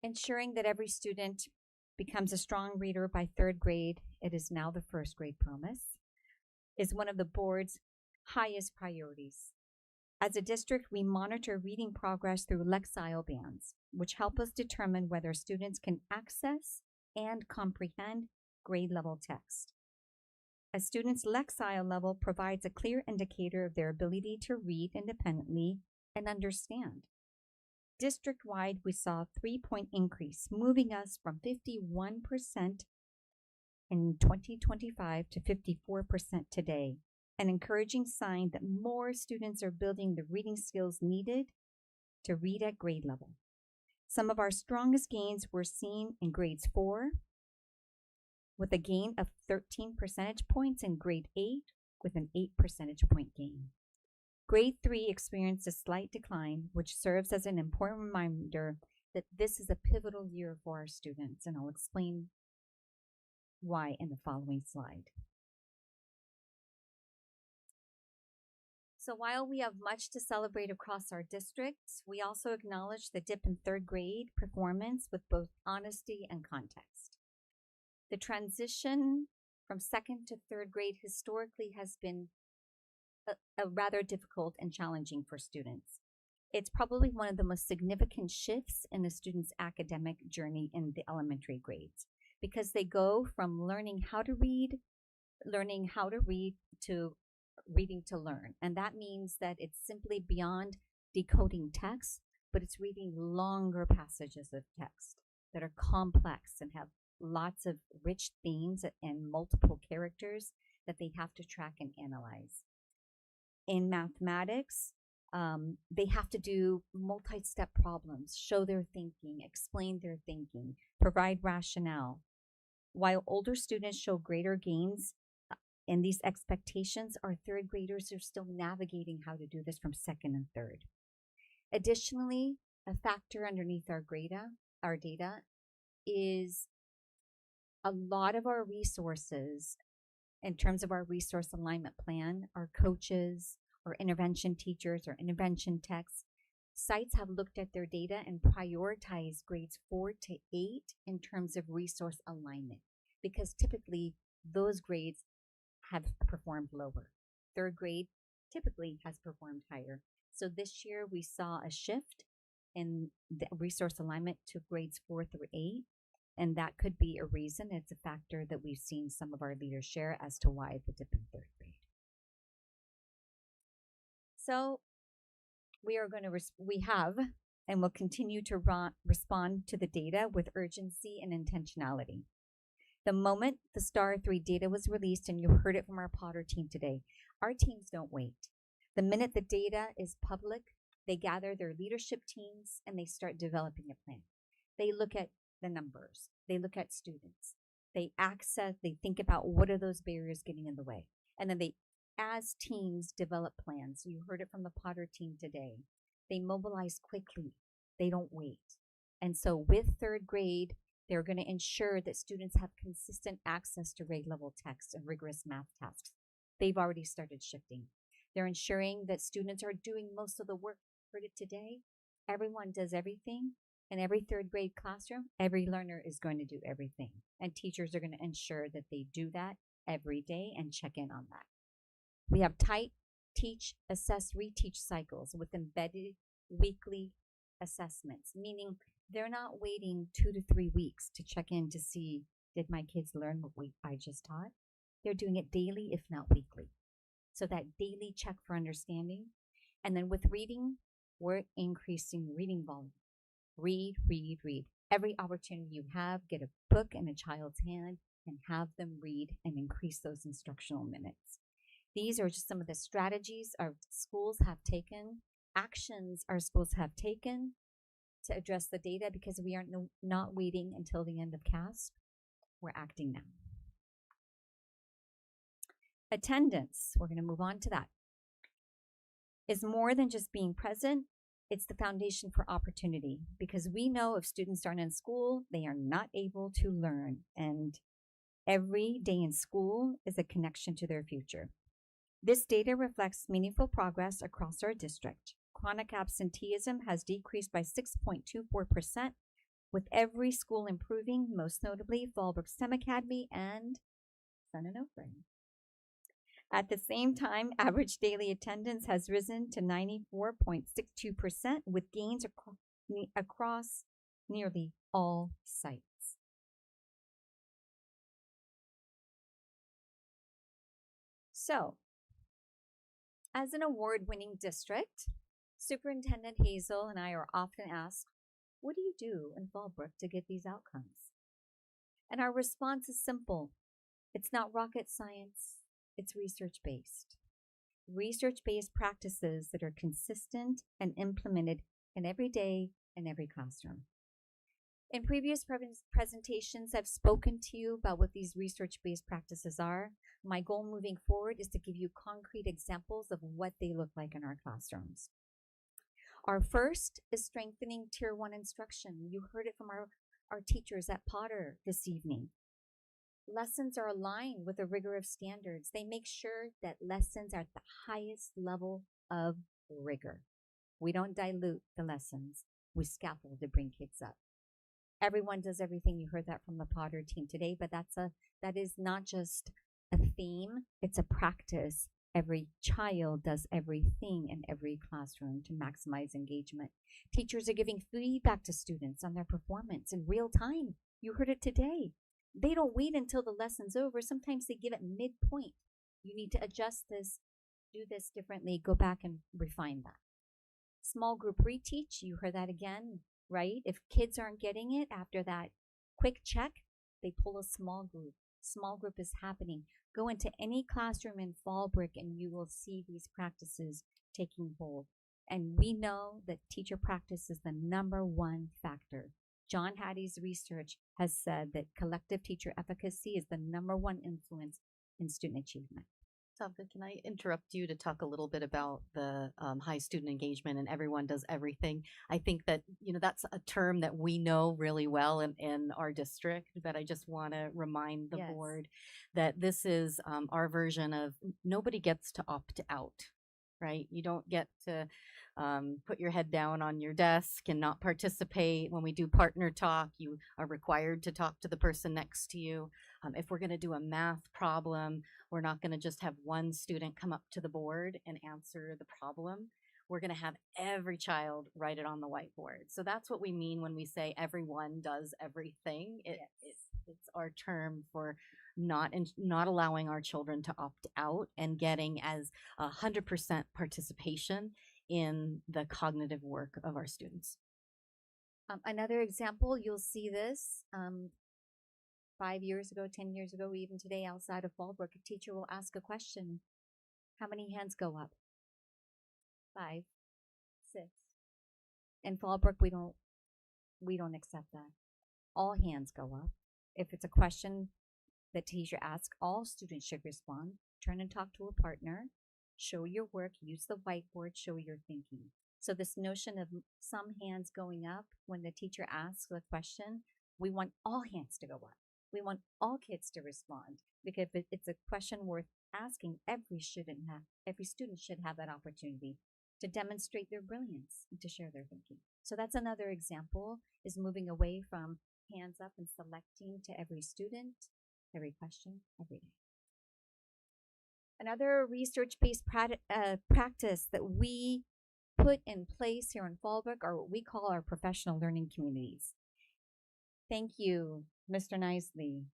Ensuring that every student becomes a strong reader by 3rd grade, it is now the 1st grade promise, is one of the board's highest priorities. As a district, we monitor reading progress through Lexile bands, which help us determine whether students can access and comprehend grade level text. A student's Lexile level provides a clear indicator of their ability to read independently and understand. District-wide, we saw a 3-point increase, moving us from 51% in 2025 to 54% today, an encouraging sign that more students are building the reading skills needed to read at grade level. Some of our strongest gains were seen in grades 4, with a gain of 13 percentage points, and grade 8 with an 8 percentage point gain. Grade 3 experienced a slight decline, which serves as an important reminder that this is a pivotal year for our students, and I'll explain why in the following slide. So while we have much to celebrate across our districts, we also acknowledge the dip in 3rd grade performance with both honesty and context. The transition from 2nd to 3rd grade historically has been a rather difficult and challenging for students. It's probably one of the most significant shifts in a student's academic journey in the elementary grades, because they go from learning how to read to reading to learn. And that means that it's simply beyond decoding text, but it's reading longer passages of text that are complex and have lots of rich themes and multiple characters that they have to track and analyze. In mathematics, they have to do multi-step problems, show their thinking, explain their thinking, provide rationale. While older students show greater gains in these expectations, our 3rd graders are still navigating how to do this from 2nd and 3rd. Additionally, a factor underneath our data is a lot of our resources. In terms of our resource alignment plan, our coaches, our intervention teachers, or intervention techs, sites have looked at their data and prioritized grades 4 to 8 in terms of resource alignment, because typically those grades have performed lower. 3rd grade typically has performed higher. So this year we saw a shift in the resource alignment to grades 4 through 8. And that could be a reason. It's a factor that we've seen some of our leaders share as to why the dip in 3rd grade. So we have and will continue to respond to the data with urgency and intentionality. The moment the STAR 3 data was released, and you heard it from our Potter team today, our teams don't wait. The minute the data is public, they gather their leadership teams and they start developing a plan. They look at the numbers, they look at students, they think about what are those barriers getting in the way. And then they, as teams, develop plans. You heard it from the Potter team today. They mobilize quickly, they don't wait. And so with 3rd grade, they're going to ensure that students have consistent access to grade level text and rigorous math tasks. They've already started shifting. They're ensuring that students are doing most of the work. Heard it today. Everyone does everything. In every third grade classroom, every learner is going to do everything. And teachers are going to ensure that they do that every day and check in on that. We have tight teach, assess, reteach cycles with embedded weekly assessments, meaning they're not waiting 2 to 3 weeks to check in to see, did my kids learn what I just taught? They're doing it daily, if not weekly. So that daily check for understanding. And then with reading, we're increasing reading volume. Read, read, read. Every opportunity you have, get a book in a child's hand and have them read and increase those instructional minutes. These are just some of the strategies our schools have taken, actions our schools have taken to address the data, because we are not waiting until the end of CASP. We're acting now. Attendance, we're going to move on to that, is more than just being present. It's the foundation for opportunity, because we know if students aren't in school, they are not able to learn. And every day in school is a connection to their future. This data reflects meaningful progress across our district. Chronic absenteeism has decreased by 6.24%, with every school improving, most notably Fallbrook STEM Academy and Sun Onofre. At the same time, average daily attendance has risen to 94.62%, with gains across nearly all sites. So, as an award-winning district, Superintendent Hazel and I are often asked, what do you do in Fallbrook to get these outcomes? And our response is simple. It's not rocket science. It's research-based. Research-based practices that are consistent and implemented in every day in every classroom. In previous presentations, I've spoken to you about what these research-based practices are. My goal moving forward is to give you concrete examples of what they look like in our classrooms. Our first is strengthening Tier 1 instruction. You heard it from our teachers at Potter this evening. Lessons are aligned with the rigor of standards. They make sure that lessons are at the highest level of rigor. We don't dilute the lessons. We scaffold to bring kids up. Everyone does everything. You heard that from the Potter team today, but that is not just a theme, it's a practice. Every child does everything in every classroom to maximize engagement. Teachers are giving feedback to students on their performance in real time. You heard it today. They don't wait until the lesson's over. Sometimes they give it midpoint. You need to adjust this, do this differently, go back and refine that. Small group reteach, you heard that again, right? If kids aren't getting it after that quick check, they pull a small group. Small group is happening. Go into any classroom in Fallbrook and you will see these practices taking hold. And we know that teacher practice is the #1 factor. John Hattie's research has said that collective teacher efficacy is the #1 influence in student achievement. Savka, can I interrupt you to talk a little bit about the high student engagement and everyone does everything? I think that, that's a term that we know really well in our district, but I just want to remind the board that this is our version of nobody gets to opt out, right? You don't get to put your head down on your desk and not participate. When we do partner talk, you are required to talk to the person next to you. If we're going to do a math problem, we're not going to just have one student come up to the board and answer the problem. We're going to have every child write it on the whiteboard. So that's what we mean when we say everyone does everything. It's our term for not allowing our children to opt out and getting as 100% participation in the cognitive work of our students. Another example, you'll see this 5 years ago, 10 years ago, even today outside of Fallbrook, a teacher will ask a question. How many hands go up? 5, 6. In Fallbrook, we don't accept that. All hands go up. If it's a question the teacher asks, all students should respond. Turn and talk to a partner. Show your work, use the whiteboard, show your thinking. So this notion of some hands going up when the teacher asks a question, we want all hands to go up. We want all kids to respond, because if it's a question worth asking, every student should have that opportunity. to demonstrate their brilliance and to share their thinking. So that's another example, is moving away from hands up and selecting to every student, every question, every day. Another research-based practice that we put in place here in Fallbrook are what we call our professional learning communities. Thank you, Mr. Nisley,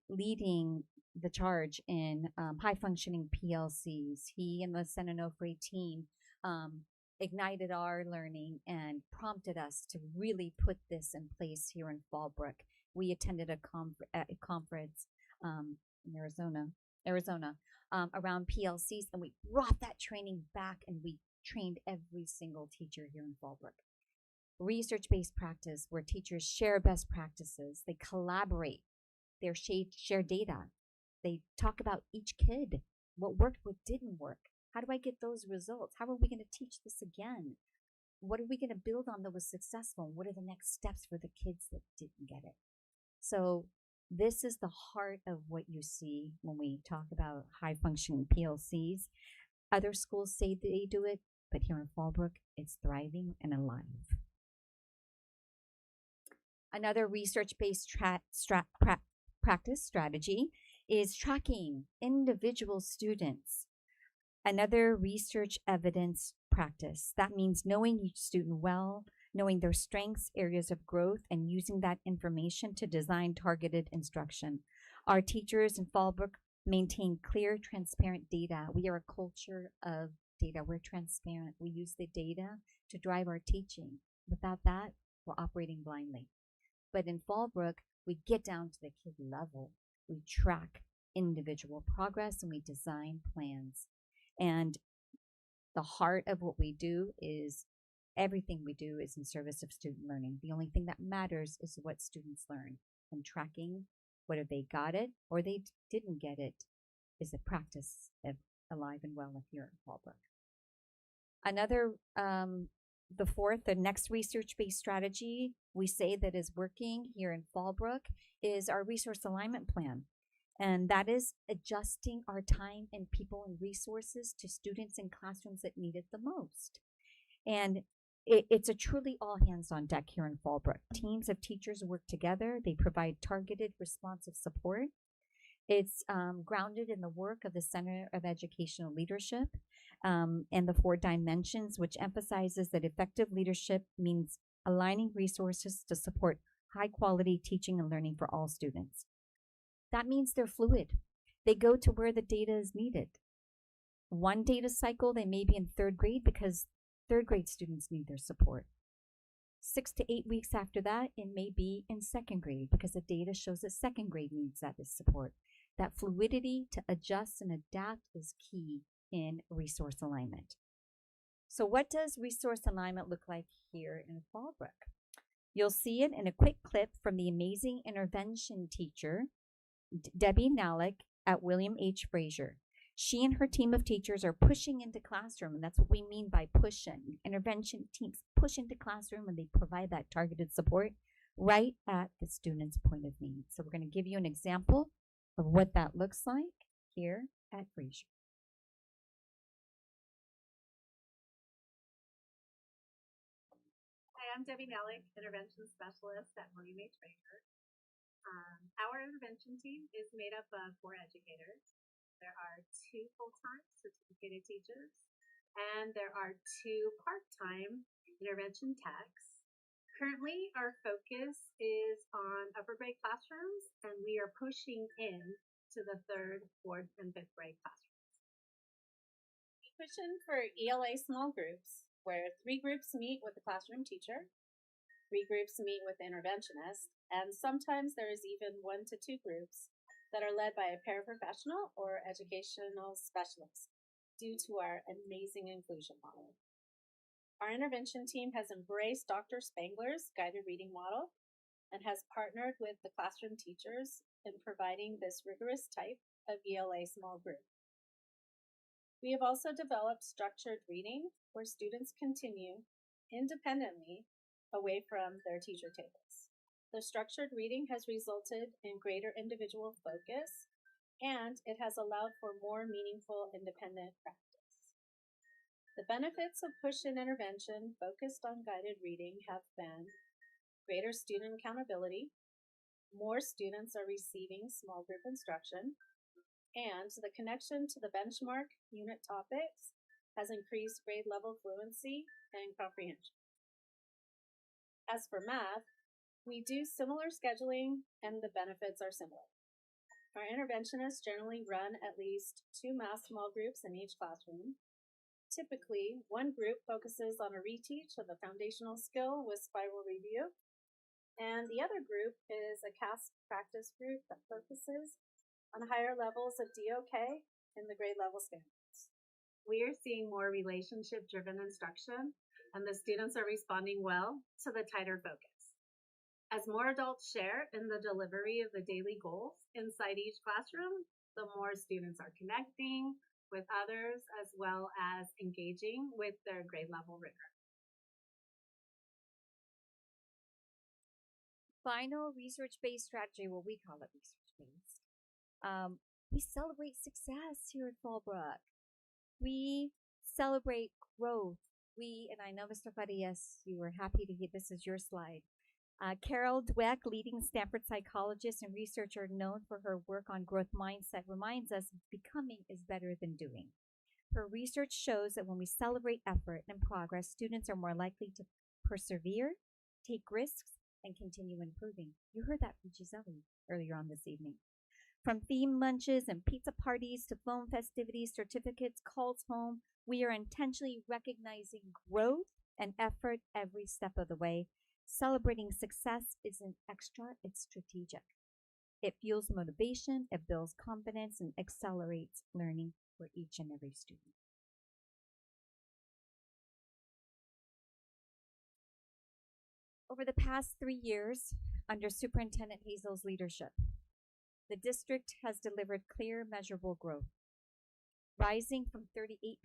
leading the charge in high-functioning PLCs. He and the San Onofre team ignited our learning and prompted us to really put this in place here in Fallbrook. We attended a conference in Arizona, around PLCs, and we brought that training back, and we trained every single teacher here in Fallbrook. Research-based practice where teachers share best practices, they collaborate, they share data, they talk about each kid, what worked, what didn't work. How do I get those results? How are we going to teach this again? What are we going to build on that was successful? What are the next steps for the kids that didn't get it? So this is the heart of what you see when we talk about high-functioning PLCs. Other schools say they do it, but here in Fallbrook, it's thriving and alive. Another research-based practice strategy is tracking individual students. Another research evidence practice. That means knowing each student well, knowing their strengths, areas of growth, and using that information to design targeted instruction. Our teachers in Fallbrook maintain clear, transparent data. We are a culture of data. We're transparent. We use the data to drive our teaching. Without that, we're operating blindly. But in Fallbrook, we get down to the kid level. We track individual progress and we design plans. And the heart of what we do is everything we do is in service of student learning. The only thing that matters is what students learn. And tracking whether they got it or they didn't get it is a practice of alive and well here at Fallbrook. Another, the next research-based strategy we say that is working here in Fallbrook is our resource alignment plan. And that is adjusting our time and people and resources to students in classrooms that need it the most. And it's a truly all hands on deck here in Fallbrook. Teams of teachers work together. They provide targeted, responsive support. It's grounded in the work of the Center of Educational Leadership and the 4 dimensions, which emphasizes that effective leadership means aligning resources to support high quality teaching and learning for all students. That means they're fluid. They go to where the data is needed. One data cycle, they may be in 3rd grade because 3rd grade students need their support. 6 to 8 weeks after that, it may be in 2nd grade because the data shows that 2nd grade needs that support. That fluidity to adjust and adapt is key in resource alignment. So what does resource alignment look like here in Fallbrook? You'll see it in a quick clip from the amazing intervention teacher, Debbie Nalick at William H. Frazier. She and her team of teachers are pushing into classroom, and that's what we mean by pushing. Intervention teams push into classroom and they provide that targeted support right at the student's point of need. So we're going to give you an example of what that looks like here at Frazier. Hi, I'm Debbie Nalick, Intervention Specialist at William H. Frazier. Our intervention team is made up of 4 educators. There are 2 full-time certificated teachers, and there are 2 part-time intervention techs. Currently, our focus is on upper grade classrooms, and we are pushing in to the 3rd, 4th, and 5th grade classrooms. We push in for ELA small groups, where 3 groups meet with the classroom teacher, 3 groups meet with the interventionist, and sometimes there is even 1 to 2 groups that are led by a paraprofessional or educational specialist due to our amazing inclusion model. Our intervention team has embraced Dr. Spangler's guided reading model and has partnered with the classroom teachers in providing this rigorous type of ELA small group. We have also developed structured reading where students continue independently away from their teacher tables. The structured reading has resulted in greater individual focus, and it has allowed for more meaningful independent practice. The benefits of push-in intervention focused on guided reading have been greater student accountability, more students are receiving small group instruction, and the connection to the benchmark unit topics has increased grade level fluency and comprehension. As for math, we do similar scheduling and the benefits are similar. Our interventionists generally run at least 2 math small groups in each classroom. Typically, one group focuses on a reteach of a foundational skill with spiral review, and the other group is a CAS practice group that focuses on higher levels of DOK in the grade level standards. We are seeing more relationship-driven instruction, and the students are responding well to the tighter focus. As more adults share in the delivery of the daily goals inside each classroom, the more students are connecting with others as well as engaging with their grade level rigor. Final research-based strategy, well, we call it research-based. We celebrate success here at Fallbrook. We celebrate growth. And I know, Mr. Farias, you were happy to get this as your slide. Carol Dweck, leading Stanford psychologist and researcher known for her work on growth mindset, reminds us becoming is better than doing. Her research shows that when we celebrate effort and progress, students are more likely to persevere, take risks, and continue improving. You heard that from Giselle earlier on this evening. From theme lunches and pizza parties to phone festivities, certificates, calls home, we are intentionally recognizing growth and effort every step of the way. Celebrating success isn't extra, it's strategic. It fuels motivation, it builds confidence, and accelerates learning for each and every student. Over the past 3 years, under Superintendent Hazel's leadership, the district has delivered clear, measurable growth, rising from 38%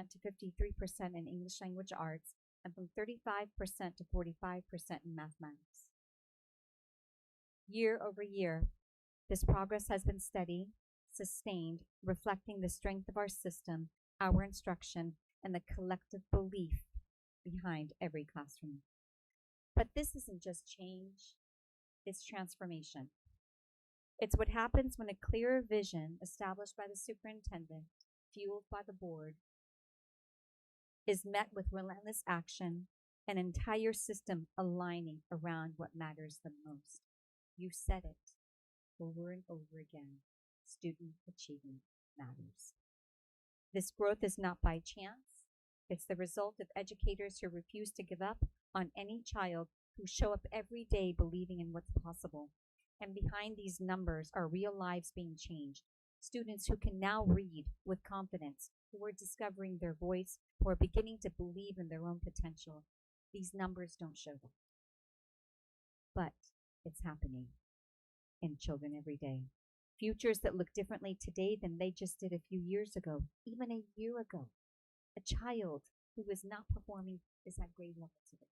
to 53% in English language arts and from 35% to 45% in mathematics. Year over year, this progress has been steady, sustained, reflecting the strength of our system, our instruction, and the collective belief behind every classroom. But this isn't just change, it's transformation. It's what happens when a clearer vision established by the superintendent, fueled by the board, is met with relentless action, an entire system aligning around what matters the most. You said it over and over again. Student achievement matters. This growth is not by chance. It's the result of educators who refuse to give up on any child, who show up every day believing in what's possible. And behind these numbers are real lives being changed. Students who can now read with confidence, who are discovering their voice, who are beginning to believe in their own potential. These numbers don't show that. But it's happening in children every day. Futures that look differently today than they just did a few years ago, even a year ago. A child who is not performing is at grade level today.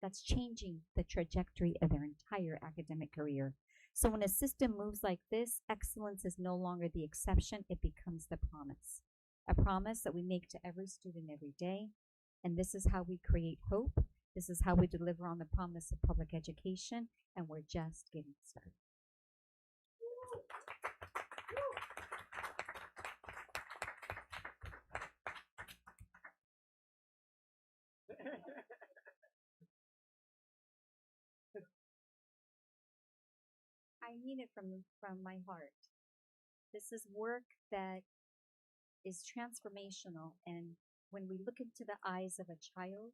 That's changing the trajectory of their entire academic career. So when a system moves like this, excellence is no longer the exception, it becomes the promise. A promise that we make to every student every day. And this is how we create hope. This is how we deliver on the promise of public education. And we're just getting started. I mean it from my heart. This is work that is transformational, and when we look into the eyes of a child,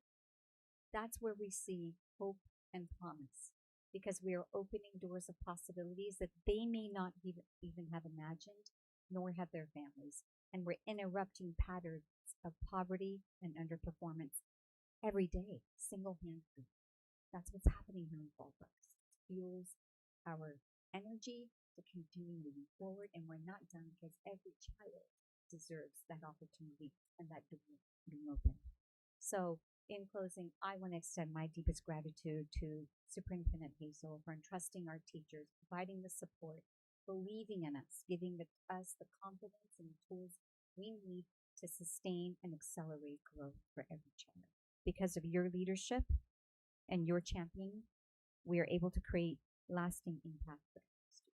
that's where we see hope and promise, because we are opening doors of possibilities that they may not even have imagined, nor have their families, and we're interrupting patterns of poverty and underperformance every day, single-handedly. That's what's happening here in Fallbrook. It fuels our energy to continue moving forward, and we're not done because every child deserves that opportunity and that door being open. So in closing, I want to extend my deepest gratitude to Superintendent Hazel for entrusting our teachers, providing the support, believing in us, giving us the confidence and the tools we need to sustain and accelerate growth for every child. Because of your leadership and your championing, we are able to create lasting impact for our students.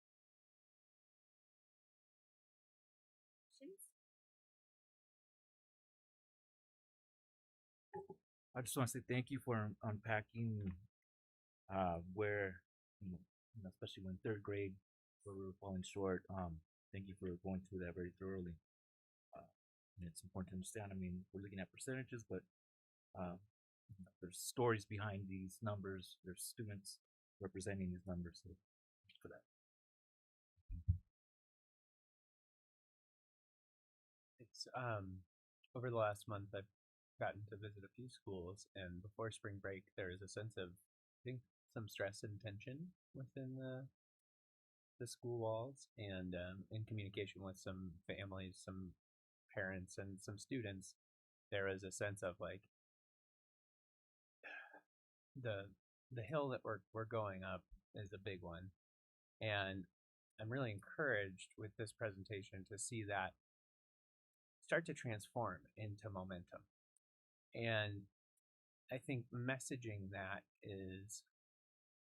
I just want to say thank you for unpacking where, especially when third grade, where we were falling short. Thank you for going through that very thoroughly. And it's important to understand. I mean, we're looking at percentages, but there's stories behind these numbers. There's students representing these numbers. So thanks for that. It's over the last month I've gotten to visit a few schools, and before spring break there is a sense of, I think, some stress and tension within the school walls, and in communication with some families, some parents, and some students, there is a sense of like the hill that we're going up is a big one, and I'm really encouraged with this presentation to see that start to transform into momentum. And I think messaging that is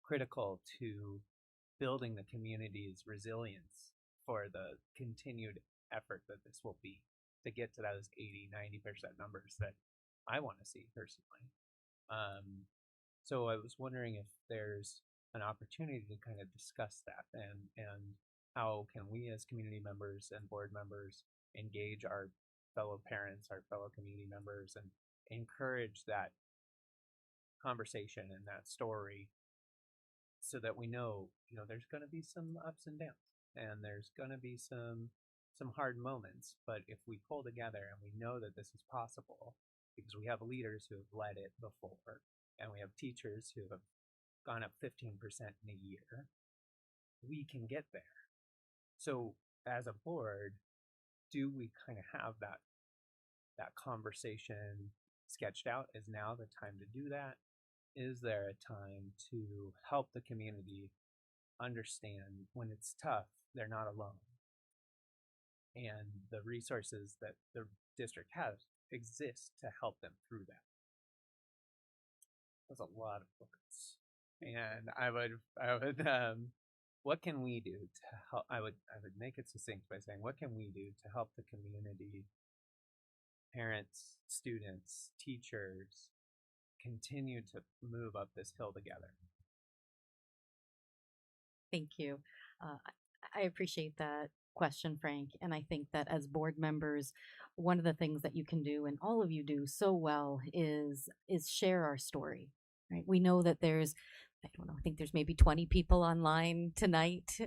critical to building the community's resilience for the continued effort that this will be to get to those 80-90% numbers that I want to see personally. So I was wondering if there's an opportunity to kind of discuss that, and how can we as community members and board members engage our fellow parents, our fellow community members, and encourage that conversation and that story, so that we know, there's going to be some ups and downs, and there's going to be some hard moments, but if we pull together and we know that this is possible because we have leaders who have led it before, and we have teachers who have gone up 15% in a year, we can get there. So as a board, do we kind of have that conversation sketched out? Is now the time to do that? Is there a time to help the community understand when it's tough, they're not alone, and the resources that the district has exist to help them through that? That's a lot of words, and I would what can we do to help? I would make it succinct by saying, what can we do to help the community, parents, students, teachers, continue to move up this hill together? Thank you. I appreciate that question, Frank. And I think that as board members, one of the things that you can do, and all of you do so well, is share our story, right? We know that there's, I don't know, I think there's maybe 20 people online tonight.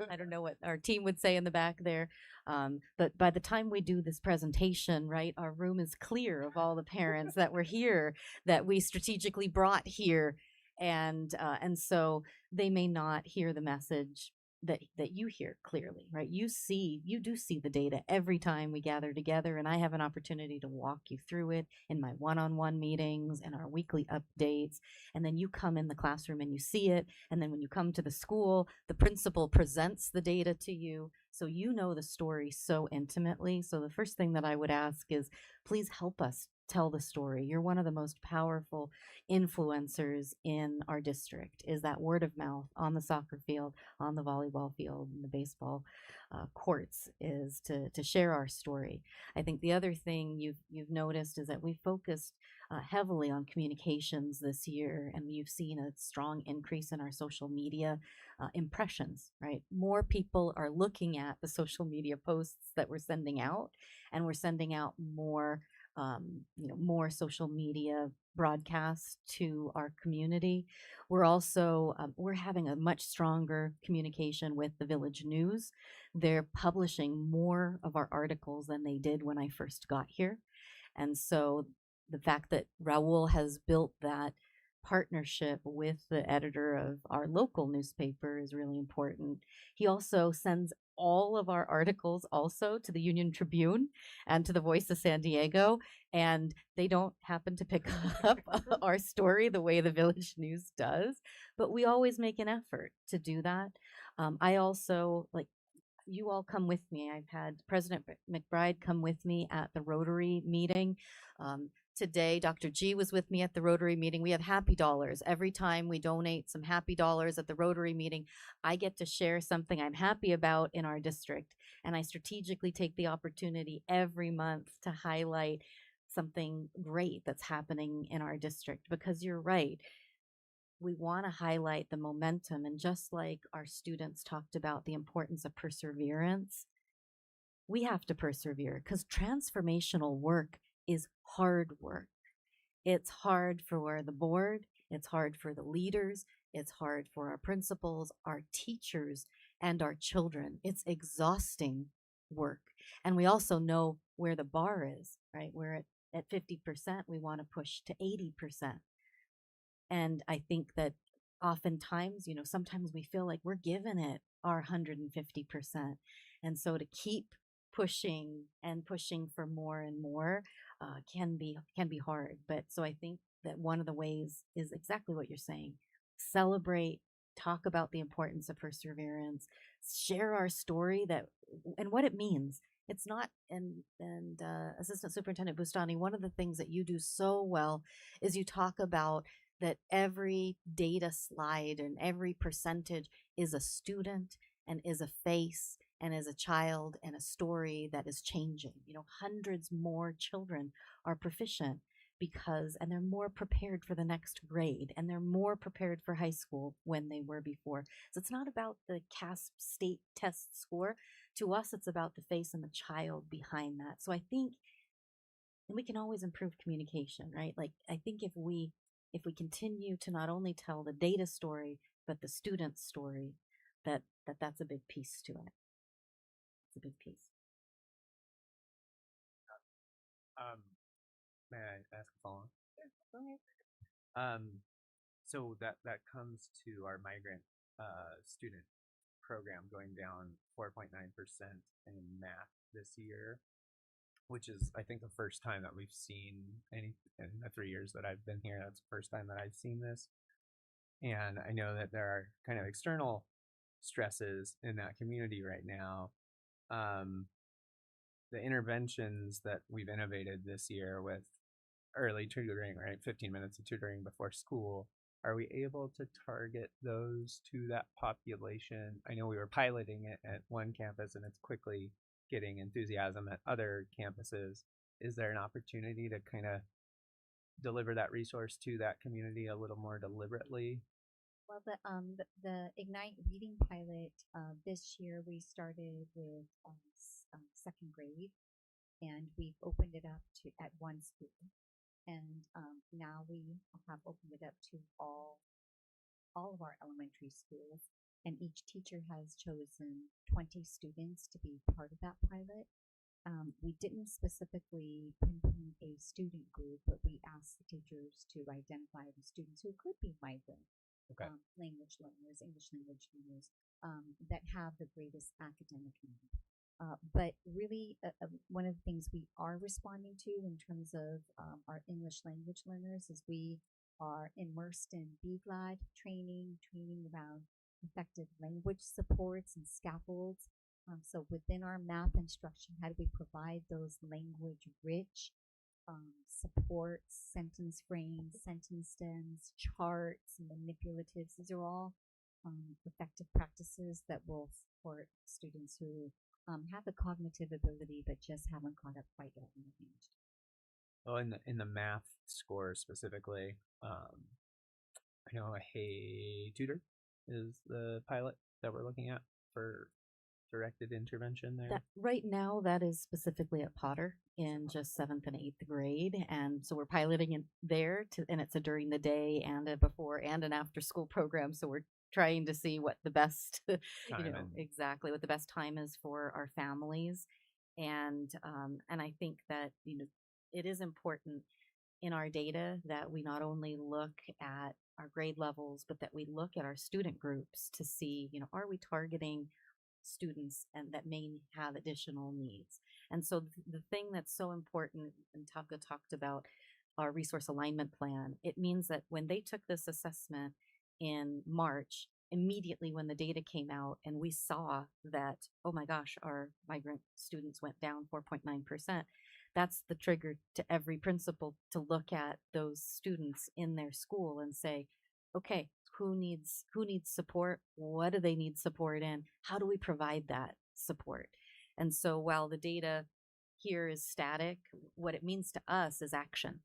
I don't know what our team would say in the back there. But by the time we do this presentation, right, our room is clear of all the parents that were here, that we strategically brought here. And so they may not hear the message that you hear clearly, right? You do see the data every time we gather together, and I have an opportunity to walk you through it in my one-on-one meetings and our weekly updates. And then you come in the classroom and you see it. And then when you come to the school, the principal presents the data to you. So you know the story so intimately. So the first thing that I would ask is, please help us tell the story. You're one of the most powerful influencers in our district, is that word of mouth on the soccer field, on the volleyball field, and the baseball courts, is to share our story. I think the other thing you've noticed is that we focused heavily on communications this year, and you've seen a strong increase in our social media impressions, right? More people are looking at the social media posts that we're sending out, and we're sending out more more social media broadcasts to our community. We're also, we're having a much stronger communication with the Village News. They're publishing more of our articles than they did when I first got here. And so the fact that Raul has built that partnership with the editor of our local newspaper is really important. He also sends all of our articles also to the Union Tribune and to the Voice of San Diego, and they don't happen to pick up our story the way the Village News does, but we always make an effort to do that. I also, you all come with me. I've had President McBride come with me at the Rotary meeting. Today, Dr. G was with me at the Rotary meeting. We have happy dollars. Every time we donate some happy dollars at the Rotary meeting, I get to share something I'm happy about in our district. And I strategically take the opportunity every month to highlight something great that's happening in our district, because you're right. We want to highlight the momentum. And just like our students talked about the importance of perseverance, we have to persevere, because transformational work is hard work. It's hard for the board, it's hard for the leaders, it's hard for our principals, our teachers, and our children. It's exhausting work. And we also know where the bar is, right? We're at 50%, we want to push to 80%. And I think that oftentimes, sometimes we feel like we're giving it our 150%. And so to keep pushing and pushing for more and more can be hard. But so I think that one of the ways is exactly what you're saying. Celebrate, talk about the importance of perseverance, share our story and what it means. It's not, and Assistant Superintendent Bustani, one of the things that you do so well is you talk about that every data slide and every percentage is a student and is a face and is a child and a story that is changing. Hundreds more children are proficient and they're more prepared for the next grade, and they're more prepared for high school when they were before. So it's not about the CASP state test score. To us, it's about the face and the child behind that. So I think, and we can always improve communication, right? Like, I think if we continue to not only tell the data story, but the student story, that's a big piece to it. It's a big piece. May I ask a follow-up? Sure, go ahead. So that comes to our migrant student program going down 4.9% in math this year, which is, I think, the first time that we've seen any in the 3 years that I've been here. That's the first time that I've seen this. And I know that there are kind of external stresses in that community right now. The interventions that we've innovated this year with early tutoring, right? 15 minutes of tutoring before school. Are we able to target those to that population? I know we were piloting it at one campus and it's quickly getting enthusiasm at other campuses. Is there an opportunity to kind of deliver that resource to that community a little more deliberately? Well, the Ignite Reading pilot this year we started with second grade, and we've opened it up to at one school, and now we have opened it up to all of our elementary schools, and each teacher has chosen 20 students to be part of that pilot. We didn't specifically pinpoint a student group, but we asked the teachers to identify the students who could be migrant language learners, English language learners, that have the greatest academic need. But really, one of the things we are responding to in terms of our English language learners is we are immersed in BGLAD training around effective language supports and scaffolds. So within our math instruction, how do we provide those language-rich supports, sentence frames, sentence stems, charts, manipulatives? These are all effective practices that will support students who have the cognitive ability but just haven't caught up quite yet in the language. Well, in the math score specifically, I know a Hey Tutor is the pilot that we're looking at for directed intervention there. Right now, that is specifically at Potter in just 7th and 8th grade, and so we're piloting it there. And it's a during the day and a before and an after school program. So we're trying to see what the best, exactly what the best time is for our families, and I think that it is important in our data that we not only look at our grade levels, but that we look at our student groups to see, are we targeting students and that may have additional needs. And so the thing that's so important, and Taka talked about our resource alignment plan, it means that when they took this assessment in March, immediately when the data came out and we saw that, oh my gosh, our migrant students went down 4.9%, that's the trigger to every principal to look at those students in their school and say, okay, who needs support? What do they need support in? How do we provide that support? And so while the data here is static, what it means to us is action.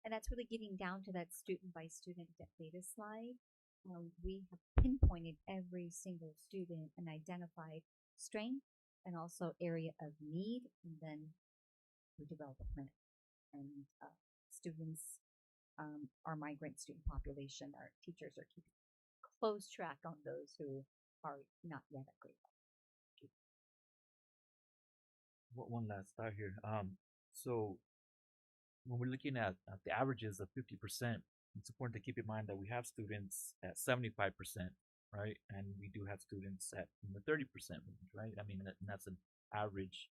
And that's really getting down to that student by student data slide. We have pinpointed every single student and identified strength and also area of need, and then we develop a plan. And students, our migrant student population, our teachers are keeping close track on those who are not yet at grade level. One last thought here. So when we're looking at the averages of 50%, it's important to keep in mind that we have students at 75%, right? And we do have students at in the 30% range, right? I mean, that's an average.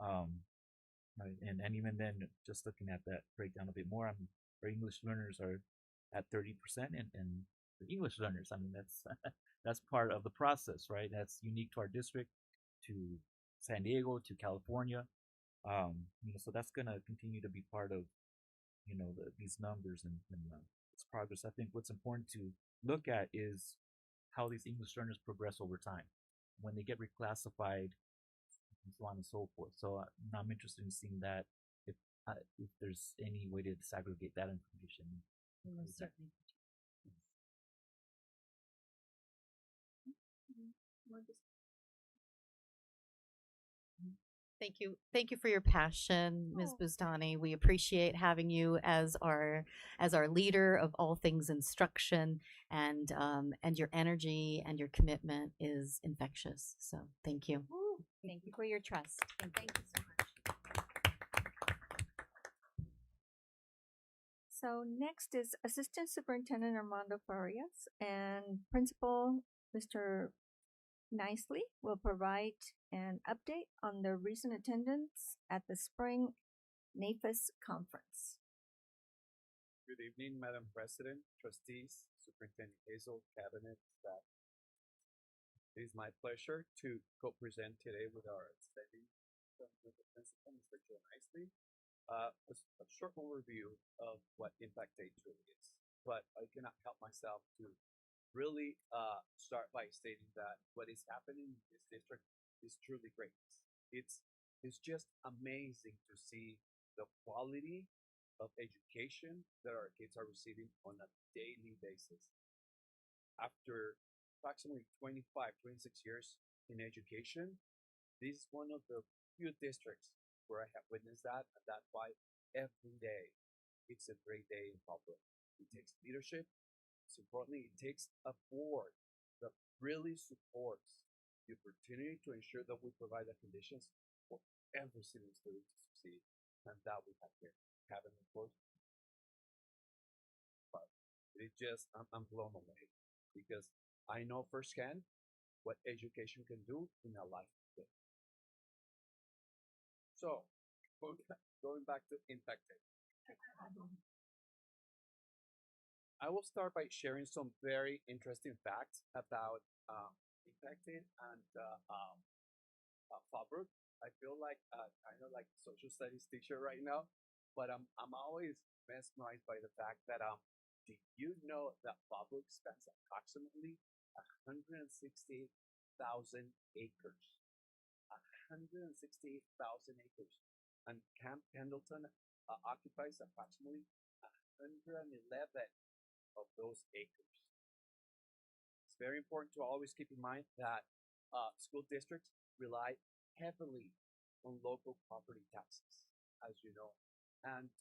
Right? And even then, just looking at that breakdown a bit more, I mean, our English learners are at 30%, and the English learners, I mean, that's that's part of the process, right? That's unique to our district, to San Diego, to California. So that's going to continue to be part of, these numbers and its progress. I think what's important to look at is how these English learners progress over time when they get reclassified, and so on and so forth. So I'm interested in seeing that if there's any way to disaggregate that information. Certainly. Thank you for your passion, Ms. Bustani. We appreciate having you as our leader of all things instruction, and your energy and your commitment is infectious. So thank you. Thank you for your trust. And thank you so much. So next is Assistant Superintendent Armando Farias and Principal Mr. Nicely will provide an update on the recent attendance at the spring NAFIS conference. Good evening, Madam President, trustees, Superintendent Hazel, cabinet, staff. It is my pleasure to co-present today with our outstanding with the principal, Mr. Joe Nicely, a short overview of what Impact Day truly is. But I cannot help myself to really start by stating that what is happening in this district is truly great. It's just amazing to see the quality of education that our kids are receiving on a daily basis. After approximately 25, 26 years in education, this is one of the few districts where I have witnessed that, and that's why every day it's a great day in public. It takes leadership. Most importantly, it takes a board that really supports the opportunity to ensure that we provide the conditions for every single student to succeed, and that we have here. Haven't, of course, but it just I'm blown away because I know firsthand what education can do in a life. So, going back to Impact Day. I will start by sharing some very interesting facts about Impact Day and Fallbrook. I feel like kind of like a social studies teacher right now, but I'm always mesmerized by the fact that did you know that Fallbrook spans approximately 168,000 acres? 168,000 acres, and Camp Pendleton occupies approximately 111 of those acres. It's very important to always keep in mind that school districts rely heavily on local property taxes, as you know, and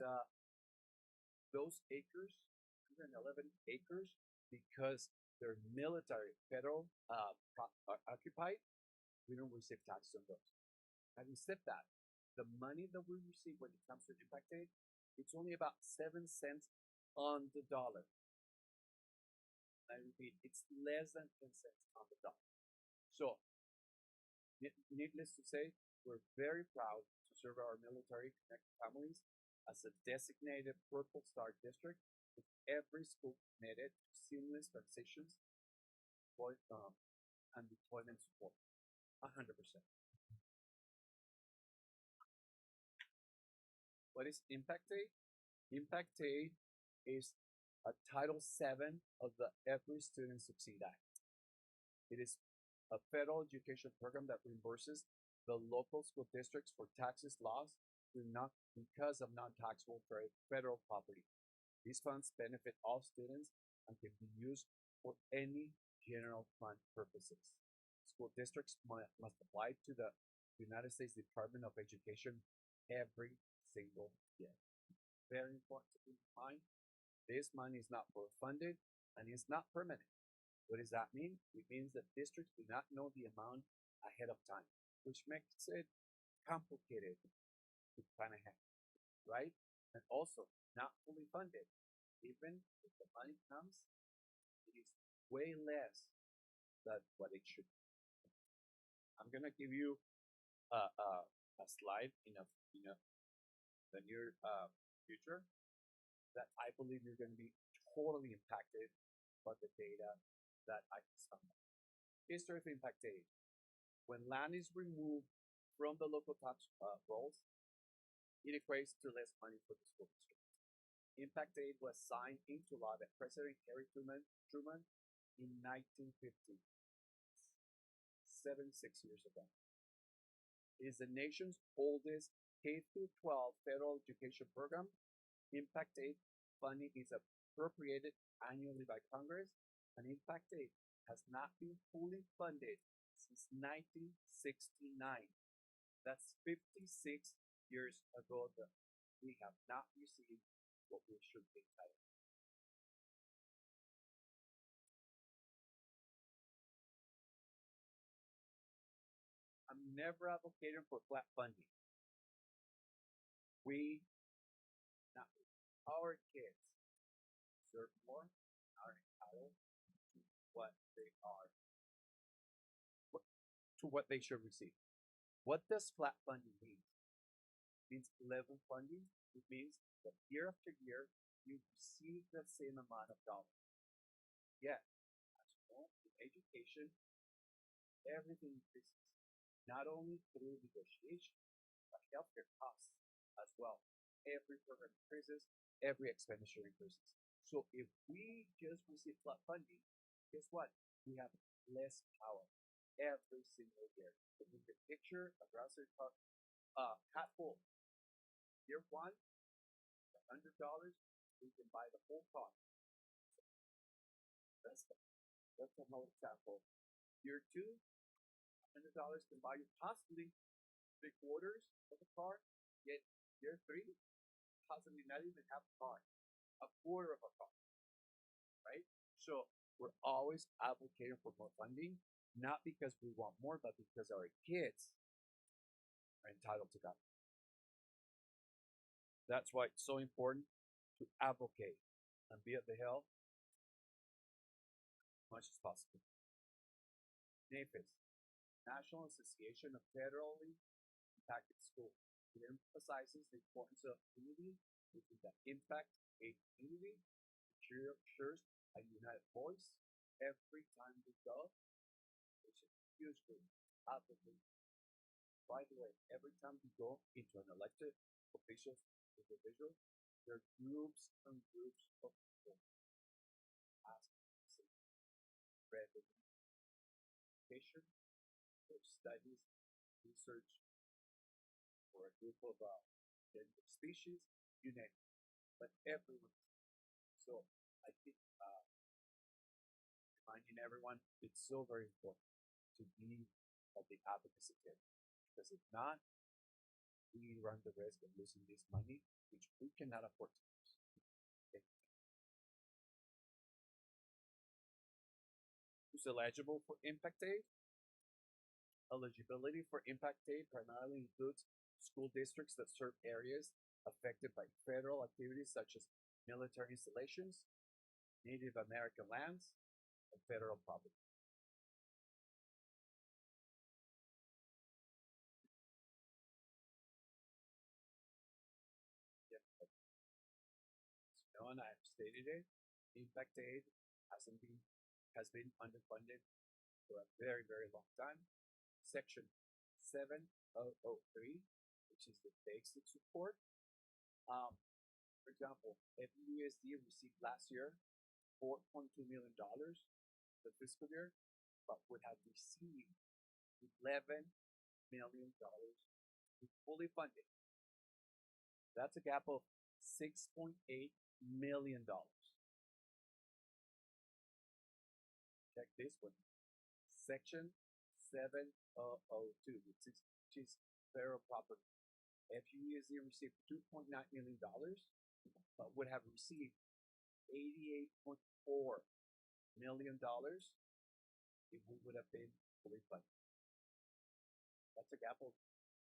those acres, 111 acres, because they're military, federal occupied, we don't receive taxes on those. Having said that, the money that we receive when it comes to Impact Aid, it's only about 7 cents on the dollar. I repeat, it's less than 10 cents on the dollar. So, needless to say, we're very proud to serve our military connected families as a designated Purple Star district with every school committed to seamless transitions and deployment support. 100%. What is Impact Aid? Impact Aid is a Title VII of the Every Student Succeed Act. It is a federal education program that reimburses the local school districts for taxes lost because of non-taxable federal property. These funds benefit all students and can be used for any general fund purposes. School districts must apply to the United States Department of Education every single year. Very important to keep in mind, this money is not fully funded and is not permanent. What does that mean? It means that districts do not know the amount ahead of time, which makes it complicated to plan ahead, right? And also not fully funded. Even if the money comes, it is way less than what it should be. I'm gonna give you a slide in the near future that I believe you're going to be totally impacted by the data that I just found. History of Impact Aid. When land is removed from the local tax rolls, it equates to less money for the school district. Impact Aid was signed into law by President Harry Truman in 1950, 76 years ago. It is the nation's oldest K-12 federal education program. Impact Aid funding is appropriated annually by Congress, and Impact Aid has not been fully funded since 1969. That's 56 years ago that we have not received what we should be entitled. I'm never advocating for flat funding. Not our kids deserve more, are entitled to what they are, to what they should receive. What does flat funding mean? It means level funding. It means that year after year, you receive the same amount of dollars. Yet, as you know, in education, everything increases, not only through negotiation, but healthcare costs as well. Every program increases, every expenditure increases. So if we just receive flat funding, guess what? We have less power every single year. If you can picture a grocery cart, hat full. Year one, $100, we can buy the whole car. That's a whole example. Year two, $100 can buy you possibly 3/4 of a car. Yet year three, possibly not even half a car, a quarter of a car, right? So we're always advocating for more funding, not because we want more, but because our kids are entitled to that. That's why it's so important to advocate and be at the help as much as possible. NAFIS, National Association of Federally Impacted Schools. It emphasizes the importance of unity within the Impact Aid community. It ensures a united voice every time we go, which is usually advocate. By the way, every time we go into an elected official individual, there are groups and groups of people asking for revenue, education, for studies, research, for a group of endangered species, you name it. But everyone. So I think reminding everyone, it's so very important to be at the advocacy table, because if not, we run the risk of losing this money, which we cannot afford to lose. Okay. Who's eligible for Impact Aid? Eligibility for Impact Aid primarily includes school districts that serve areas affected by federal activities such as military installations, Native American lands, and federal property. And I stated it, impact aid has been underfunded for a very, very long time. Section 7003, which is the basic support. For example, FUESD received last year $4.2 million the fiscal year, but would have received $11 million fully funded. That's a gap of $6.8 million. Check this one. Section 7002, which is federal property. FUESD received $2.9 million, but would have received $88.4 million if we would have been fully funded. That's a gap of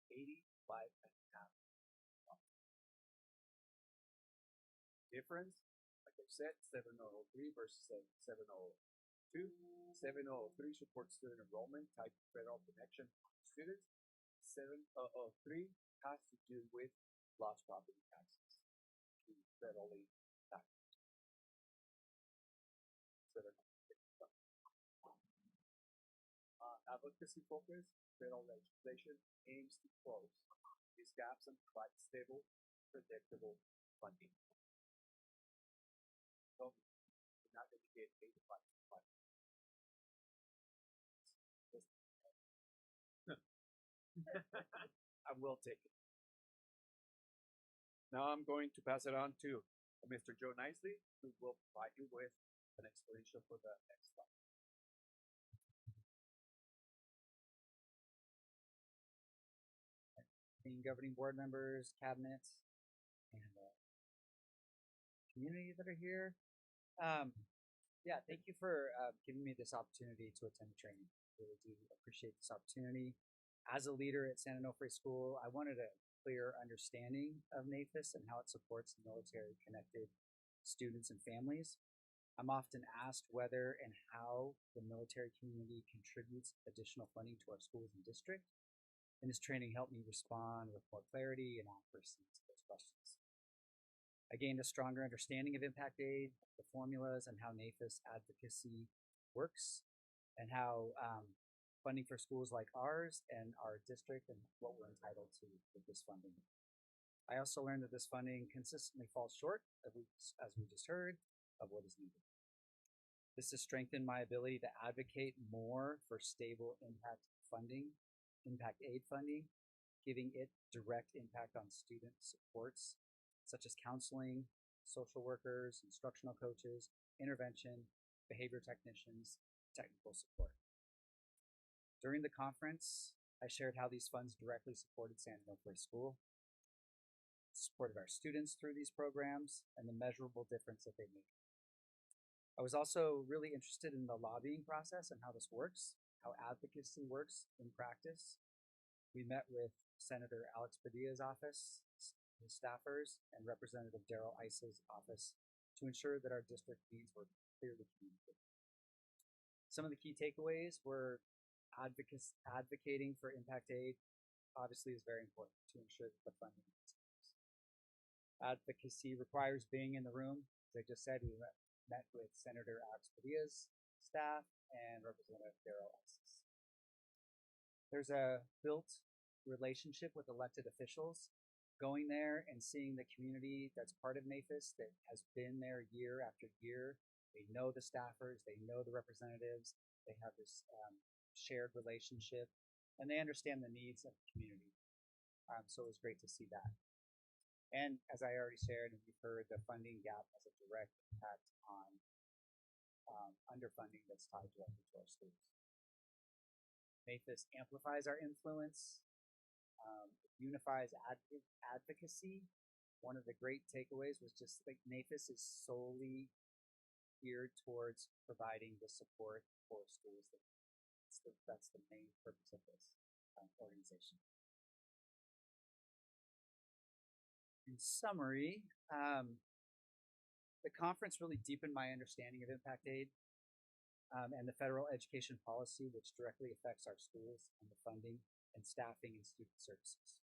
85.5. Difference, like I said, 7003 versus 7002. 7003 supports student enrollment tied to federal connection students. 7003 has to do with lost property taxes to federally taxed. Advocacy focus, federal legislation aims to close these gaps and provide stable, predictable funding. So we're not going to get 85 funding. I will take it. Now I'm going to pass it on to Mr. Joe Nicely, who will provide you with an explanation for the next slide. Governing board members, cabinets, and community that are here. Yeah, thank you for giving me this opportunity to attend the training. Really do appreciate this opportunity. As a leader at San Onofre School, I wanted a clear understanding of NAFIS and how it supports military-connected students and families. I'm often asked whether and how the military community contributes additional funding to our schools and district. And this training helped me respond with more clarity and accuracy to those questions. I gained a stronger understanding of impact aid, the formulas, and how NAFIS advocacy works, and how funding for schools like ours and our district and what we're entitled to with this funding. I also learned that this funding consistently falls short, as we just heard, of what is needed. This has strengthened my ability to advocate more for stable impact aid funding, giving it direct impact on student supports, such as counseling, social workers, instructional coaches, intervention, behavior technicians, technical support. During the conference, I shared how these funds directly supported San Onofre School, supported our students through these programs, and the measurable difference that they made. I was also really interested in the lobbying process and how this works, how advocacy works in practice. We met with Senator Alex Padilla's office, his staffers, and Representative Darrell Ice's office to ensure that our district needs were clearly communicated. Some of the key takeaways were advocating for impact aid obviously is very important to ensure that the funding continues. Advocacy requires being in the room. As I just said, we met with Senator Alex Padilla's staff and Representative Darrell Ice's. There's a built relationship with elected officials. Going there and seeing the community that's part of NAFIS that has been there year after year. They know the staffers, they know the representatives, they have this shared relationship, and they understand the needs of the community. So it was great to see that. And as I already shared, and you've heard, the funding gap has a direct impact on underfunding that's tied directly to our schools. NAFIS amplifies our influence, unifies advocacy. One of the great takeaways was just like NAFIS is solely geared towards providing the support for schools. That's the main purpose of this organization. In summary, the conference really deepened my understanding of impact aid and the federal education policy, which directly affects our schools and the funding and staffing and student services.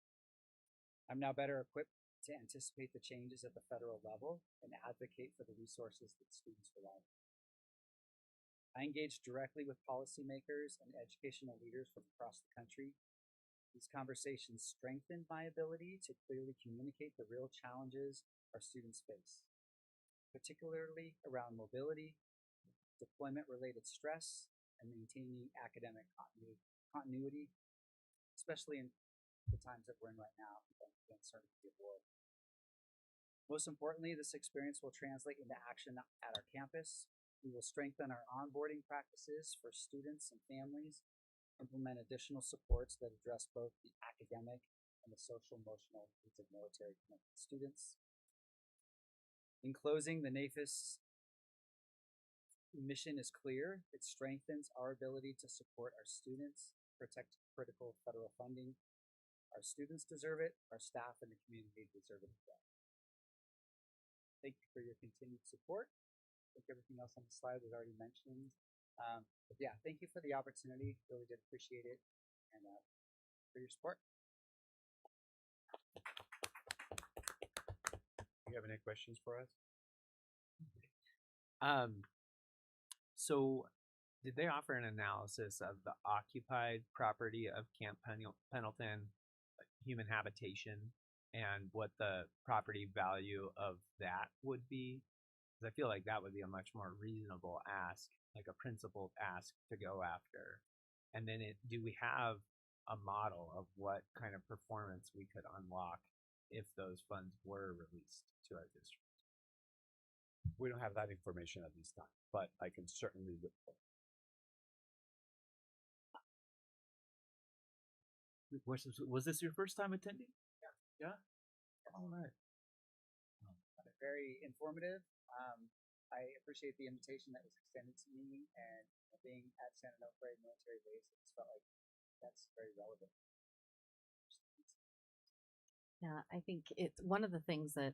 I'm now better equipped to anticipate the changes at the federal level and advocate for the resources that students rely on. I engage directly with policymakers and educational leaders from across the country. These conversations strengthen my ability to clearly communicate the real challenges our students face, particularly around mobility, deployment-related stress, and maintaining academic continuity, especially in the times that we're in right now, with the uncertainty of war. Most importantly, this experience will translate into action at our campus. We will strengthen our onboarding practices for students and families, implement additional supports that address both the academic and the social-emotional needs of military-connected students. In closing, the NAFIS mission is clear. It strengthens our ability to support our students, protect critical federal funding. Our students deserve it, our staff and the community deserve it as well. Thank you for your continued support. I think everything else on the slide was already mentioned. But yeah, thank you for the opportunity. Really did appreciate it, and for your support. Do you have any questions for us? So did they offer an analysis of the occupied property of Camp Pendleton, like human habitation, and what the property value of that would be? Because I feel like that would be a much more reasonable ask, like a principled ask to go after. And then do we have a model of what kind of performance we could unlock if those funds were released to our district? We don't have that information at this time, but I can certainly look for it. Was this your first time attending? Yeah. All right. Very informative. I appreciate the invitation that was extended to me, and being at San Onofre Military Base, it just felt like that's very relevant. Yeah, I think it's one of the things that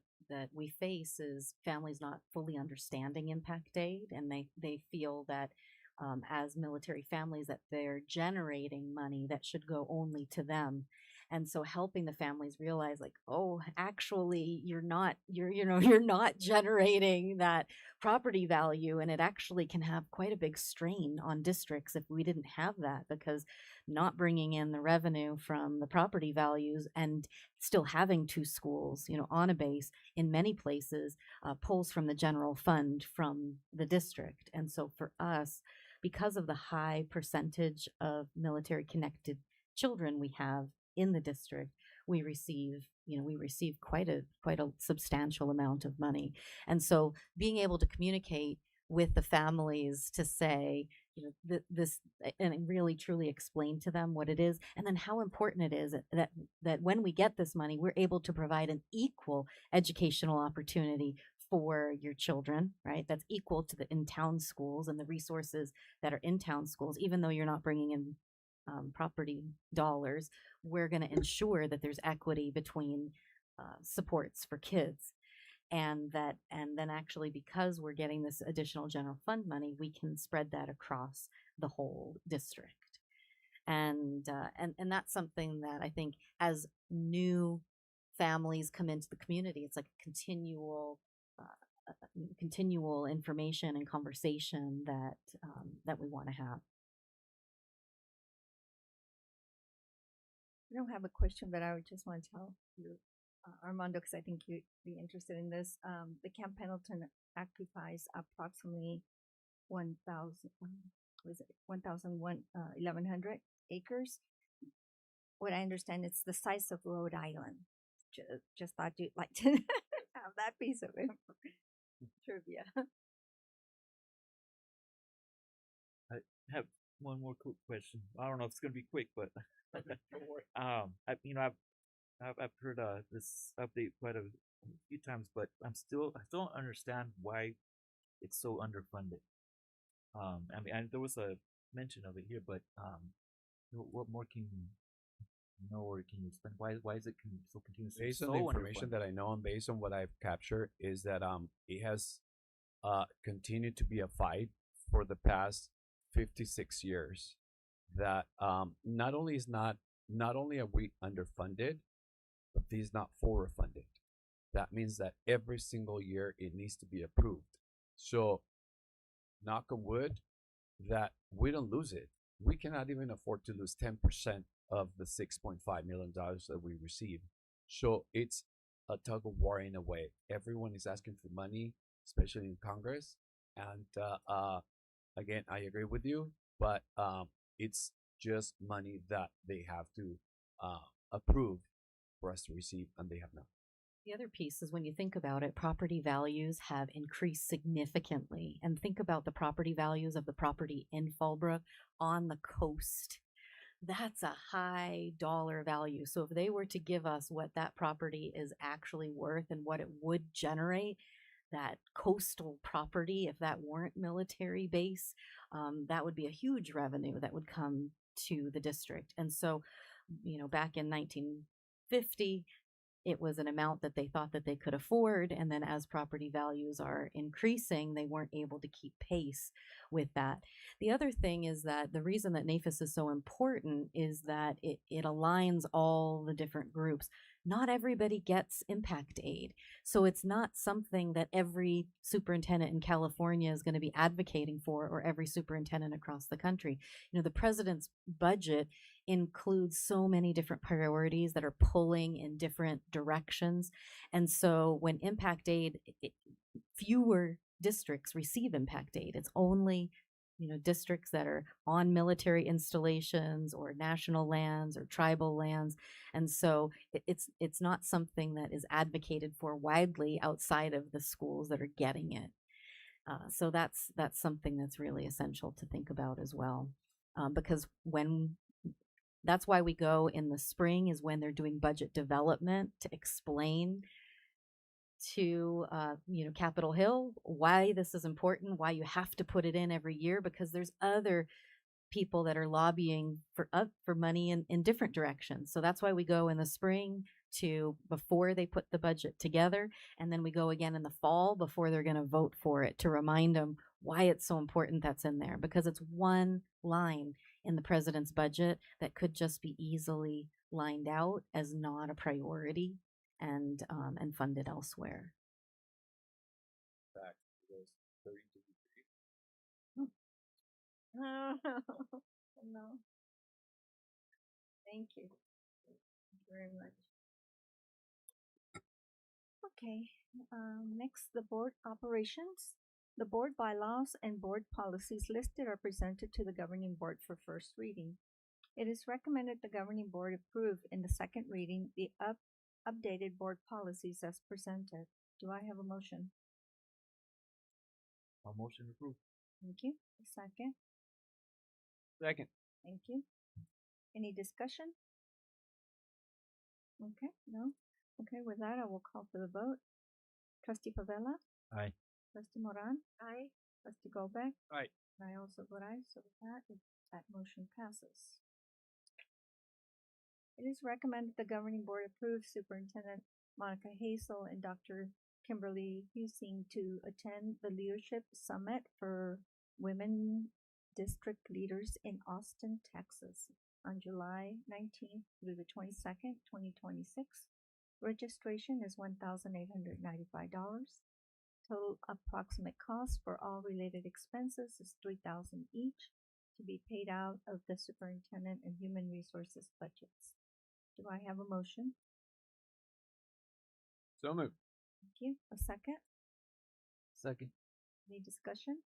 we face is families not fully understanding impact aid, and they feel that as military families that they're generating money that should go only to them. And so helping the families realize, like, oh, actually you're not generating that property value, and it actually can have quite a big strain on districts if we didn't have that, because not bringing in the revenue from the property values and still having two schools, on a base in many places pulls from the general fund from the district. And so for us, because of the high percentage of military connected children we have in the district, we receive quite a substantial amount of money. And so being able to communicate with the families to say, this, and really truly explain to them what it is, and then how important it is that when we get this money, we're able to provide an equal educational opportunity for your children, right? That's equal to the in-town schools and the resources that are in-town schools. Even though you're not bringing in property dollars, we're going to ensure that there's equity between supports for kids. And then actually, because we're getting this additional general fund money, we can spread that across the whole district. And that's something that I think as new families come into the community, it's like a continual information and conversation that we want to have. I don't have a question, but I would just want to tell you, Armando, because I think you'd be interested in this. The Camp Pendleton occupies approximately 1,100 acres. What I understand, it's the size of Rhode Island. Just thought you'd like to have that piece of trivia. I have one more quick question. I don't know if it's gonna be quick, but I've heard this update quite a few times, but I still don't understand why it's so underfunded. There was a mention of it here, but what more can you know, or can you explain why is it so continuously Based so on the information underfunded? that I know and based on what I've captured, is that it has continued to be a fight for the past 56 years. That not only are we underfunded, but these not forward funded. that means that every single year it needs to be approved. So, knock on wood, that we don't lose it. We cannot even afford to lose 10% of the $6.5 million that we receive. So it's a tug of war in a way. Everyone is asking for money, especially in Congress. And again, I agree with you, but it's just money that they have to approve for us to receive, and they have not. The other piece is when you think about it, property values have increased significantly. And think about the property values of the property in Fallbrook on the coast. That's a high dollar value. So if they were to give us what that property is actually worth and what it would generate, that coastal property, if that weren't military base, that would be a huge revenue that would come to the district. And so, back in 1950, it was an amount that they thought that they could afford. And then as property values are increasing, they weren't able to keep pace with that. The other thing is that the reason that NAFIS is so important is that it aligns all the different groups. Not everybody gets impact aid. So it's not something that every superintendent in California is going to be advocating for, or every superintendent across the country. The president's budget includes so many different priorities that are pulling in different directions. And so when impact aid, fewer districts receive impact aid. It's only districts that are on military installations or national lands or tribal lands. And so it's not something that is advocated for widely outside of the schools that are getting it. So that's something that's really essential to think about as well. Because that's why we go in the spring, is when they're doing budget development, to explain to Capitol Hill why this is important, why you have to put it in every year, because there's other people that are lobbying for money in different directions. So that's why we go in the spring before they put the budget together, and then we go again in the fall before they're going to vote for it, to remind them why it's so important that's in there, because it's one line in the president's budget that could just be easily lined out as not a priority and funded elsewhere. Back to those 32 No. Thank you. Thank you very much. Okay, next, the board operations. The board bylaws and board policies listed are presented to the governing board for first reading. It is recommended the governing board approve in the second reading the updated board policies as presented. Do I have a motion? A motion approved. Thank you. A second. Second. Thank you. Any discussion? Okay, no? Okay, with that, I will call for the vote. Trustee Favela? Aye. Trustee Moran? Aye. Trustee Goldbeck? Aye. I also vote aye, so with that motion passes. It is recommended the governing board approve Superintendent Monica Hazel and Dr. Kimberly Husing to attend the Leadership Summit for Women District Leaders in Austin, Texas on July 19th through the 22nd, 2026. Registration is $1,895. Total approximate cost for all related expenses is $3,000 each, to be paid out of the Superintendent and Human Resources budgets. Do I have a motion? So moved. Thank you. A second? Second. Any discussion?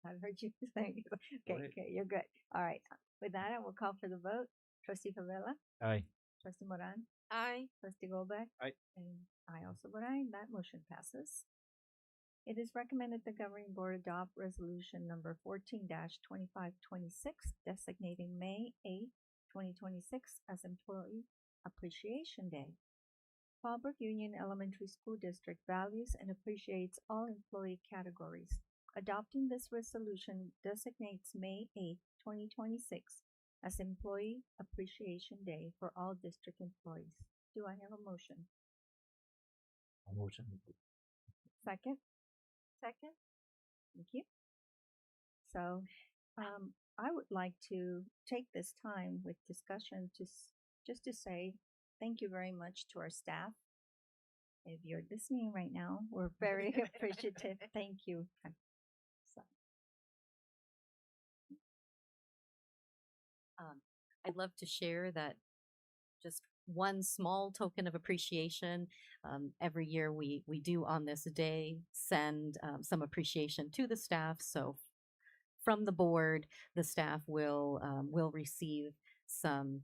I heard you saying. Okay, you're good. All right. With that, I will call for the vote. Trustee Favela? Aye. Trustee Moran? Aye. Trustee Goldbeck? Aye. And I also vote aye. That motion passes. It is recommended the governing board adopt resolution number 14-2526, designating May 8, 2026 as Employee Appreciation Day. Fallbrook Union Elementary School District values and appreciates all employee categories. Adopting this resolution designates May 8, 2026 as Employee Appreciation Day for all district employees. Do I have a motion? A motion approved. Second? Second. Thank you. So, I would like to take this time with discussion just to say thank you very much to our staff. If you're listening right now, we're very appreciative. Thank you. So, I'd love to share that just one small token of appreciation. Every year we do on this day send some appreciation to the staff. So from the board, the staff will receive some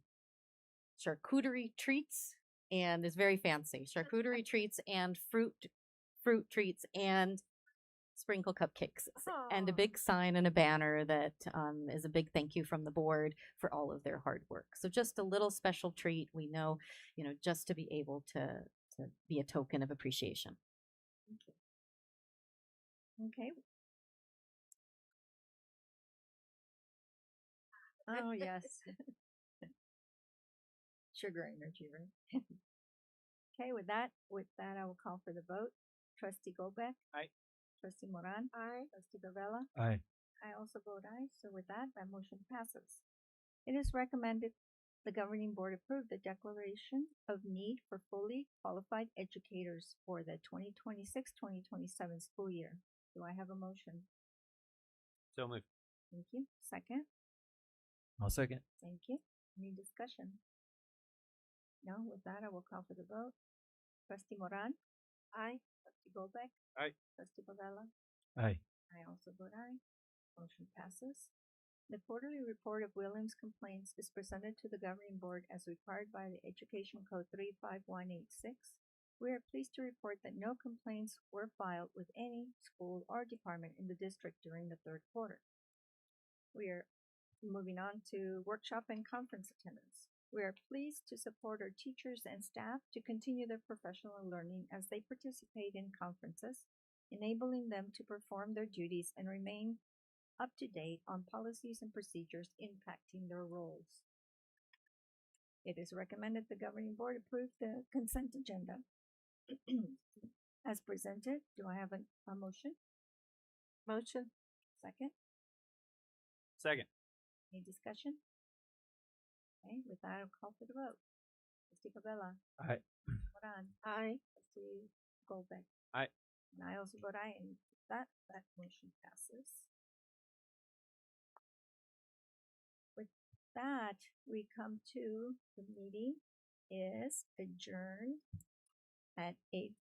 charcuterie treats, and it's very fancy charcuterie treats and fruit treats and sprinkle cupcakes and a big sign and a banner that is a big thank you from the board for all of their hard work. So just a little special treat. We know, just to be able to be a token of appreciation. okay. Oh, yes. Sugar energy, right? Okay, with that, I will call for the vote. Trustee Gobek? Aye. Trustee Moran? Aye. Trustee Gavella? Aye. I also vote aye. So with that motion passes. It is recommended the governing board approve the declaration of need for fully qualified educators for the 2026-2027 school year. Do I have a motion? So moved. Thank you. Second? I'll second. Thank you. Any discussion? No, with that, I will call for the vote. Trustee Moran? Aye. Trustee Gobek? Aye. Trustee Bavella? Aye. I also vote aye. Motion passes. The quarterly report of Williams complaints is presented to the governing board as required by the Education Code 35186. We are pleased to report that no complaints were filed with any school or department in the district during the third quarter. We are moving on to workshop and conference attendance. We are pleased to support our teachers and staff to continue their professional learning as they participate in conferences, enabling them to perform their duties and remain up to date on policies and procedures impacting their roles. It is recommended the governing board approve the consent agenda as presented. Do I have a motion? Motion. Second. Second. Any discussion? Okay, with that, I'll call for the vote. Trustee Cabela? Aye. Moran? Aye. Trustee Goldbeck? Aye. And I also vote aye, and that motion passes. With that, we come to the meeting is adjourned at 8